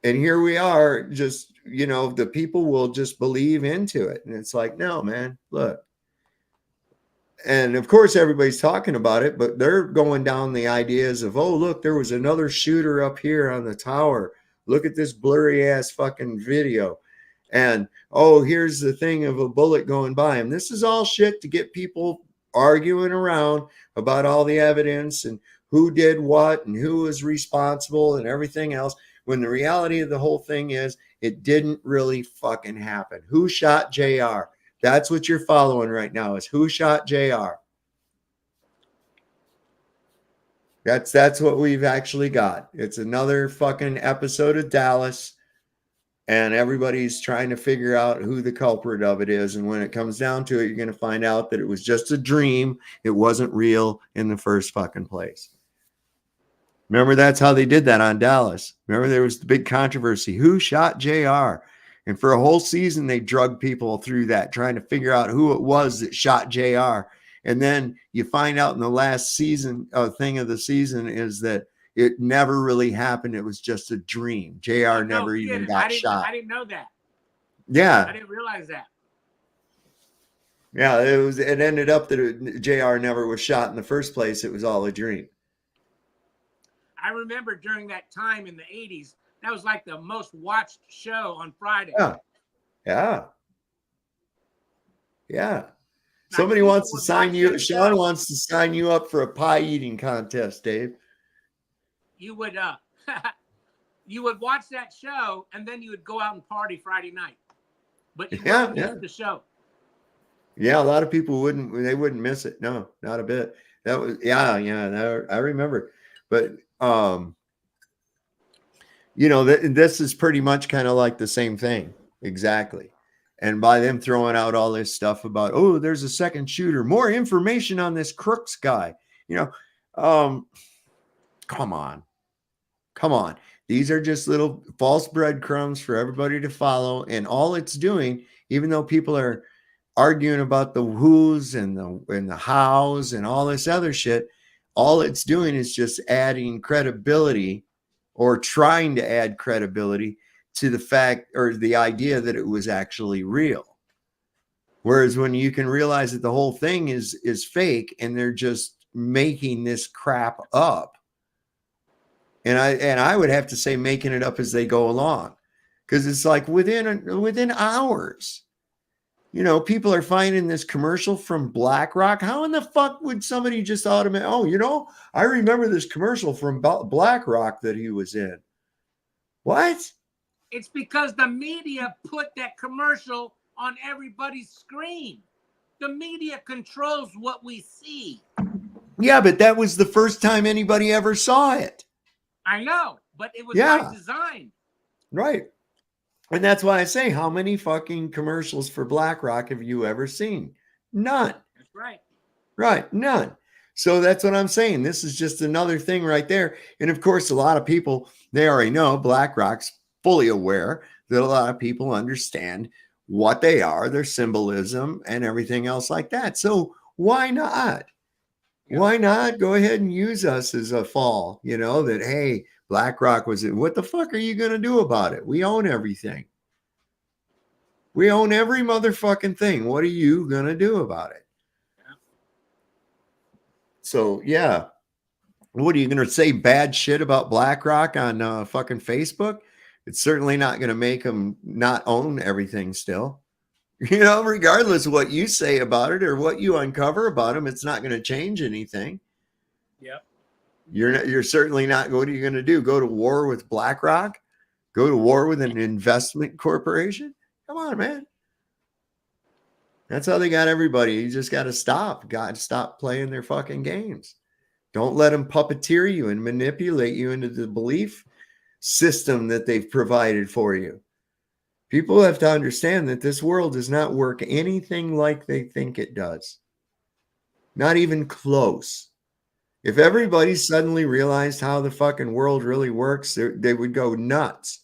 And here we are, just, the people will just believe into it. And it's like, no, man, look. And of course, everybody's talking about it, but they're going down the ideas of, oh, look, there was another shooter up here on the tower. Look at this blurry ass fucking video. And, oh, here's the thing of a bullet going by him. This is all shit to get people arguing around about all the evidence and who did what and who was responsible and everything else, when the reality of the whole thing is it didn't really fucking happen. Who shot JR? That's what you're following right now, is who shot JR. That's what we've actually got. It's another fucking episode of Dallas, and everybody's trying to figure out who the culprit of it is. And when it comes down to it, you're going to find out that it was just a dream. It wasn't real in the first fucking place. Remember, that's how they did that on Dallas. Remember, there was the big controversy. Who shot JR? And for a whole season, they drugged people through that, trying to figure out who it was that shot JR. And then you find out in the last season thing of the season is that it never really happened. It was just a dream. JR never even got shot. I didn't know that. Yeah. I didn't realize that. Yeah, it ended up that JR never was shot in the first place. It was all a dream. I remember during that time in the 80s, that was like the most watched show on Friday. Yeah. Somebody wants to sign you. Sean wants to sign you up for a pie eating contest, Dave. You would you would watch that show and then you would go out and party Friday night. But you Yeah, wouldn't miss the show. Yeah, a lot of people wouldn't miss it. No, not a bit. That was I remember. But you know, this is pretty much kind of like the same thing. Exactly. And by them throwing out all this stuff about, oh, there's a second shooter, more information on this Crooks guy, you know, come on. These are just little false breadcrumbs for everybody to follow. And all it's doing, even though people are arguing about the who's and the hows and all this other shit, all it's doing is just adding credibility, or trying to add credibility to the fact or the idea that it was actually real. Whereas when you can realize that the whole thing is fake and they're just making this crap up. And I would have to say making it up as they go along, because it's like within hours, you know, people are finding this commercial from BlackRock. How in the fuck would somebody just automatically, oh, you know, I remember this commercial from BlackRock that he was in. What? It's because the media put that commercial on everybody's screen. The media controls what we see. Yeah, but that was the first time anybody ever saw it. I know, but it was by design. Right. And that's why I say, how many fucking commercials for BlackRock have you ever seen? None. That's right. Right. None. So that's what I'm saying. This is just another thing right there. And of course, a lot of people, they already know BlackRock's fully aware that a lot of people understand what they are, their symbolism and everything else like that. So why not? Why not go ahead and use us as a fall? You know, that, hey, BlackRock was it. What the fuck are you going to do about it? We own everything. We own every motherfucking thing. What are you going to do about it? Yeah. So, yeah. What are you going to say bad shit about BlackRock on fucking Facebook? It's certainly not going to make them not own everything still. You know, regardless of what you say about it or what you uncover about them, it's not going to change anything. Yep. You're certainly not. What are you going to do? Go to war with BlackRock? Go to war with an investment corporation? Come on, man. That's how they got everybody. You just got to stop. Got to stop playing their fucking games. Don't let them puppeteer you and manipulate you into the belief system that they've provided for you. People have to understand that this world does not work anything like they think it does. Not even close. If everybody suddenly realized how the fucking world really works, they would go nuts.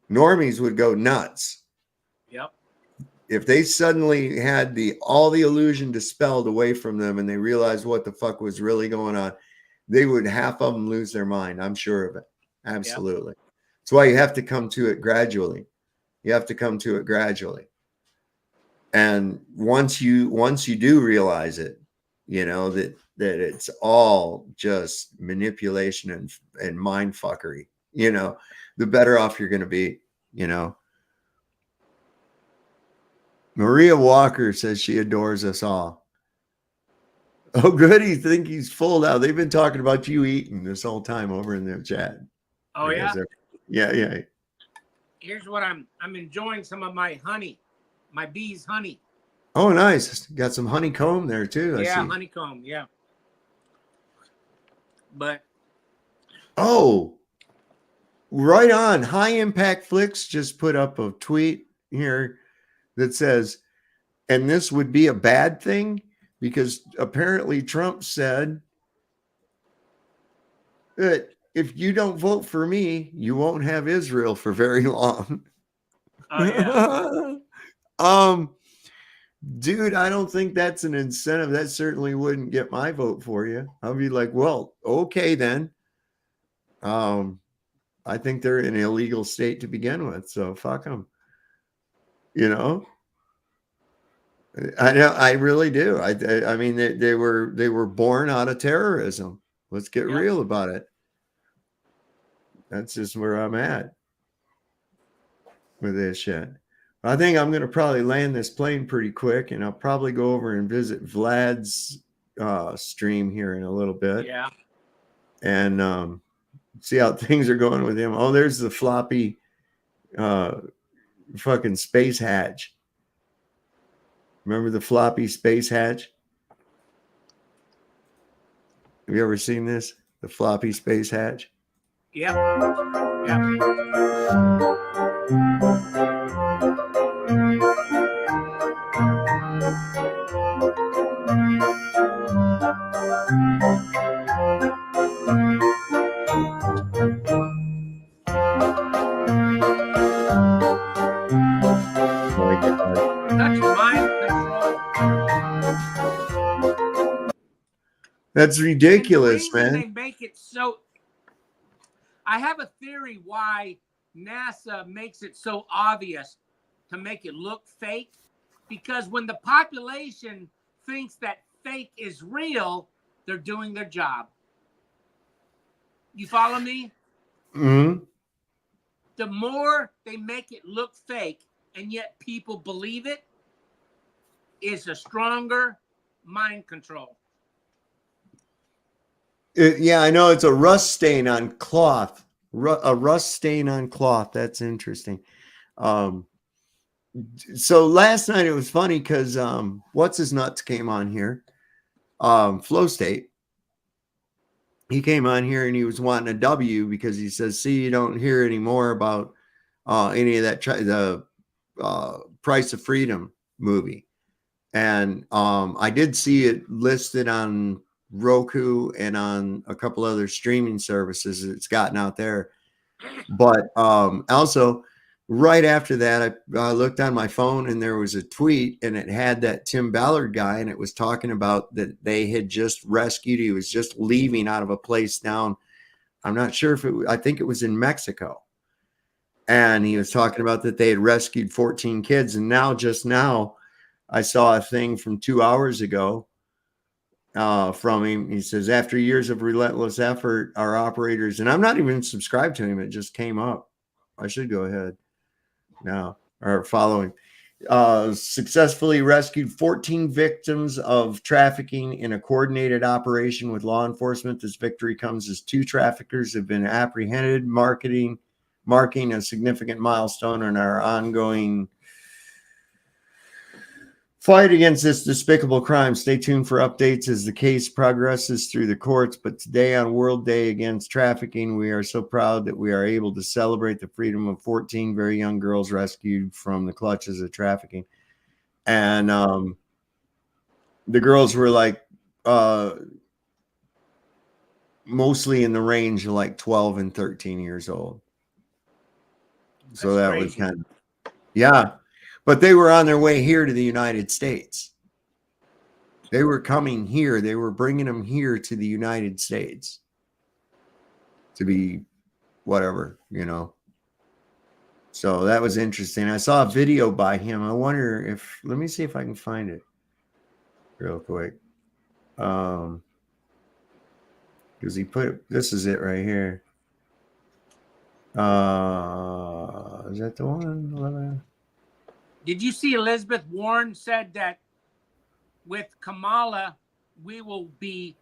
Normies would go nuts. Yep. If they suddenly had all the illusion dispelled away from them and they realized what the fuck was really going on, they would, half of them, lose their mind. I'm sure of it. Absolutely. Yep. That's why you have to come to it gradually. You have to come to it gradually. And once you do realize it, you know, that it's all just manipulation and mind fuckery, you know, the better off you're going to be, you know. Maria Walker says she adores us all. Oh, good. You think he's full now. They've been talking about you eating this whole time over in the chat. Oh, yeah? Yeah. Here's what I'm enjoying some of my honey, my bees' honey. Oh, nice. Got some honeycomb there too. Yeah, I see. honeycomb. Yeah. But. Oh, right on. High Impact Flicks just put up a tweet here that says, and this would be a bad thing because apparently Trump said that if you don't vote for me, you won't have Israel for very long. Oh, yeah. Dude, I don't think that's an incentive. That certainly wouldn't get my vote for you. I'll be like, well, okay then. I think they're an illegal state to begin with, so fuck them. You know, I know, I really do. I mean, they were born out of terrorism. Let's get real about it. That's just where I'm at with this shit. I think I'm going to probably land this plane pretty quick, and I'll probably go over and visit Vlad's stream here in a little bit. Yeah. And See how things are going with him. Oh, there's the floppy fucking space hatch. Remember the floppy space hatch? Have you ever seen this? The floppy space hatch? Yep. Yep. That's mind control. That's ridiculous, The reason man. they make it so. I have a theory why NASA makes it so obvious to make it look fake, because when the population thinks that fake is real, they're doing their job. You follow me? Mm-hmm. The more they make it look fake and yet people believe it, is a stronger mind control. Yeah, I know. It's a rust stain on cloth. A rust stain on cloth. That's interesting. So last night it was funny because what's his nuts came on here. Flow State. He came on here and he was wanting a W because he says, "See, you don't hear any more about any of that the Price of Freedom movie." And I did see it listed on Roku and on a couple other streaming services. It's gotten out there. But also, right after that, I looked on my phone and there was a tweet and it had that Tim Ballard guy, and it was talking about that they had just rescued. He was just leaving out of a place down. I'm not sure if I think it was in Mexico. And he was talking about that they had rescued 14 kids. And just now, I saw a thing from 2 hours ago from him. He says, after years of relentless effort, our operators, and I'm not even subscribed to him. It just came up. I should go ahead now or follow him. Successfully rescued 14 victims of trafficking in a coordinated operation with law enforcement. This victory comes as 2 traffickers have been apprehended, marking a significant milestone in our ongoing fight against this despicable crime. Stay tuned for updates as the case progresses through the courts. But today, on World Day Against Trafficking, we are so proud that we are able to celebrate the freedom of 14 very young girls rescued from the clutches of trafficking. And the girls were like mostly in the range of like 12 and 13 years old. So that was kind of, yeah. But they were on their way here to the United States. They were coming here. They were bringing them here to the United States to be whatever, you know. So that was interesting. I saw a video by him. I wonder if, let me see if I can find it real quick. Because he put, this is it right here. Is that the one? Did you see Elizabeth Warren said that with Kamala, we will be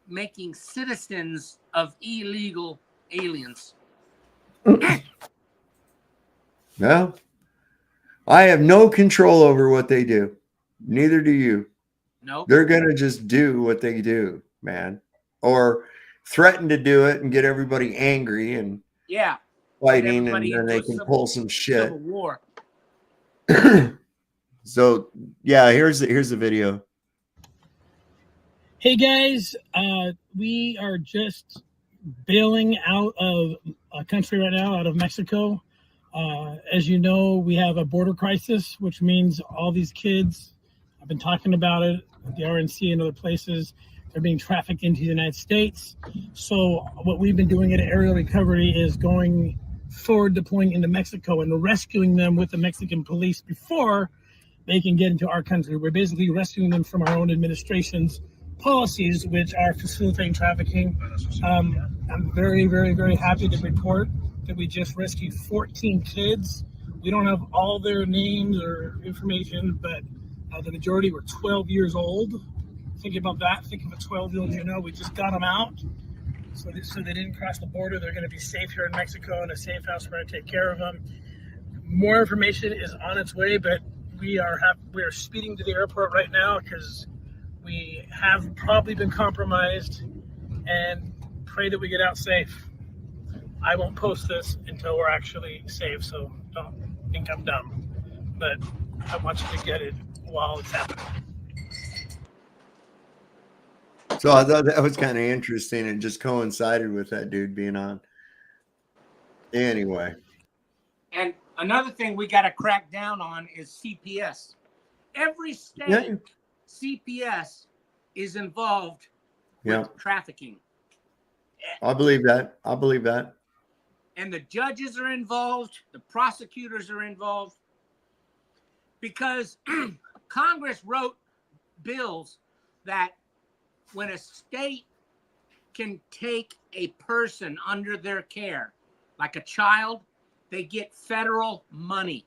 making citizens of illegal aliens? No, I have no control over what they do. Neither do you. No, they're going to just do what they do, man, or threaten to do it and get everybody angry and fighting, and then they can pull some shit. Civil war. So yeah, here's the video. Hey guys, we are just bailing out of a country right now, out of Mexico. As you know, we have a border crisis, which means all these kids, I've been talking about it at the RNC and other places, they're being trafficked into the United States. So what we've been doing at Aerial Recovery is going forward, deploying into Mexico and rescuing them with the Mexican police before they can get into our country. We're basically rescuing them from our own administration's policies, which are facilitating trafficking. I'm very, very, very happy to report that we just rescued 14 kids. We don't have all their names or information, but the majority were 12 years old. Think about that. Think of a 12-year-old, you know. We just got them out. So they didn't cross the border. They're going to be safe here in Mexico in a safe house. We're going to take care of them. More information is on its way, but we are speeding to the airport right now because we have probably been compromised, and pray that we get out safe. I won't post this until we're actually safe, so don't think I'm dumb. But I want you to get it while it's happening. So I thought that was kind of interesting. It just coincided with that dude being on. Anyway. And another thing we got to crack down on is CPS. Every state, CPS is involved with trafficking. I believe that. I believe that. And the judges are involved. The prosecutors are involved. Because Congress wrote bills that when a state can take a person under their care, like a child, they get federal money.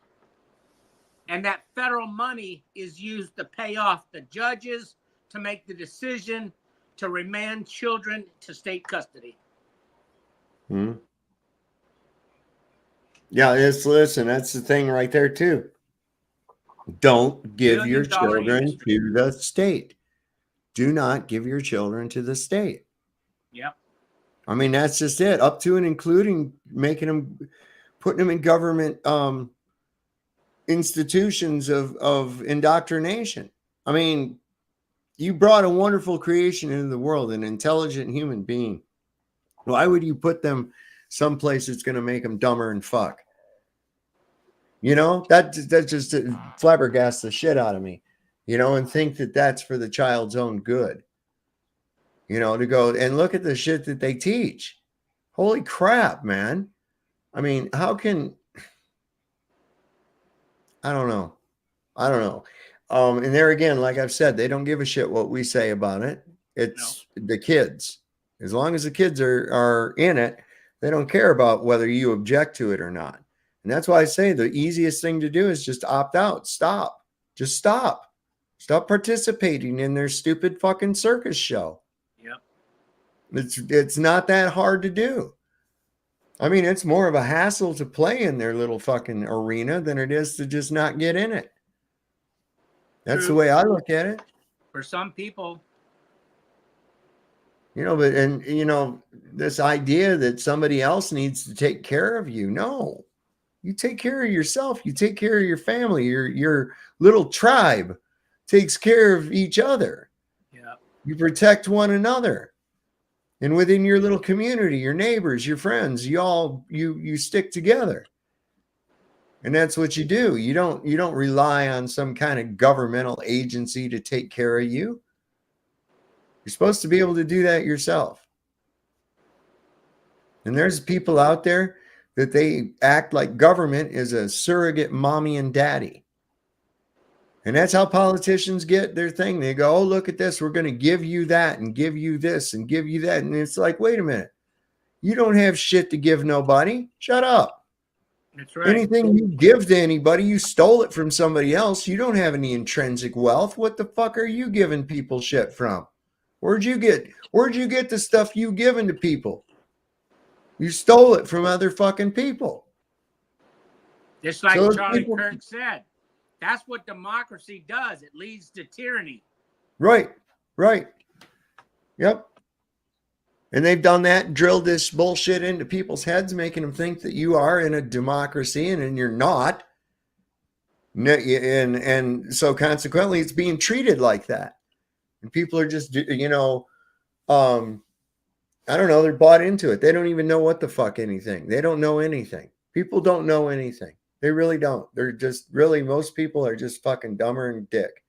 And that federal money is used to pay off the judges to make the decision to remand children to state custody. Hmm. Yeah, listen, that's the thing right there too. Don't give your children to the state. Do not give your children to the state. Yep. I mean, that's just it. Up to and including putting them in government institutions of indoctrination. I mean, you brought a wonderful creation into the world, an intelligent human being. Why would you put them someplace that's going to make them dumber and fuck? You know, that just flabbergasts the shit out of me, you know, and think that that's for the child's own good, you know, to go and look at the shit that they teach. Holy crap, man. I mean, how can, I don't know. And there again, like I've said, they don't give a shit what we say about it. It's the kids. As long as the kids are in it, they don't care about whether you object to it or not. And that's why I say the easiest thing to do is just opt out. Stop. Just stop. Stop participating in their stupid fucking circus show. Yep. It's not that hard to do. I mean, it's more of a hassle to play in their little fucking arena than it is to just not get in it. That's the way I look at it. For some people. You know, but, and, you know, this idea that somebody else needs to take care of you. No, you take care of yourself. You take care of your family. Your little tribe takes care of each other. Yeah. You protect one another. And within your little community, your neighbors, your friends, you stick together. And that's what you do. You don't rely on some kind of governmental agency to take care of you. You're supposed to be able to do that yourself. And there's people out there that they act like government is a surrogate mommy and daddy. And that's how politicians get their thing. They go, oh, look at this. We're going to give you that and give you this and give you that. And it's like, wait a minute. You don't have shit to give nobody. Shut up. That's right. Anything you give to anybody, you stole it from somebody else. You don't have any intrinsic wealth. What the fuck are you giving people shit from? Where'd you get the stuff you given to people? You stole it from other fucking people. Just like Charlie Kirk said, that's what democracy does. It leads to tyranny. Right. Yep. And they've done that, drilled this bullshit into people's heads, making them think that you are in a democracy and you're not. And so consequently, it's being treated like that. And people are just, you know, I don't know, they're bought into it. They don't even know what the fuck anything. They don't know anything. People don't know anything. They really don't. They're just really, most people are just fucking dumber than dick.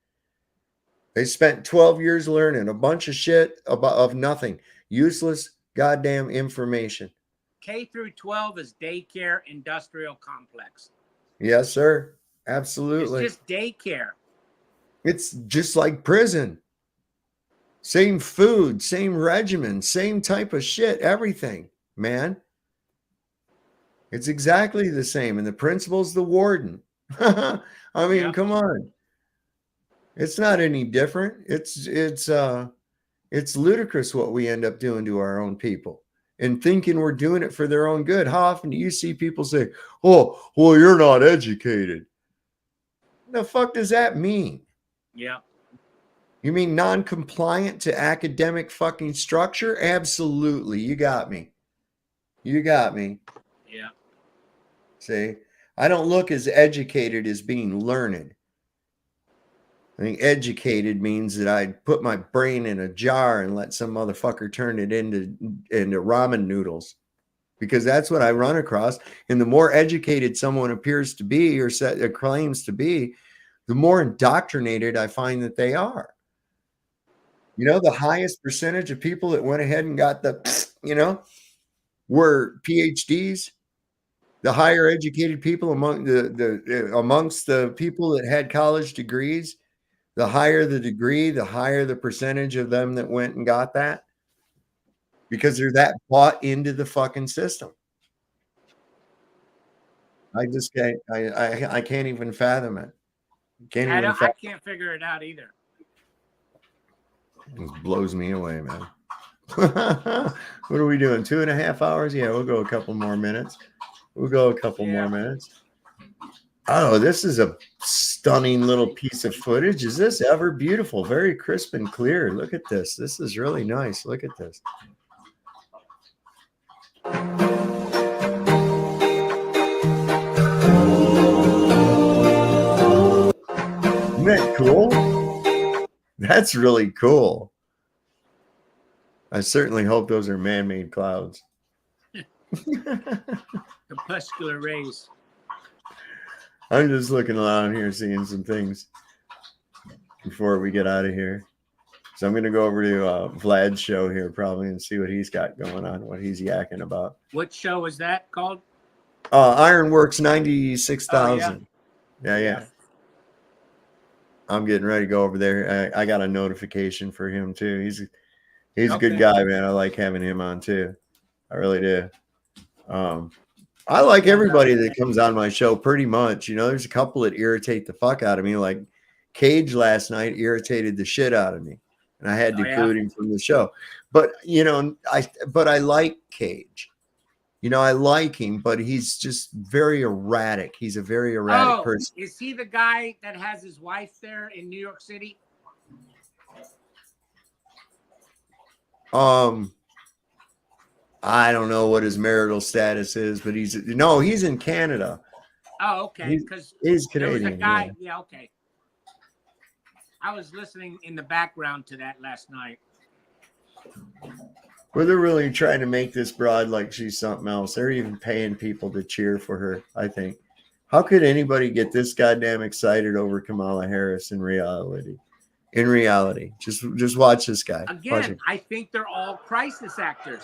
They spent 12 years learning a bunch of shit of nothing. Useless goddamn information. K through 12 is daycare industrial complex. Yes, sir. Absolutely. It's just daycare. It's just like prison. Same food, same regimen, same type of shit, everything, man. It's exactly the same. And the principal's the warden. I mean, come on. It's not any different. It's ludicrous what we end up doing to our own people. and thinking we're doing it for their own good. How often do you see people say, oh, well, you're not educated? The fuck does that mean? Yeah. You mean non-compliant to academic fucking structure? Absolutely. You got me. You got me. Yeah. See, I don't look as educated as being learned. I think educated means that I put my brain in a jar and let some motherfucker turn it into ramen noodles, because that's what I run across. And the more educated someone appears to be or claims to be, the more indoctrinated I find that they are. You know, the highest percentage of people that went ahead and got the, were PhDs. The higher educated people amongst the people that had college degrees, the higher the degree, the higher the percentage of them that went and got that, because they're that bought into the fucking system. I just can't. I can't even fathom it. I can't figure it out either. It blows me away, man. What are we doing? 2.5 hours? Yeah, we'll go a couple more minutes. More minutes. Oh, this is a stunning little piece of footage. Is this ever beautiful? Very crisp and clear. Look at this. This is really nice. Look at this. Isn't that cool? That's really cool. I certainly hope those are man-made clouds. Crepuscular rays. I'm just looking around here, seeing some things before we get out of here. So I'm going to go over to Vlad's show here probably and see what he's got going on, what he's yakking about. What show is that called? Ironworks 96,000. Oh, yeah. I'm getting ready to go over there. I got a notification for him too. He's a good guy, man. I like having him on too. I really do. I like everybody that comes on my show pretty much. You know, there's a couple that irritate the fuck out of me. Like Cage last night irritated the shit out of me, and I had to boot him from the show. But I like Cage. You know, I like him, but he's just very erratic. He's a very erratic person. Is he the guy that has his wife there in New York City? I don't know what his marital status is, but he's in Canada. Oh, okay. Because he's Canadian. There was a guy. Yeah, okay. I was listening in the background to that last night. Well, they're really trying to make this broad like she's something else. They're even paying people to cheer for her, I think. How could anybody get this goddamn excited over Kamala Harris in reality? Just watch this guy. Again, I think they're all crisis actors.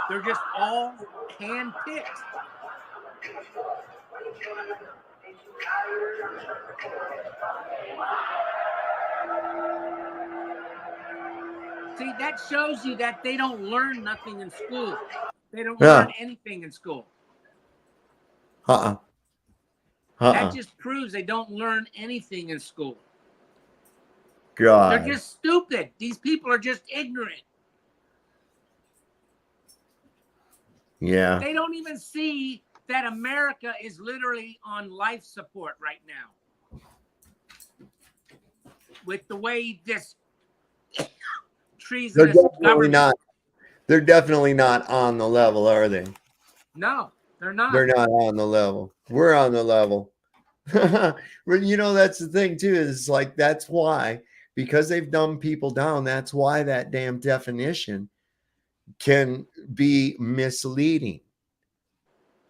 They're just all hand-picked. See, that shows you that they don't learn nothing in school. They don't learn anything in school. That just proves they don't learn anything in school. God. They're just stupid. These people are just ignorant. Yeah. They don't even see that America is literally on life support right now. With the way this treasonous government. They're definitely not on the level, are they? No, they're not. They're not on the level. We're on the level. But you know, that's the thing too, is like, that's why, because they've dumbed people down, that's why that damn definition can be misleading.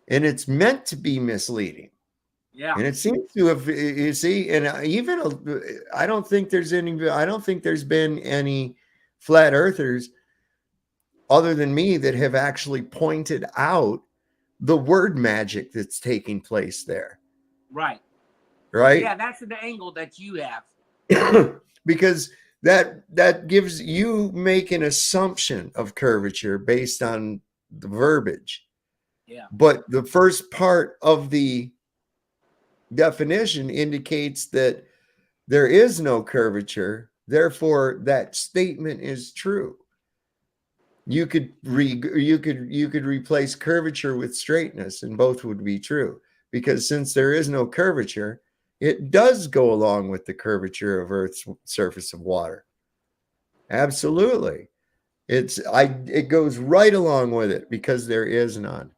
And it's meant to be misleading. Yeah. And it seems to have, you see, and I don't think there's been any flat earthers other than me that have actually pointed out the word magic that's taking place there. Right. Yeah, that's the angle that you have. Because that gives you make an assumption of curvature based on the verbiage. Yeah. But the first part of the definition indicates that there is no curvature. Therefore, that statement is true. You could replace curvature with straightness, and both would be true. Because since there is no curvature, it does go along with the curvature of Earth's surface of water. Absolutely. It goes right along with it because there is none.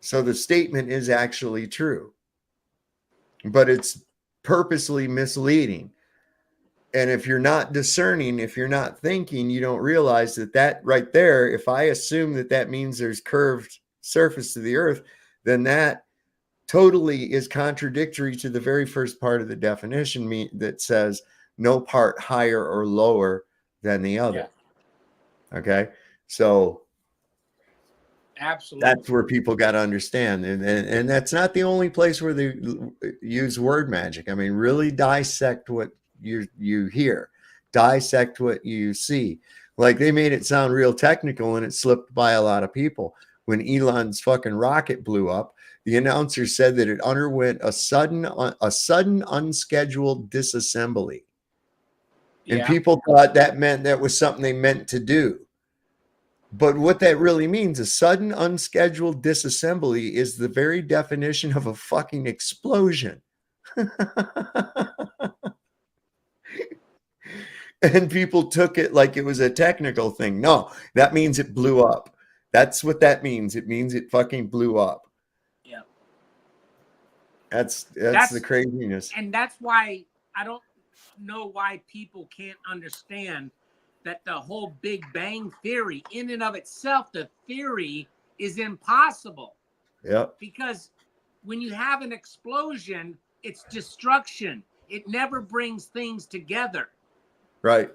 So the statement is actually true, but it's purposely misleading. And if you're not discerning, if you're not thinking, you don't realize that right there, if I assume that means there's curved surface to the Earth, then that totally is contradictory to the very first part of the definition that says no part higher or lower than the other. Yeah. Okay. So absolutely, that's where people got to understand. And that's not the only place where they use word magic. I mean, really dissect what you hear, dissect what you see. Like they made it sound real technical and it slipped by a lot of people. When Elon's fucking rocket blew up, the announcer said that it underwent a sudden unscheduled disassembly. And people thought that meant that was something they meant to do. But what that really means, a sudden unscheduled disassembly, is the very definition of a fucking explosion. And people took it like it was a technical thing. No, that means it blew up. That's what that means. It means it fucking blew up. Yeah. That's the craziness. And that's why I don't know why people can't understand that the whole Big Bang Theory in and of itself, the theory is impossible. Yeah. Because when you have an explosion, it's destruction. It never brings things together. Right.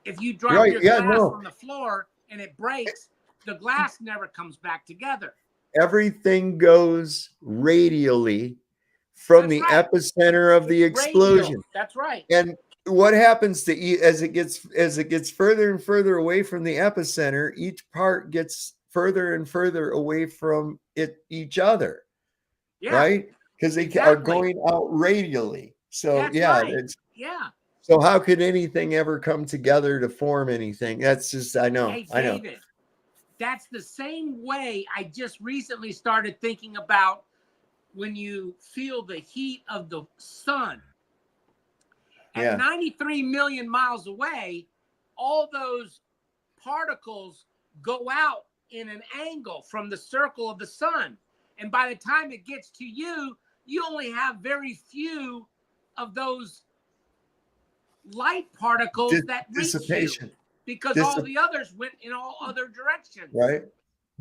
If you drop your glass on the floor and it breaks, the glass never comes back together. Everything goes radially from the epicenter of the explosion. Radial. That's right. And what happens as it gets further and further away from the epicenter, each part gets further and further away from each other. Yeah, right? Because they are going out radially. So that's right. So how could anything ever come together to form anything? That's just I know. Hey, David, that's the same way I just recently started thinking about when you feel the heat of the sun. At 93 million miles away, all those particles go out in an angle from the circle of the sun. And by the time it gets to you, you only have very few of those light particles that reach you, because all the others went in all other directions. Right.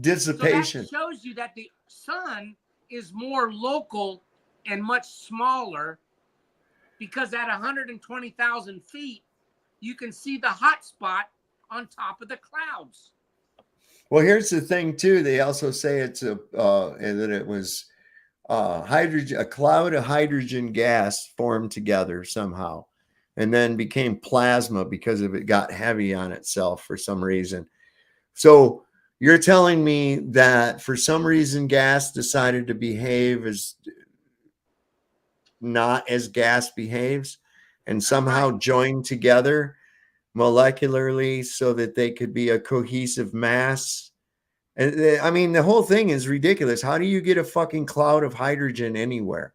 Dissipation. So that shows you that the sun is more local and much smaller, because at 120,000 feet, you can see the hot spot on top of the clouds. Well, here's the thing too. They also say it's that it was hydrogen, a cloud of hydrogen gas formed together somehow, and then became plasma because of it got heavy on itself for some reason. So you're telling me that for some reason gas decided to behave as not as gas behaves, and somehow joined together molecularly so that they could be a cohesive mass. And I mean, the whole thing is ridiculous. How do you get a fucking cloud of hydrogen anywhere?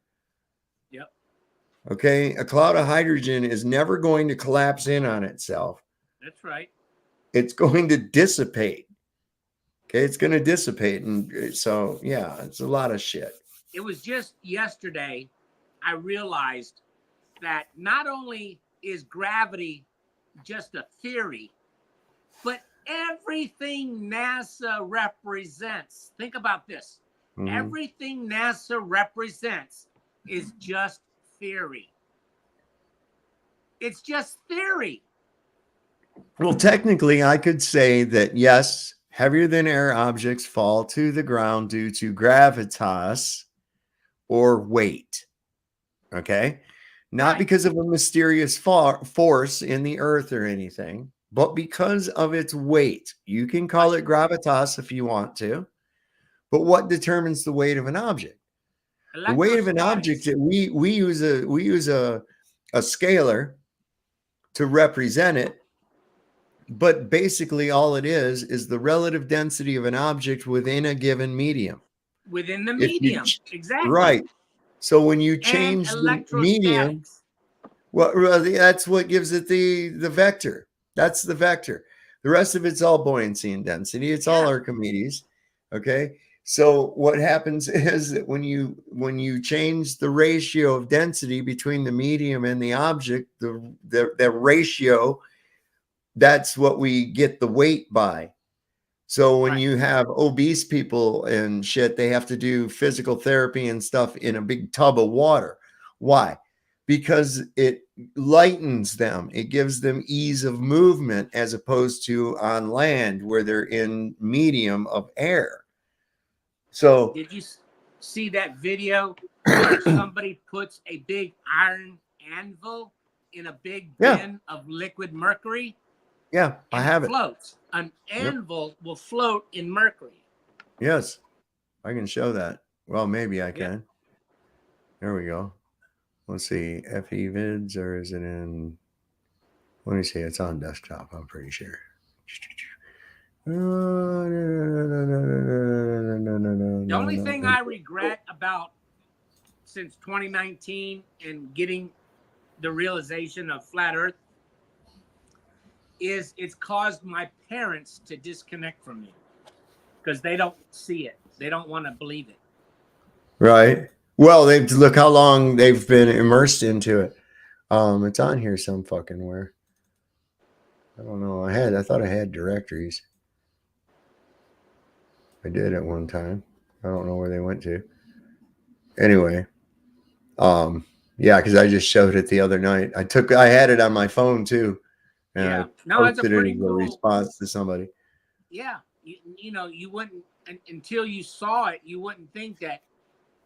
Yep. Okay. A cloud of hydrogen is never going to collapse in on itself. That's right. It's going to dissipate. Okay. It's going to dissipate. And so, yeah, it's a lot of shit. It was just yesterday I realized that not only is gravity just a theory, but everything NASA represents, think about this, everything NASA represents is just theory. It's just theory. Well, technically, I could say that, yes, heavier than air objects fall to the ground due to gravitas or weight. Okay. Not because of a mysterious force in the earth or anything, but because of its weight. You can call it gravitas if you want to, but what determines the weight of an object? The weight of an object, that we use a scalar to represent it, But basically all it is the relative density of an object within a given medium. Within the If you medium, exactly. right. So when you And change the medium, electrostatics. well, that's what gives it the vector. That's the vector. The rest of it's all buoyancy and density. It's all Archimedes. Okay. So what happens is that when you change the ratio of density between the medium and the object, the ratio, that's what we get the weight by. So when you have obese people and shit, they have to do physical therapy and stuff in a big tub of water. Why? Because it lightens them. It gives them ease of movement as opposed to on land where they're in medium of air. So did you see that video where somebody puts a big iron anvil in a big bin of liquid mercury? Yeah, I have it. Floats. An anvil will float in mercury. Yes, I can show that. Well, maybe I can. There we go. Let's see. FE vids, or is it in? Let me see. It's on desktop. I'm pretty sure. The only thing I regret about since 2019 and getting the realization of flat Earth is it's caused my parents to disconnect from me because they don't see it. They don't want to believe it. Right. Well, they've look how long they've been immersed into it. It's on here some fucking where. I don't know. I thought I had directories. I did at one time. I don't know where they went to. Anyway, yeah, because I just showed it the other night. I had it on my phone too, and I posted it as a response to somebody. Yeah, you know, you wouldn't until you saw it, you wouldn't think that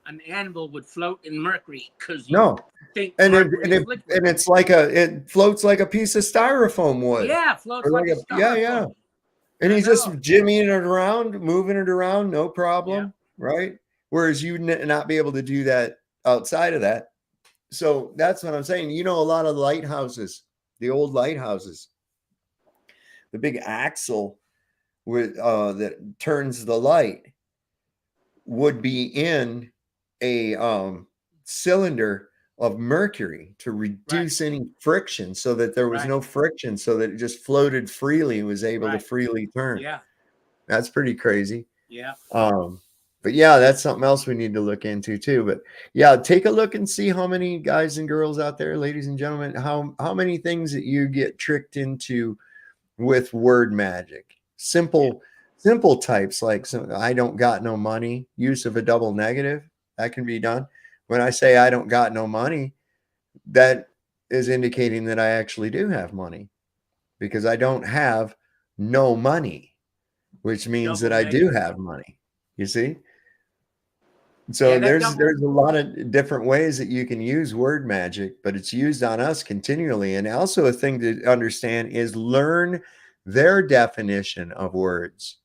an anvil would float in mercury because you think it's like it floats like a piece of styrofoam would. Yeah, floats like a styrofoam. Yeah. And he's just jimmying it around, moving it around, no problem, right? Whereas you not be able to do that outside of that. So that's what I'm saying. You know, a lot of lighthouses, the old lighthouses, the big axle with that turns the light would be in a cylinder of mercury to reduce any friction, so that there was no friction, so that it just floated freely and was able to freely turn. Yeah, that's pretty crazy. Yeah. But yeah, that's something else we need to look into too. But yeah, take a look and see how many guys and girls out there, ladies and gentlemen, how many things that you get tricked into with word magic. Simple types like I don't got no money, use of a double negative, that can be done. When I say I don't got no money, that is indicating that I actually do have money, because I don't have no money, which means that I do have money. You see? So there's a lot of different ways that you can use word magic, but it's used on us continually. And also a thing to understand is learn their definition of words.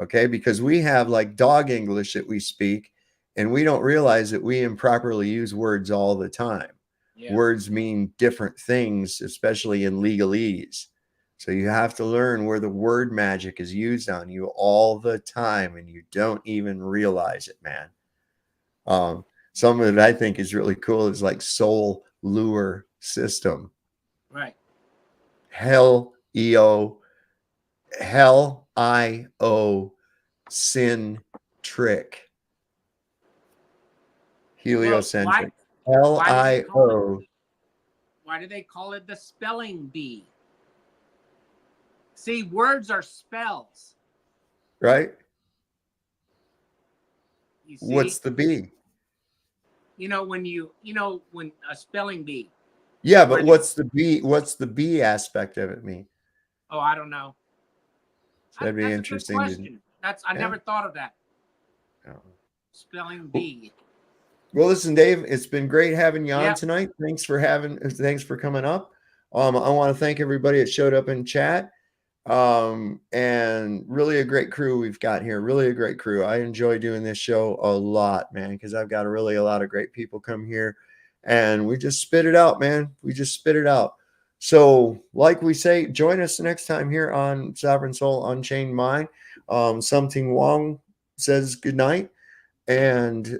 Okay, because we have like dog English that we speak, and we don't realize that we improperly use words all the time. Yeah. Words mean different things, especially in legalese. So you have to learn where the word magic is used on you all the time, and you don't even realize it, man. Some of it I think is really cool is like soul lure system. Right. Hell I-O sin trick. Heliocentric. L-I-O. Why do they call it the spelling bee? See, words are spells. Right? You see? What's the bee? You know, when a spelling bee. Yeah, but what's the bee? What's the bee aspect of it mean? Oh, I don't know. That'd be interesting. That's a good question. I never thought of that. No. Spelling bee. Well, listen, Dave, it's been great having you on tonight. Thanks for coming up. I want to thank everybody that showed up in chat. And really a great crew we've got here. Really a great crew. I enjoy doing this show a lot, man, because I've got a lot of great people come here, and we just spit it out, man. We just spit it out. So, like we say, join us next time here on Sovereign Soul Unchained Mind. Something Wong says good night. And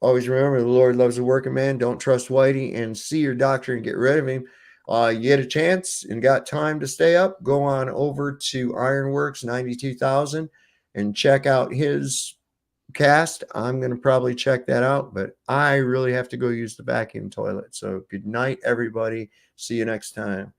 always remember, the Lord loves a working man. Don't trust Whitey, and see your doctor and get rid of him. You get a chance and got time to stay up, go on over to Ironworks 92,000 and check out his cast. I'm going to probably check that out, but I really have to go use the vacuum toilet. So good night, everybody. See you next time.